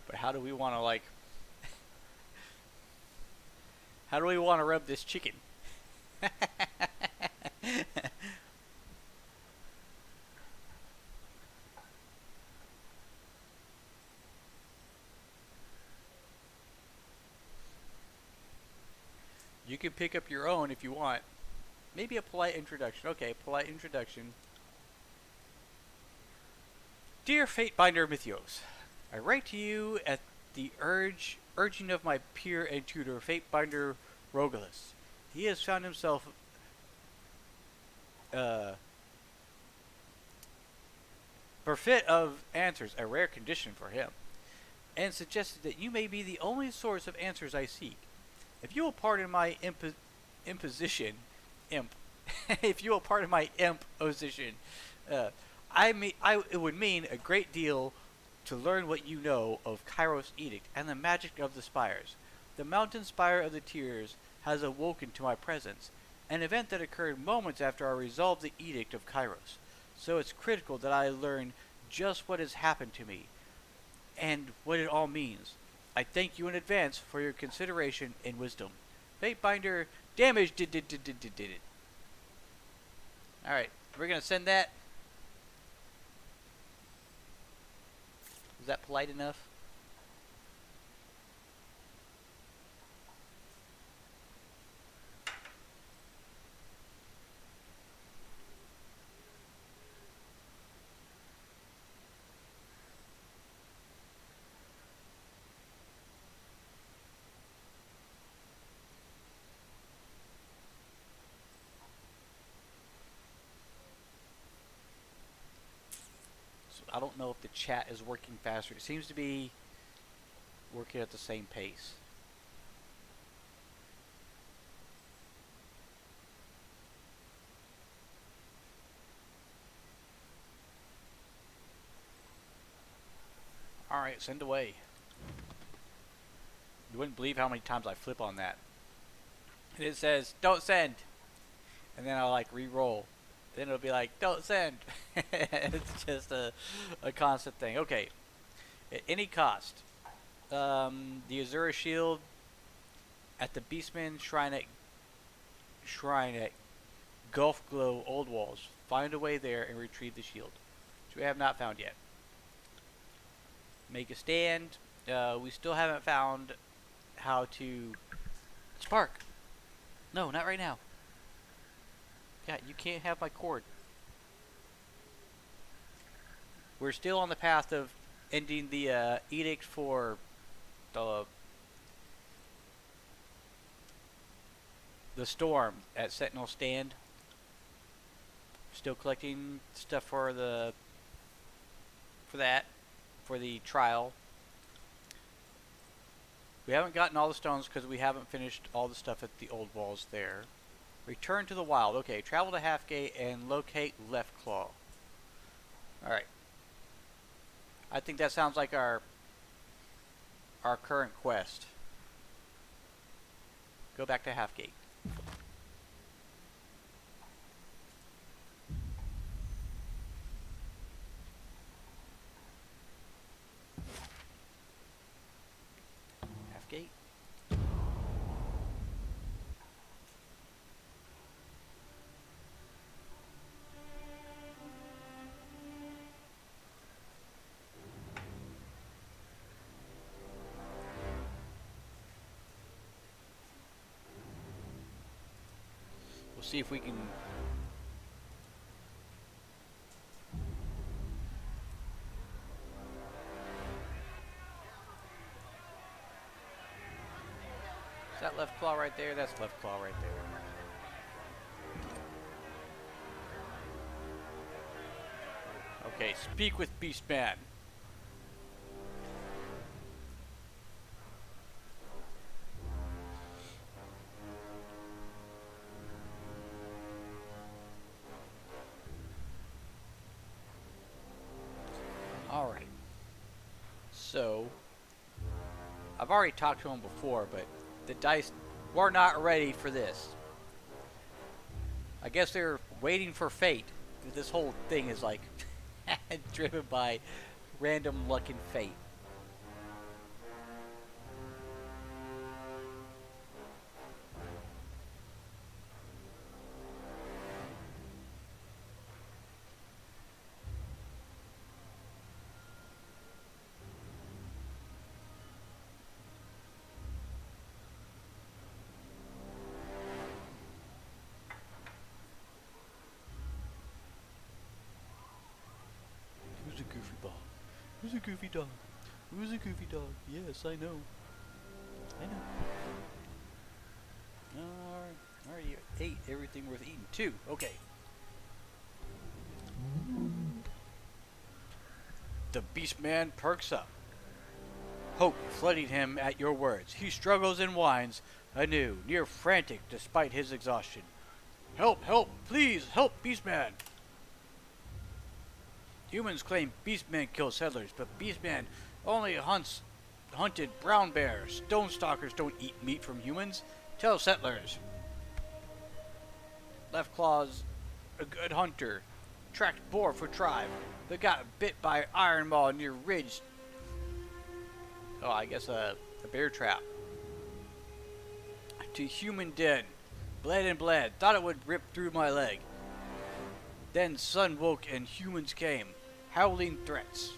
But how do we want to, like, how do we want to rub this chicken? You can pick up your own if you want. Maybe a polite introduction. Okay, polite introduction. Dear Fatebinder Mythios, I write to you at the urging of my peer and tutor, Fatebinder Rogalus. He has found himself bereft of answers, a rare condition for him, and suggested that you may be the only source of answers I seek. If you will pardon my imposition, imp. If you will pardon my imposition, uh, it would mean a great deal to learn what you know of Kairos' edict and the magic of the spires. The mountain spire of the tears has awoken to my presence, an event that occurred moments after I resolved the edict of Kairos. So it's critical that I learn just what has happened to me and what it all means. I thank you in advance for your consideration and wisdom. Fatebinder, damage did it. Alright, we're gonna send that. Is that polite enough? I don't know if the chat is working faster. It seems to be working at the same pace. Alright, send away. You wouldn't believe how many times I flip on that. And it says, don't send. And then I'll like re-roll. Then it'll be like, don't send. It's just a constant thing. Okay. At any cost. The Azura shield at the Beastman Shrine at Gulf Glow Old Walls. Find a way there and retrieve the shield, which we have not found yet. Make a stand. We still haven't found how to spark. No, not right now. God, you can't have my cord. We're still on the path of ending the edict for the storm at Sentinel Stand. Still collecting stuff for the trial. We haven't gotten all the stones because we haven't finished all the stuff at the old walls there. Return to the wild. Okay, travel to Halfgate and locate Left Claw. Alright. I think that sounds like our current quest. Go back to Halfgate. Halfgate. We'll see if we can. Is that Left Claw right there? That's Left Claw right there. Okay, speak with Beastman. Alright. So, I've already talked to him before, but the dice were not ready for this. I guess they're waiting for fate. This whole thing is like driven by random luck and fate. Who's a goofy dog? Who's a goofy dog? Who's a goofy dog? Yes, I know. I know. Alright, you ate everything worth eating. 2, okay. The Beastman perks up. hope flooding him at your words. He struggles and whines anew, near frantic despite his exhaustion. Help, help, please, help, Beastman! Humans claim Beastman kills settlers, but Beastman only hunted brown bears. Stone stalkers don't eat meat from humans. Tell settlers. Left Claw's a good hunter. Tracked boar for tribe, but got bit by iron maw near ridge. Oh, I guess a bear trap. To human den. Bled and bled. Thought it would rip through my leg. Then sun woke and humans came. Howling threats.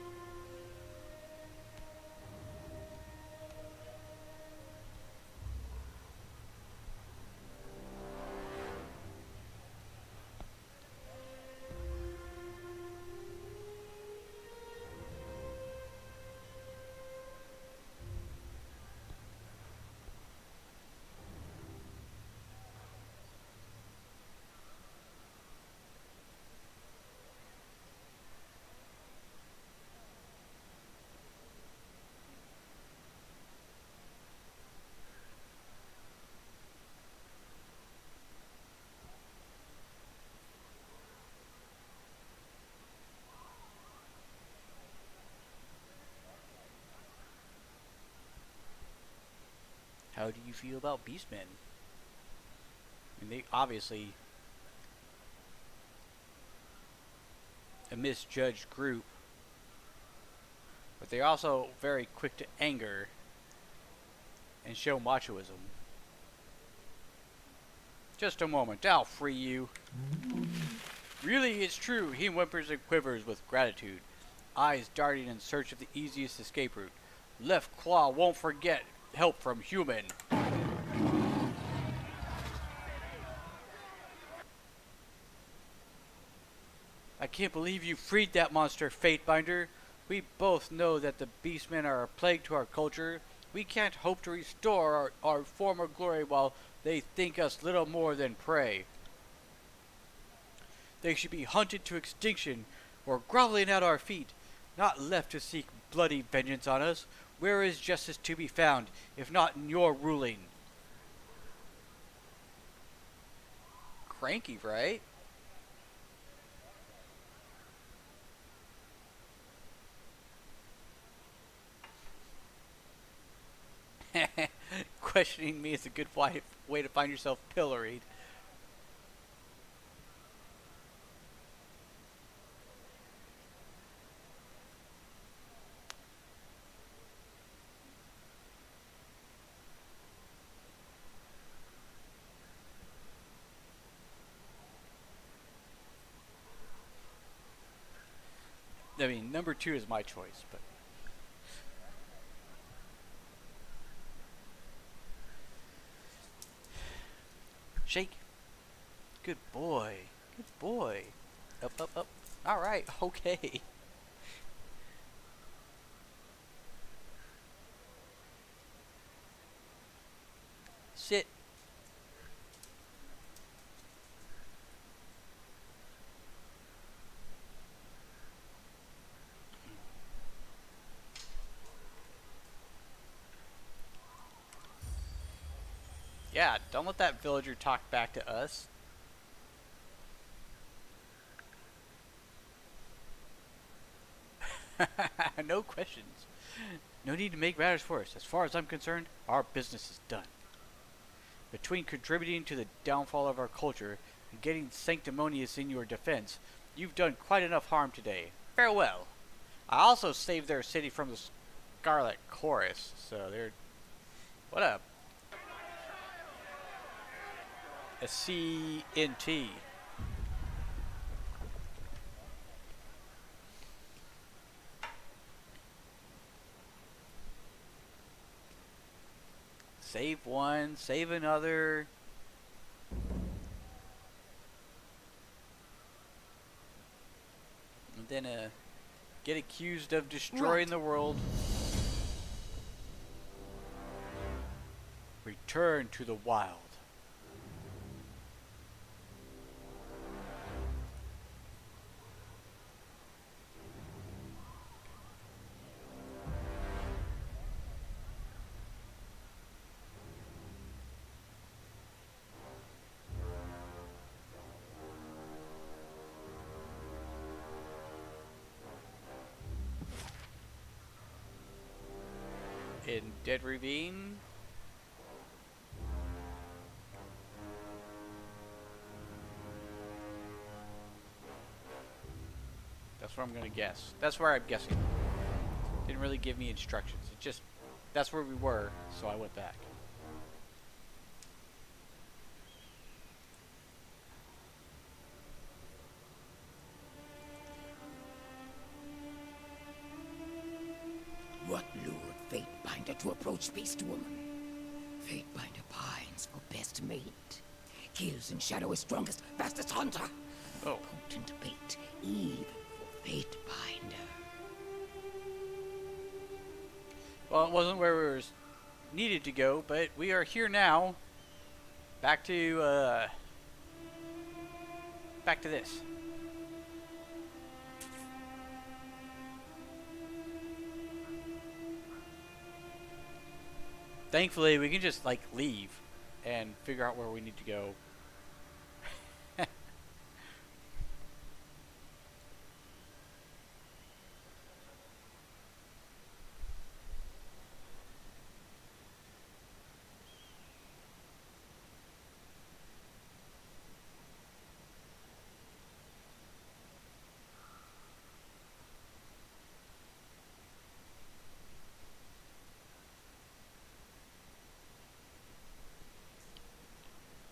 How do you feel about Beastmen? I mean, they obviously a misjudged group, but they're also very quick to anger and show machoism. Just a moment, I'll free you. Really, it's true, he whimpers and quivers with gratitude, eyes darting in search of the easiest escape route. Left Claw won't forget help from human. I can't believe you freed that monster, Fatebinder. We both know that the Beastmen are a plague to our culture. We can't hope to restore our former glory while they think us little more than prey. They should be hunted to extinction or groveling at our feet, not left to seek bloody vengeance on us. Where is justice to be found, if not in your ruling? Cranky, right? Questioning me is a good way to find yourself pilloried. I mean, number 2 is my choice, but shake. Good boy. Good boy. Up, up, up. Alright, okay. Sit. Yeah, don't let that villager talk back to us. No questions. No need to make matters worse. As far as I'm concerned, our business is done. Between contributing to the downfall of our culture and getting sanctimonious in your defense, you've done quite enough harm today. Farewell. I also saved their city from the Scarlet Chorus, so they're... What a CNT. Save one, save another. And then get accused of destroying the world. Return to the wild. in Dead Ravine. That's where I'm gonna guess. That's where I'm guessing. Didn't really give me instructions. It just, that's where we were, so I went back. What lured Fatebinder to approach Beast Woman? Fatebinder pines for best mate. Kills in shadow his strongest, fastest hunter. Oh. Potent bait, even for Fatebinder. Well, it wasn't where we were needed to go, but we are here now. Back to this. Thankfully, we can just like leave and figure out where we need to go.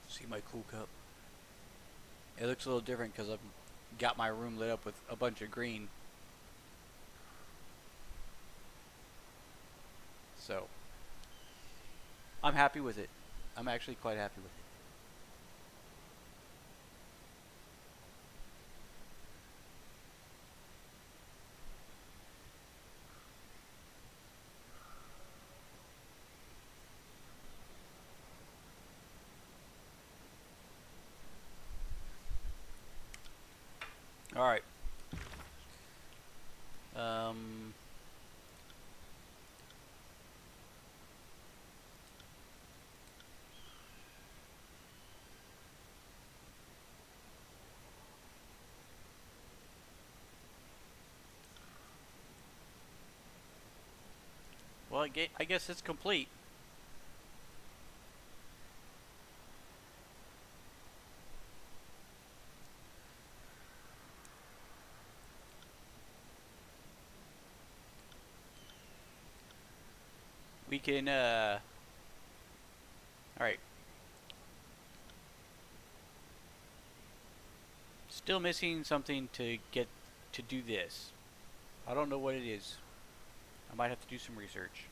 See my cool cup. It looks a little different because I've got my room lit up with a bunch of green. So, I'm happy with it. I'm actually quite happy with it. Alright. Well, I guess it's complete. We can, alright. Still missing something to get to do this. I don't know what it is. I might have to do some research.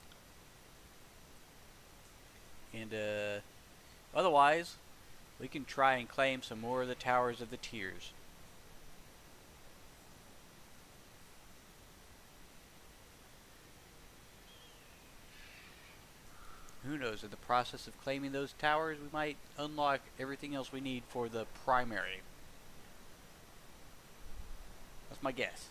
And, otherwise, we can try and claim some more of the Towers of the Tears. Who knows, in the process of claiming those towers, we might unlock everything else we need for the primary. That's my guess.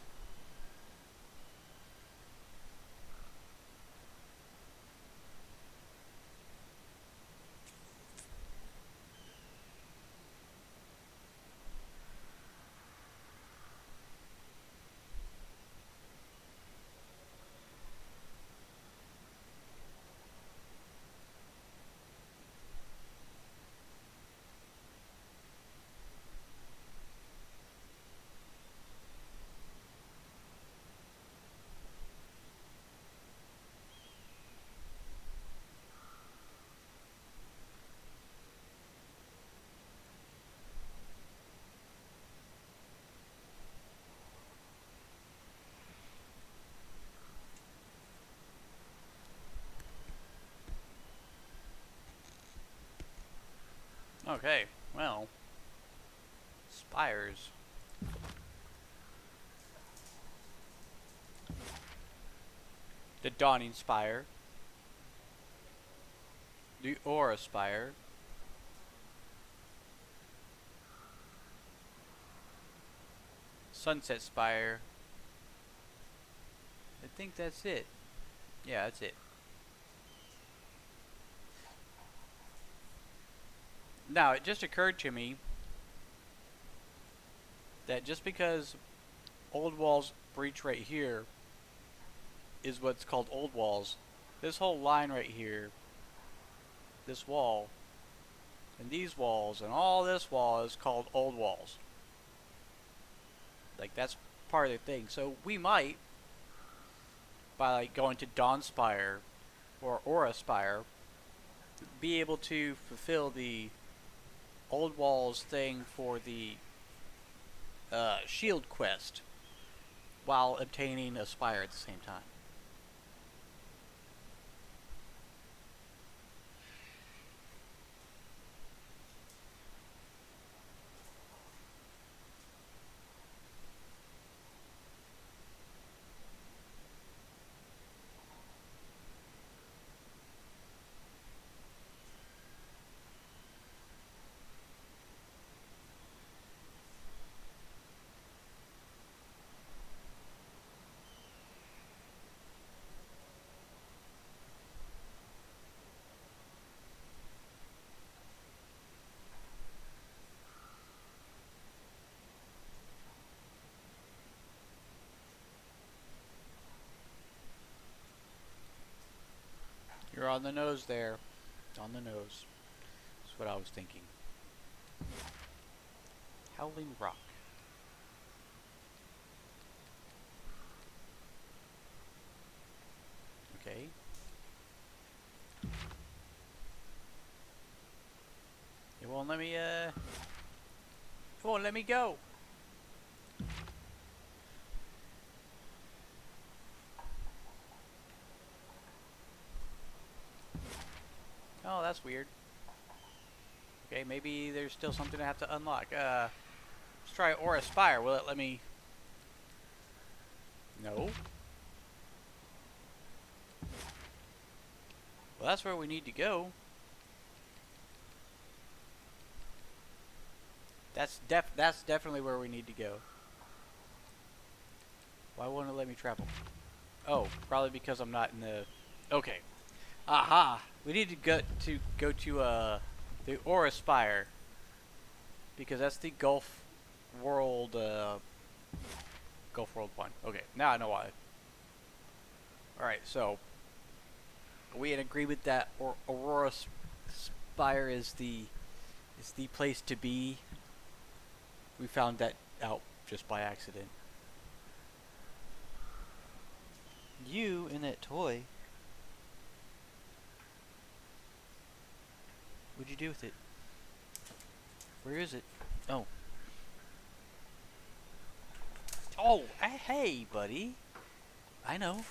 Okay, well, spires. The Dawning Spire. The Aura Spire. Sunset Spire. I think that's it. Yeah, that's it. Now, it just occurred to me that just because Old Walls Breach right here is what's called Old Walls, This whole line right here, this wall, and these walls, and all this wall is called old walls. Like, that's part of the thing. So we might, by like going to Dawnspire or Aura Spire, be able to fulfill the old walls thing for the shield quest while obtaining a spire at the same time. You're on the nose there. On the nose. That's what I was thinking. Howling Rock. Okay. It won't let me, it won't let me go. Oh, that's weird. Okay, maybe there's still something I have to unlock. Let's try Aura Spire. Will it let me? No. Well, that's where we need to go. That's definitely where we need to go. Why won't it let me travel? Oh, probably because I'm not in the. Okay. Aha! We need to go to the Aura Spire because that's the Gulf World 1. Okay, now I know why. All right, so are we in agreement that Aurora Spire is the place to be? We found that out just by accident. You and that toy. What'd you do with it? Where is it? Oh. Oh, hey, buddy. I know.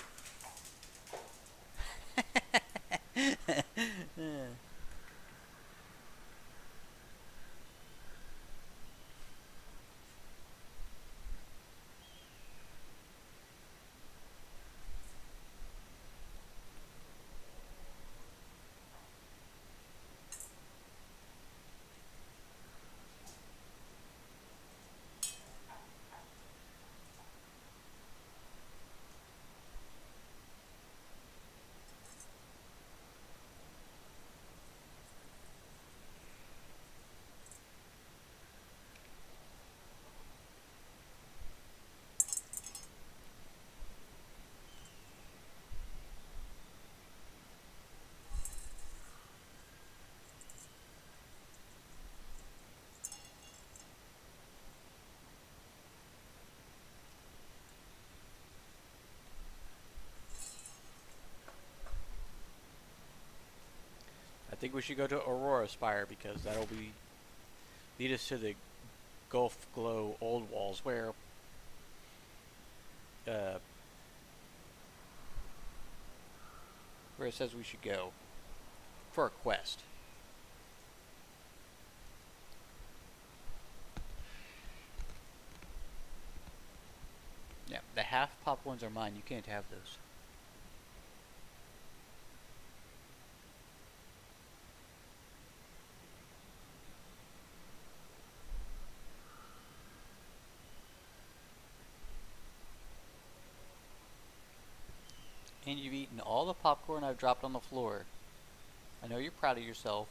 I think we should go to Aurora Spire because that'll lead us to the Gulf Glow Old Walls where it says we should go for a quest. Yeah, the half pop ones are mine. You can't have those. And you've eaten all the popcorn I've dropped on the floor. I know you're proud of yourself.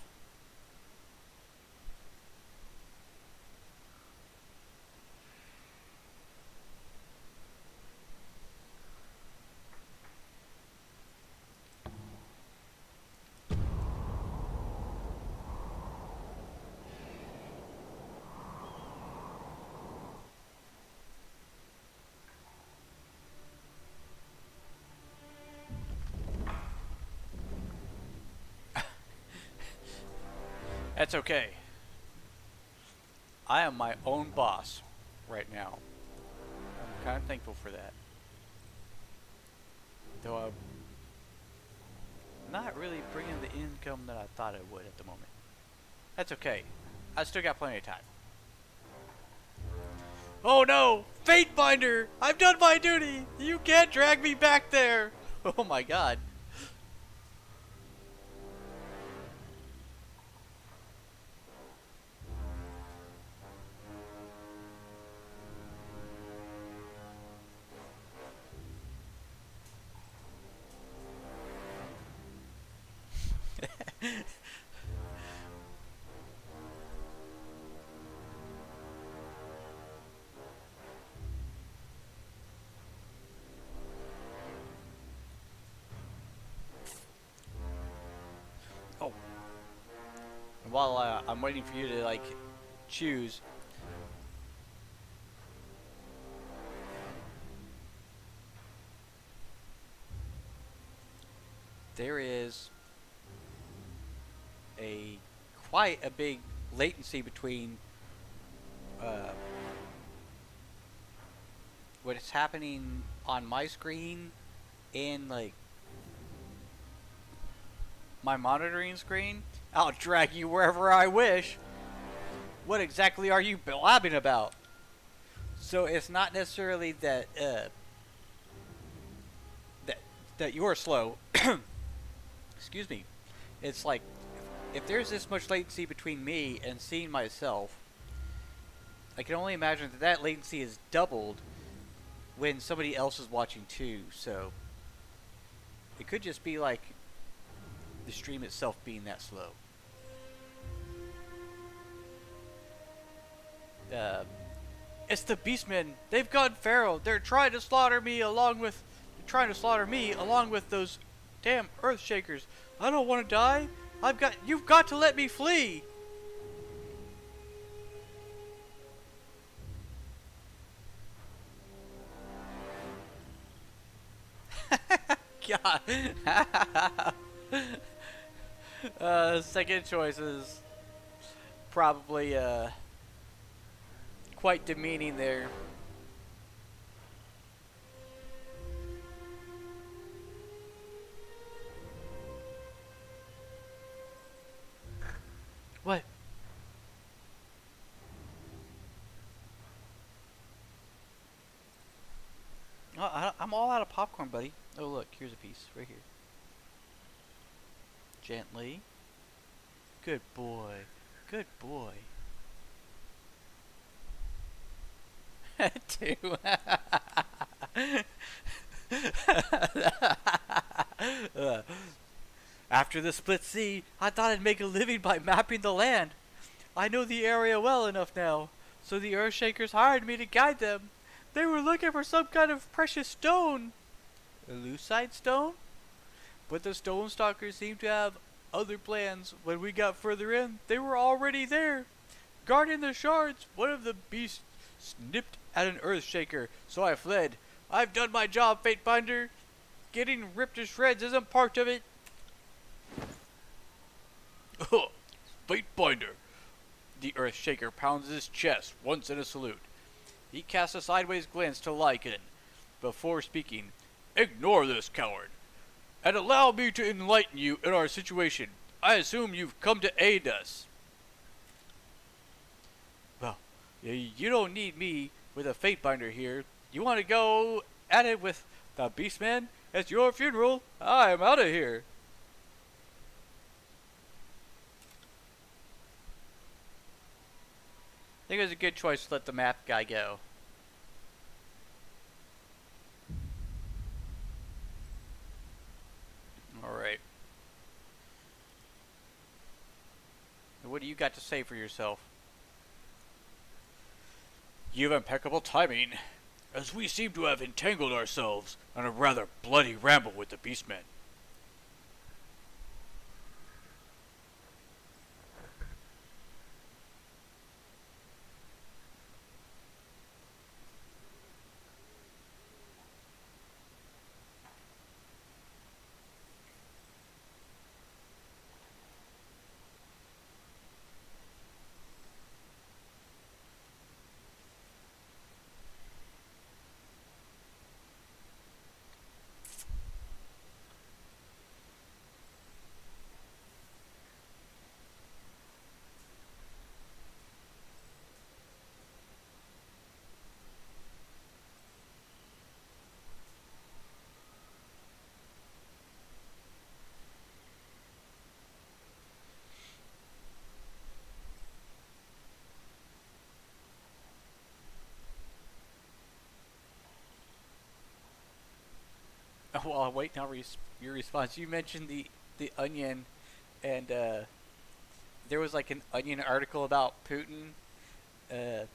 That's okay. I am my own boss right now. I'm kind of thankful for that. Though I'm not really bringing the income that I thought I would at the moment. That's okay. I still got plenty of time. Oh no! Fatebinder! I've done my duty! You can't drag me back there! Oh my god. Oh. And while I'm waiting for you to, like, choose. There is quite a big latency between what is happening on my screen and like my monitoring screen. I'll drag you wherever I wish. What exactly are you blabbing about? So it's not necessarily that that you're slow. Excuse me. It's like if there's this much latency between me and seeing myself, I can only imagine that that latency is doubled when somebody else is watching too. So it could just be like the stream itself being that slow. It's the Beastmen. They've gone feral. They're trying to slaughter me along with those damn Earthshakers. I don't want to die. You've got to let me flee. God. Second choice is probably quite demeaning there. What? Oh, I'm all out of popcorn, buddy. Oh, look, here's a piece right here. Gently. Good boy. Good boy. Two. After the split sea, I thought I'd make a living by mapping the land. I know the area well enough now, so the Earthshakers hired me to guide them. They were looking for some kind of precious stone. A lucite stone? But the stone stalkers seemed to have other plans. When we got further in, they were already there. Guarding the shards, one of the beasts snipped at an Earthshaker, so I fled. I've done my job, Fatebinder. Getting ripped to shreds isn't part of it. Fatebinder. The Earthshaker pounds his chest once in a salute. He casts a sideways glance to Lycan. Before speaking, ignore this coward, and allow me to enlighten you in our situation. I assume you've come to aid us. Well, you don't need me with a Fatebinder here. You want to go at it with the Beastman? It's your funeral. I'm out of here. I think it was a good choice to let the map guy go. Alright. What do you got to say for yourself? You have impeccable timing, as we seem to have entangled ourselves in a rather bloody ramble with the Beastmen. while I'm waiting on your response, you mentioned the Onion, and there was like an Onion article about Putin, uh,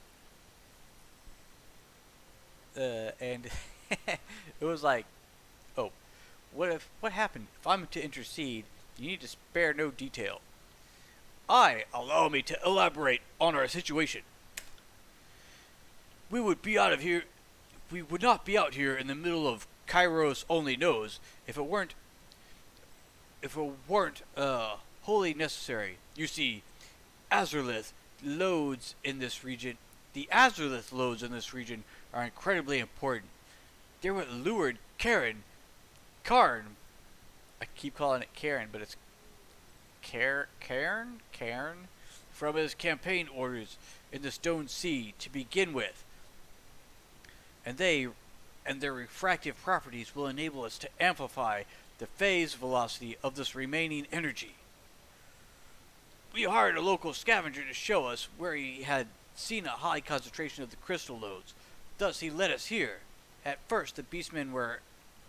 and it was like, oh, what happened? If I'm to intercede, you need to spare no detail. Allow me to elaborate on our situation. We would be out of here. We would not be out here in the middle of Kairos only knows if it weren't wholly necessary. You see, Azerlith loads in this region. The Azerlith loads in this region are incredibly important. They're what lured Karn. I keep calling it Karen, but it's Cairn, from his campaign orders in the Stone Sea to begin with. And their refractive properties will enable us to amplify the phase velocity of this remaining energy. We hired a local scavenger to show us where he had seen a high concentration of the crystal loads. Thus he led us here. At first the beastmen were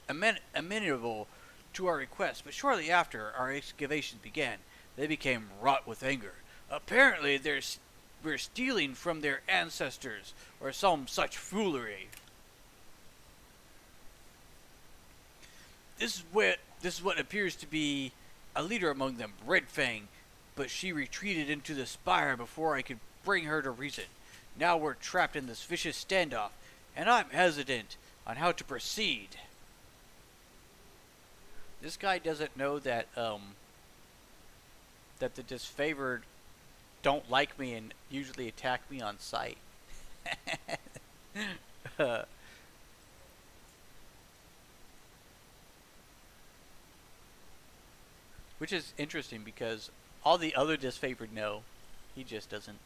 amenable to our request, but shortly after our excavations began, they became wrought with anger. Apparently we're stealing from their ancestors, or some such foolery. This is what appears to be a leader among them, Red Fang, but she retreated into the spire before I could bring her to reason. Now we're trapped in this vicious standoff, and I'm hesitant on how to proceed. This guy doesn't know that that the disfavored don't like me and usually attack me on sight. Which is interesting because all the other disfavored know. He just doesn't.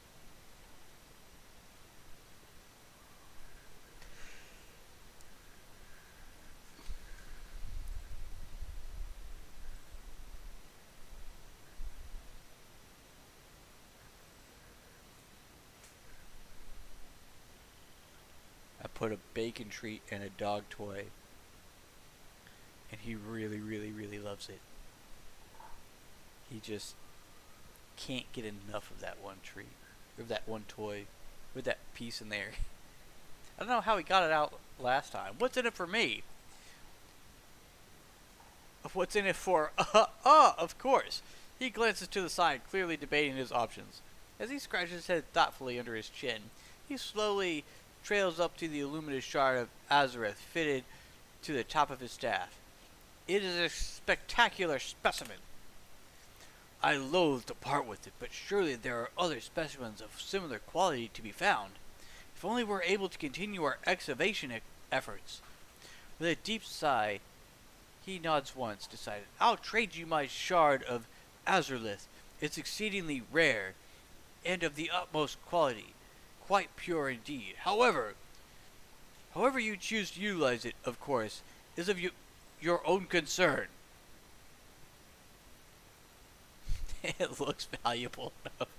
I put a bacon treat and a dog toy, and he really, really, really loves it. He just can't get enough of that one treat, or that one toy, with that piece in there. I don't know how he got it out last time. What's in it for me? What's in it for? Of course. He glances to the side, clearly debating his options. As he scratches his head thoughtfully under his chin, he slowly trails up to the luminous shard of Azereth fitted to the top of his staff. It is a spectacular specimen. I loathe to part with it, but surely there are other specimens of similar quality to be found. If only we're able to continue our excavation efforts. With a deep sigh, he nods once, decided, I'll trade you my shard of Azerlith. It's exceedingly rare, and of the utmost quality. Quite pure indeed. However you choose to utilize it, of course, is of your own concern. It looks valuable enough.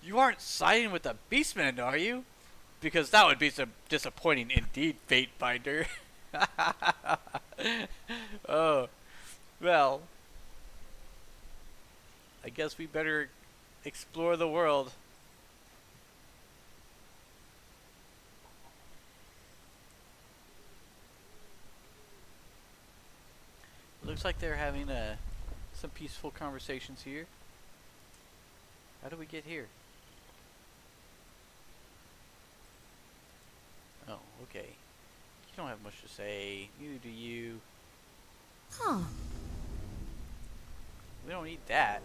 You aren't siding with the Beastmen, are you? Because that would be some disappointing indeed, Fatebinder. Oh, well, I guess we better explore the world. Looks like they're having some peaceful conversations here. How do we get here? Oh, okay. You don't have much to say. Neither do you. Huh. We don't need that.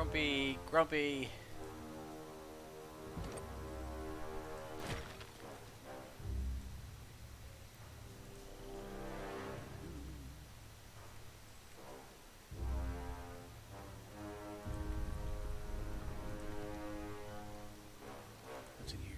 Grumpy, grumpy. What's in here?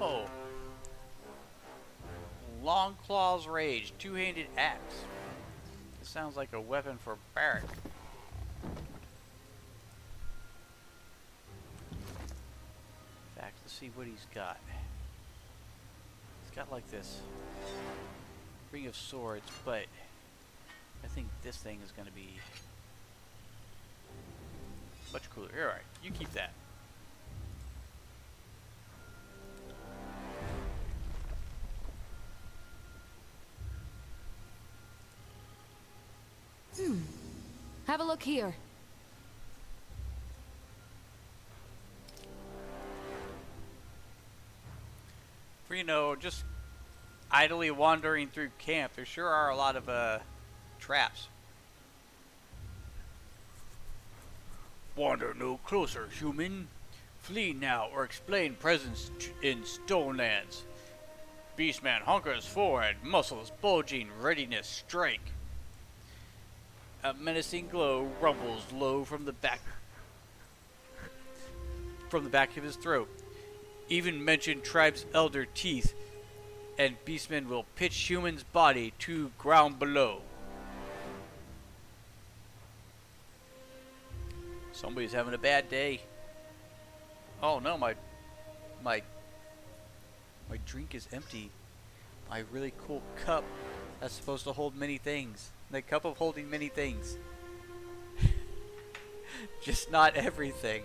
Oh. Long Claw's Rage, two-handed axe. This sounds like a weapon for Barrack. In fact, let's see what he's got. He's got like this Ring of Swords, but I think this thing is going to be much cooler. Alright, you keep that. Have a look here. For, you know, just idly wandering through camp, there sure are a lot of traps. Wander no closer, human. Flee now or explain presence in Stonelands. Beastman hunkers forward, muscles bulging, readiness strike. A menacing glow rumbles low from the back of his throat. Even mention tribe's elder teeth, and beastmen will pitch human's body to ground below. Somebody's having a bad day. Oh no, my drink is empty. My really cool cup that's supposed to hold many things. The cup of holding many things. Just not everything.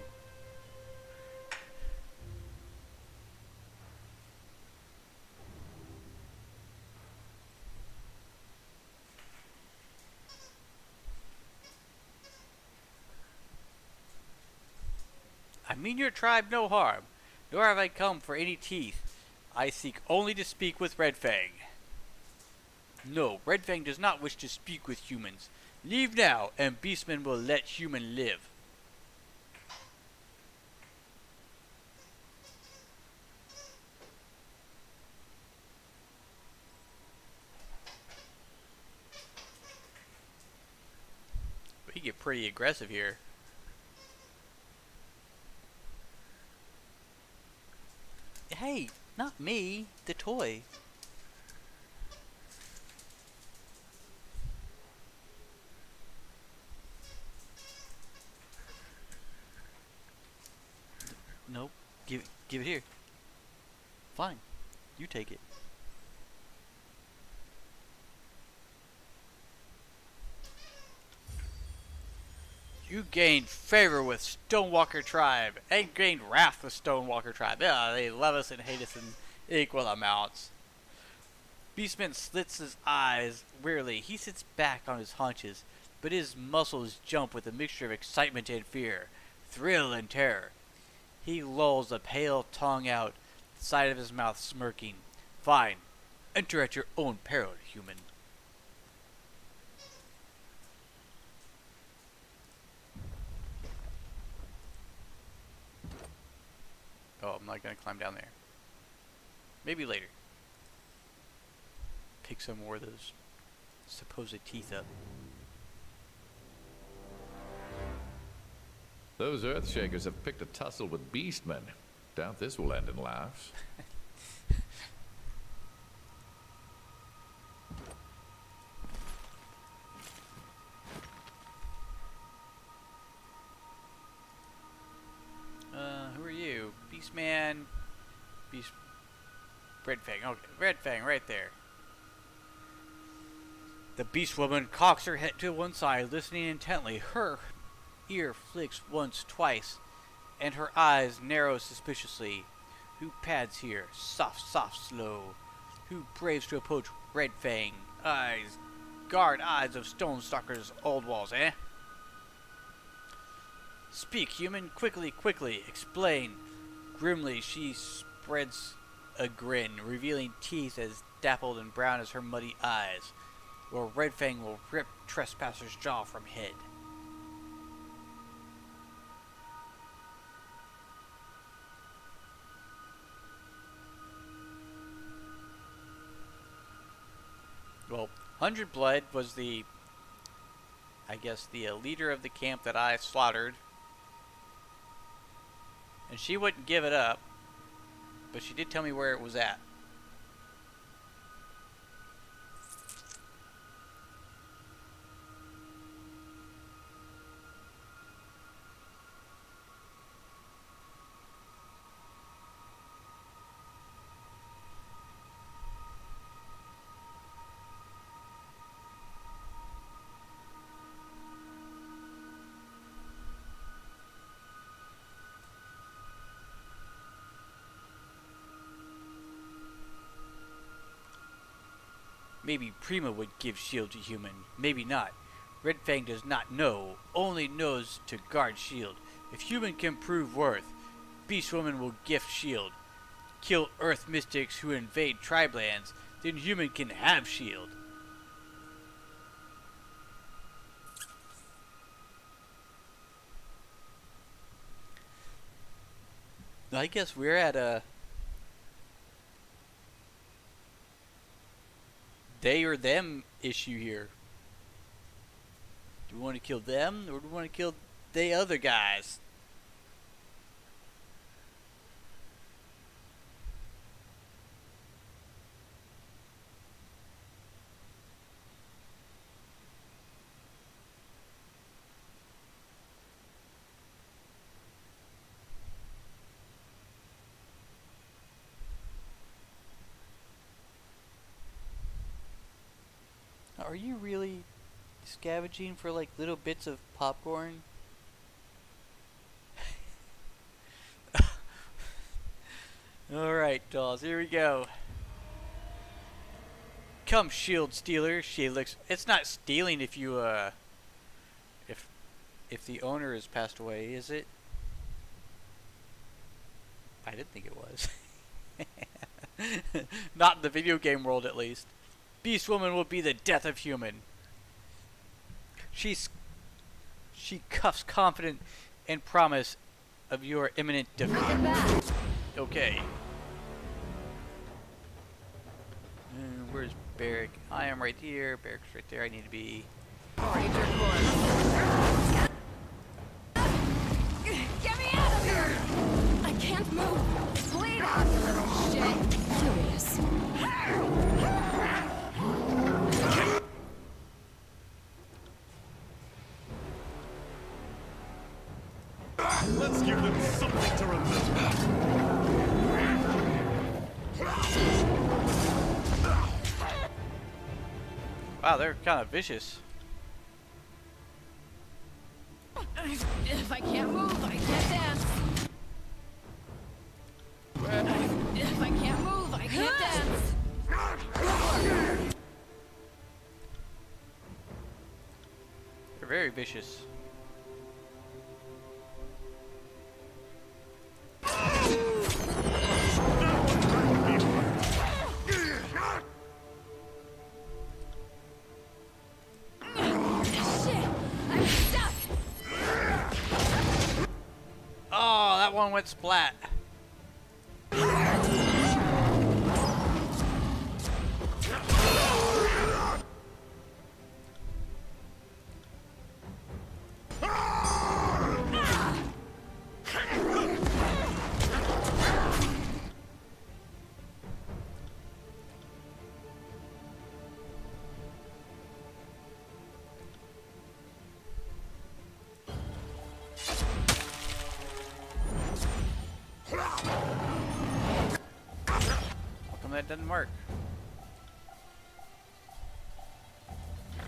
I mean your tribe no harm, nor have I come for any teeth. I seek only to speak with Red Fang. No, Red Fang does not wish to speak with humans. Leave now, and beastmen will let human live. We get pretty aggressive here. Hey, not me, the toy. Nope. Give it here. Fine. You take it. You gained favor with Stonewalker tribe, and gained wrath with Stonewalker tribe. Yeah, they love us and hate us in equal amounts. Beastman slits his eyes wearily. He sits back on his haunches, but his muscles jump with a mixture of excitement and fear, thrill and terror. He lolls a pale tongue out, the side of his mouth smirking. Fine. Enter at your own peril, human. Oh, I'm not gonna climb down there. Maybe later. Pick some more of those supposed teeth up. Those Earthshakers have picked a tussle with beastmen. Doubt this will end in laughs. Who are you? Beastman. Red Fang. Okay, Red Fang right there. The beast woman cocks her head to one side, listening intently. Her ear flicks once, twice, and her eyes narrow suspiciously. Who pads here? Soft, soft, slow. Who braves to approach Red Fang, eyes, guard eyes of Stone Stalker's old walls, eh? Speak, human, quickly, quickly, explain. Grimly, she spreads a grin, revealing teeth as dappled and brown as her muddy eyes, or Red Fang will rip trespasser's jaw from head. Well, 100 Blood was the, I guess, the leader of the camp that I slaughtered. And she wouldn't give it up, but she did tell me where it was at. Maybe Prima would give shield to human, maybe not. Red Fang does not know, only knows to guard shield. If human can prove worth, Beast Woman will gift shield. Kill Earth mystics who invade tribe lands, then human can have shield. I guess we're at a they or them issue here. Do we want to kill them, or do we want to kill the other guys? Are you really scavenging for like little bits of popcorn? Alright, dolls, here we go. Come, shield stealer, she looks. It's not stealing if you, if the owner has passed away, is it? I didn't think it was. Not in the video game world, at least. Beast Woman will be the death of human. She cuffs confident and promise of your imminent defeat. Okay. Where's Barrack? I am right here. Barrack's right there. I need to be. Get me out of here! I can't move. Bleed out, you little shit. Curious. Let's give them something to remember. Wow, they're kind of vicious. If I can't move, I can't dance. If I can't move, I can't dance. They're very vicious. Shit, I'm stuck. Oh, that one went splat. How come that doesn't work?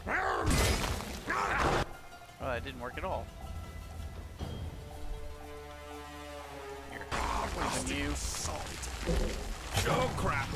Oh, that didn't work at all. Here, poison you. Oh crap!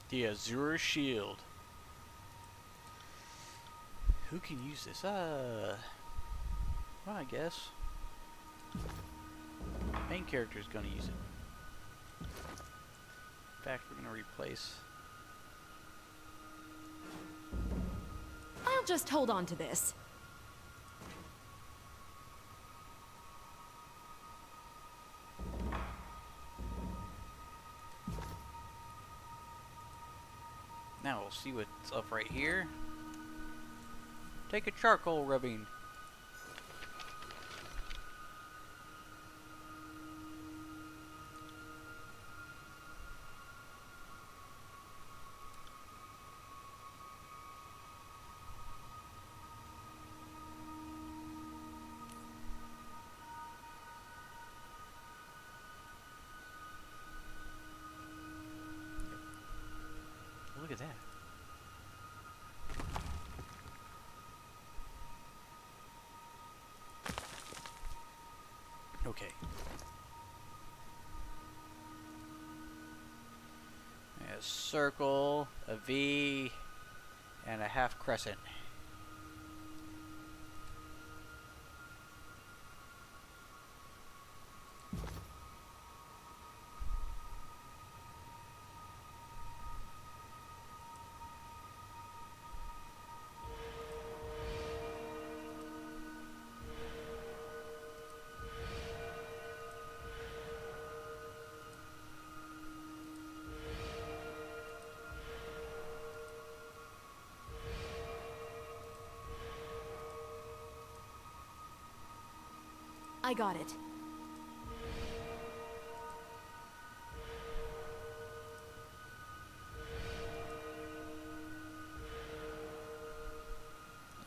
The Azure Shield. Who can use this? Well, I guess main character is gonna use it. In fact, we're gonna replace. I'll just hold on to this. Now we'll see what's up right here. Take a charcoal rubbing. Look at that. Okay. A circle, a V, and a half crescent. I got it.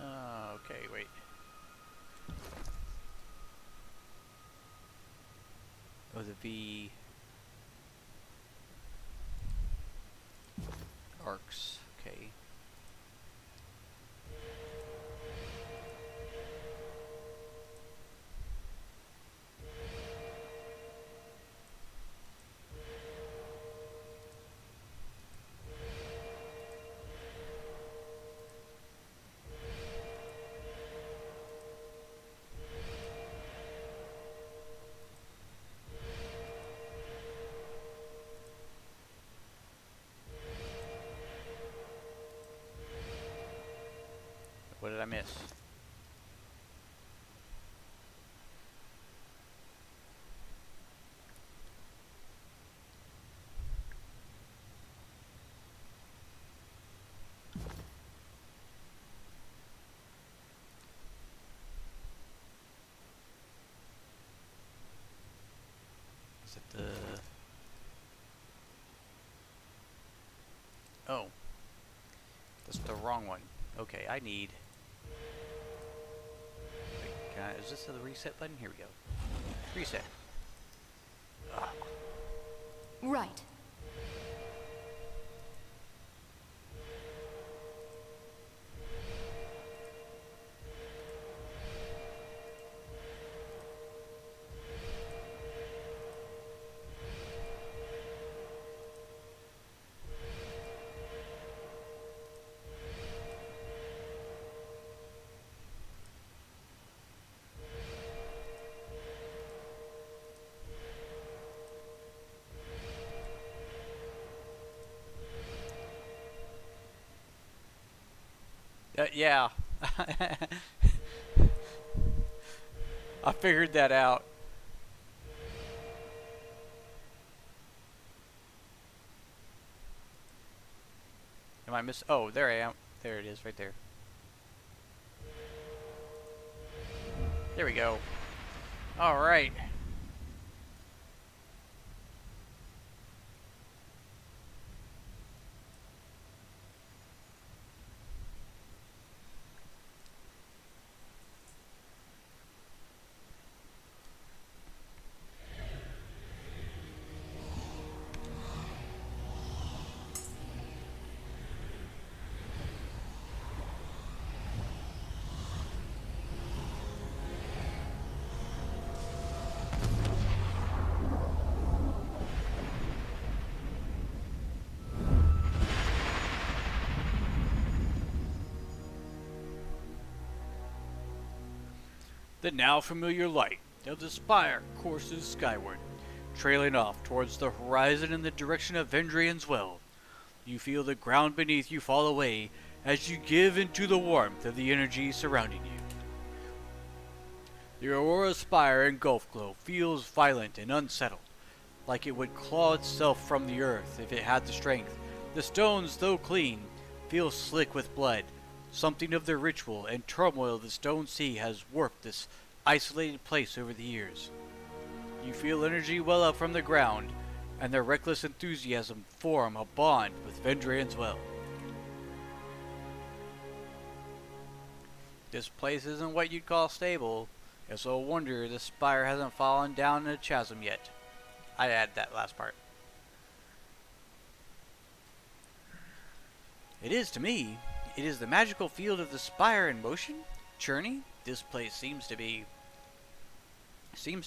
Okay, wait. Oh, the V arcs. Okay. What did I miss? Is it the... Oh. That's the wrong one. Okay, I need... Wait, can I... Is this the reset button? Here we go. Reset. Ah. Right. Yeah. I figured that out. Am I miss? Oh, there I am. There it is, right there. There we go. All right. The now familiar light of the spire courses skyward, trailing off towards the horizon in the direction of Vendrian's Well. You feel the ground beneath you fall away as you give into the warmth of the energy surrounding you. The Aurora Spire in Gulf Glow feels violent and unsettled, like it would claw itself from the earth if it had the strength. The stones, though clean, feel slick with blood. Something of the ritual and turmoil of the stone sea has warped this isolated place over the years. You feel energy well up from the ground, and their reckless enthusiasm form a bond with Vendrian's Well. This place isn't what you'd call stable. It's a wonder the spire hasn't fallen down in a chasm yet. I add that last part. It is to me. It is the magical field of the spire in motion, churning. This place seems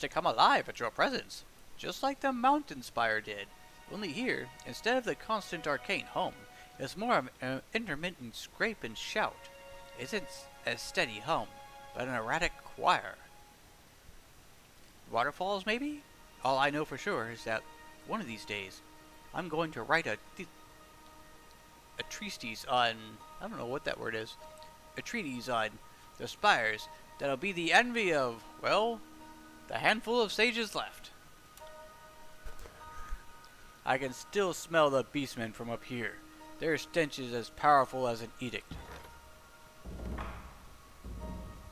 to come alive at your presence, just like the mountain spire did. Only here, instead of the constant arcane hum, it's more of an intermittent scrape and shout. Isn't a steady hum, but an erratic choir. Waterfalls, maybe? All I know for sure is that one of these days, I'm going to write a treatise on, I don't know what that word is, a treatise on the spires that'll be the envy of, well, the handful of sages left. I can still smell the beastmen from up here. Their stench is as powerful as an edict.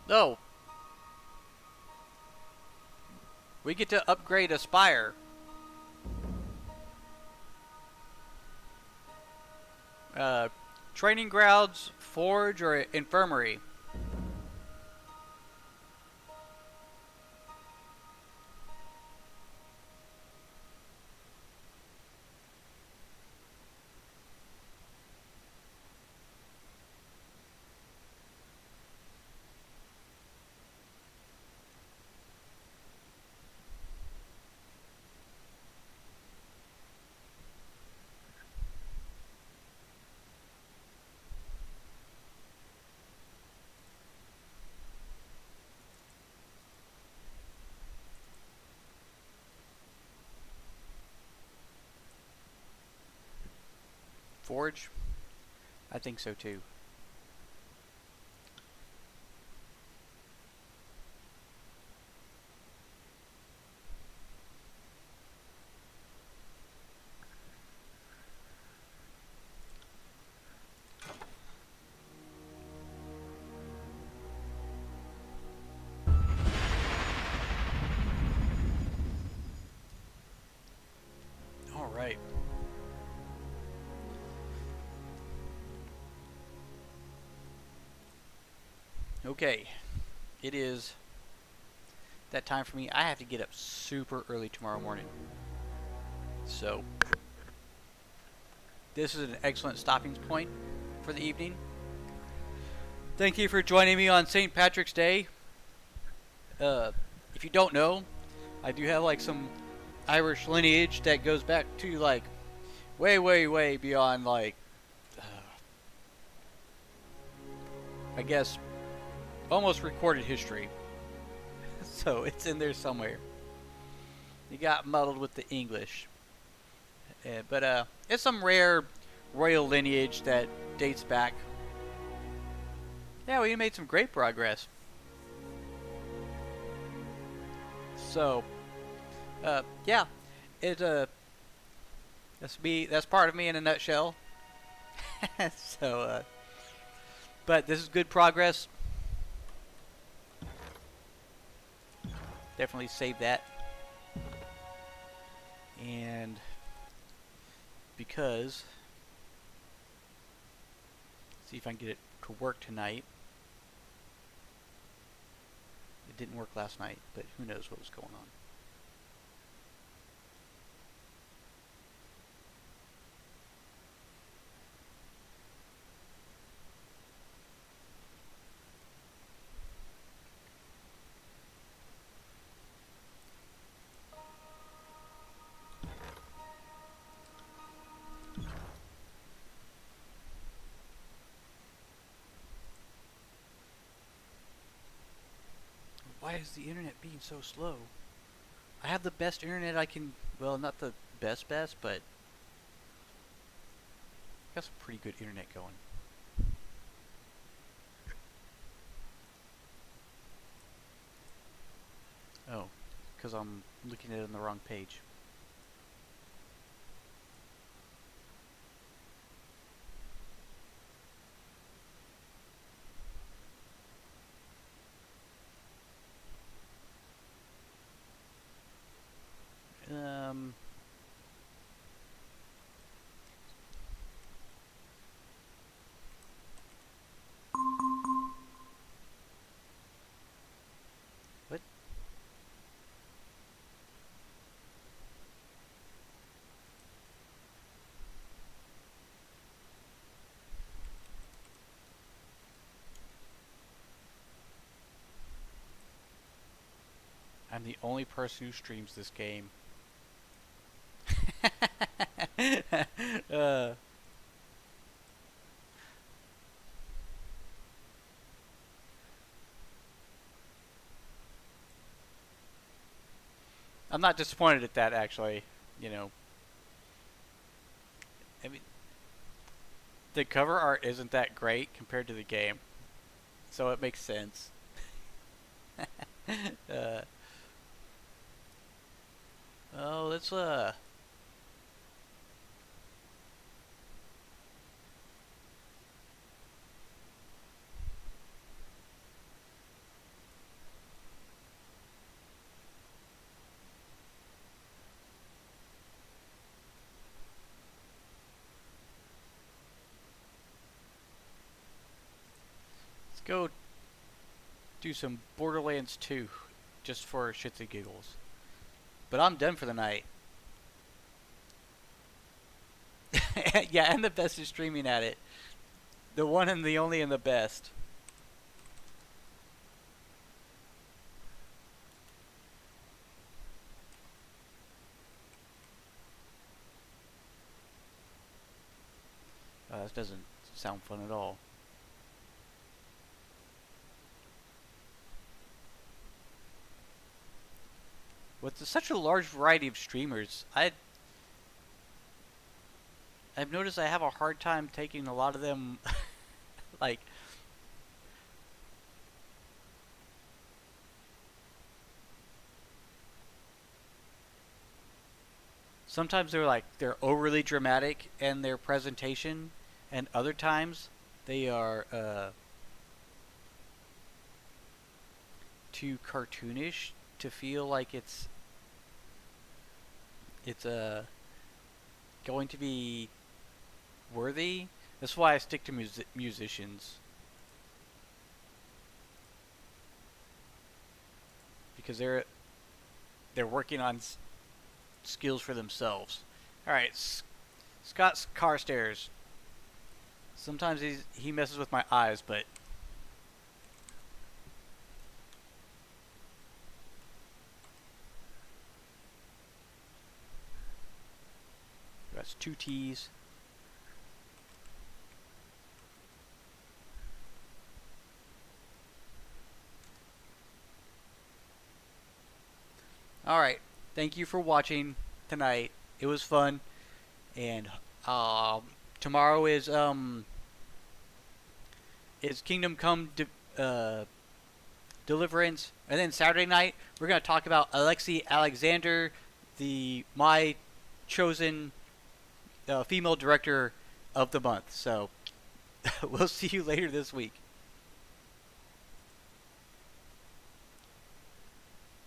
No. We get to upgrade a spire. Training grounds, forge, or infirmary. Forge? I think so too. All right. Okay, it is that time for me. I have to get up super early tomorrow morning. So, this is an excellent stopping point for the evening. Thank you for joining me on St. Patrick's Day. If you don't know, I do have like some Irish lineage that goes back to like way, way, way beyond like, I guess, almost recorded history. So it's in there somewhere. You got muddled with the English. But it's some rare royal lineage that dates back. Yeah, we made some great progress. So, yeah, that's part of me in a nutshell. So, but this is good progress. Definitely save that. And because, see if I can get it to work tonight. It didn't work last night, but who knows what was going on. Why is the internet being so slow? I have the best internet I can... Well, not the best, but... got some pretty good internet going. Oh, because I'm looking at it on the wrong page. Um... What? I'm the only person who streams this game. uh, I'm not disappointed at that, actually. You know, I mean, the cover art isn't that great compared to the game, so it makes sense. uh, oh, let's go do some Borderlands 2, just for shits and giggles. But I'm done for the night. Yeah, and the best is streaming at it. The one and the only and the best. This doesn't sound fun at all. With such a large variety of streamers, I've noticed I have a hard time taking a lot of them, like, sometimes they're overly dramatic in their presentation, and other times they are too cartoonish to feel like it's going to be worthy. That's why I stick to musicians, because they're working on skills for themselves. All right, Scott's Carstairs. Sometimes he messes with my eyes, but that's 2 T's. All right, thank you for watching tonight. It was fun, and tomorrow is Kingdom Come Deliverance, and then Saturday night we're gonna talk about Alexei Alexander, my chosen female director of the month. So we'll see you later this week.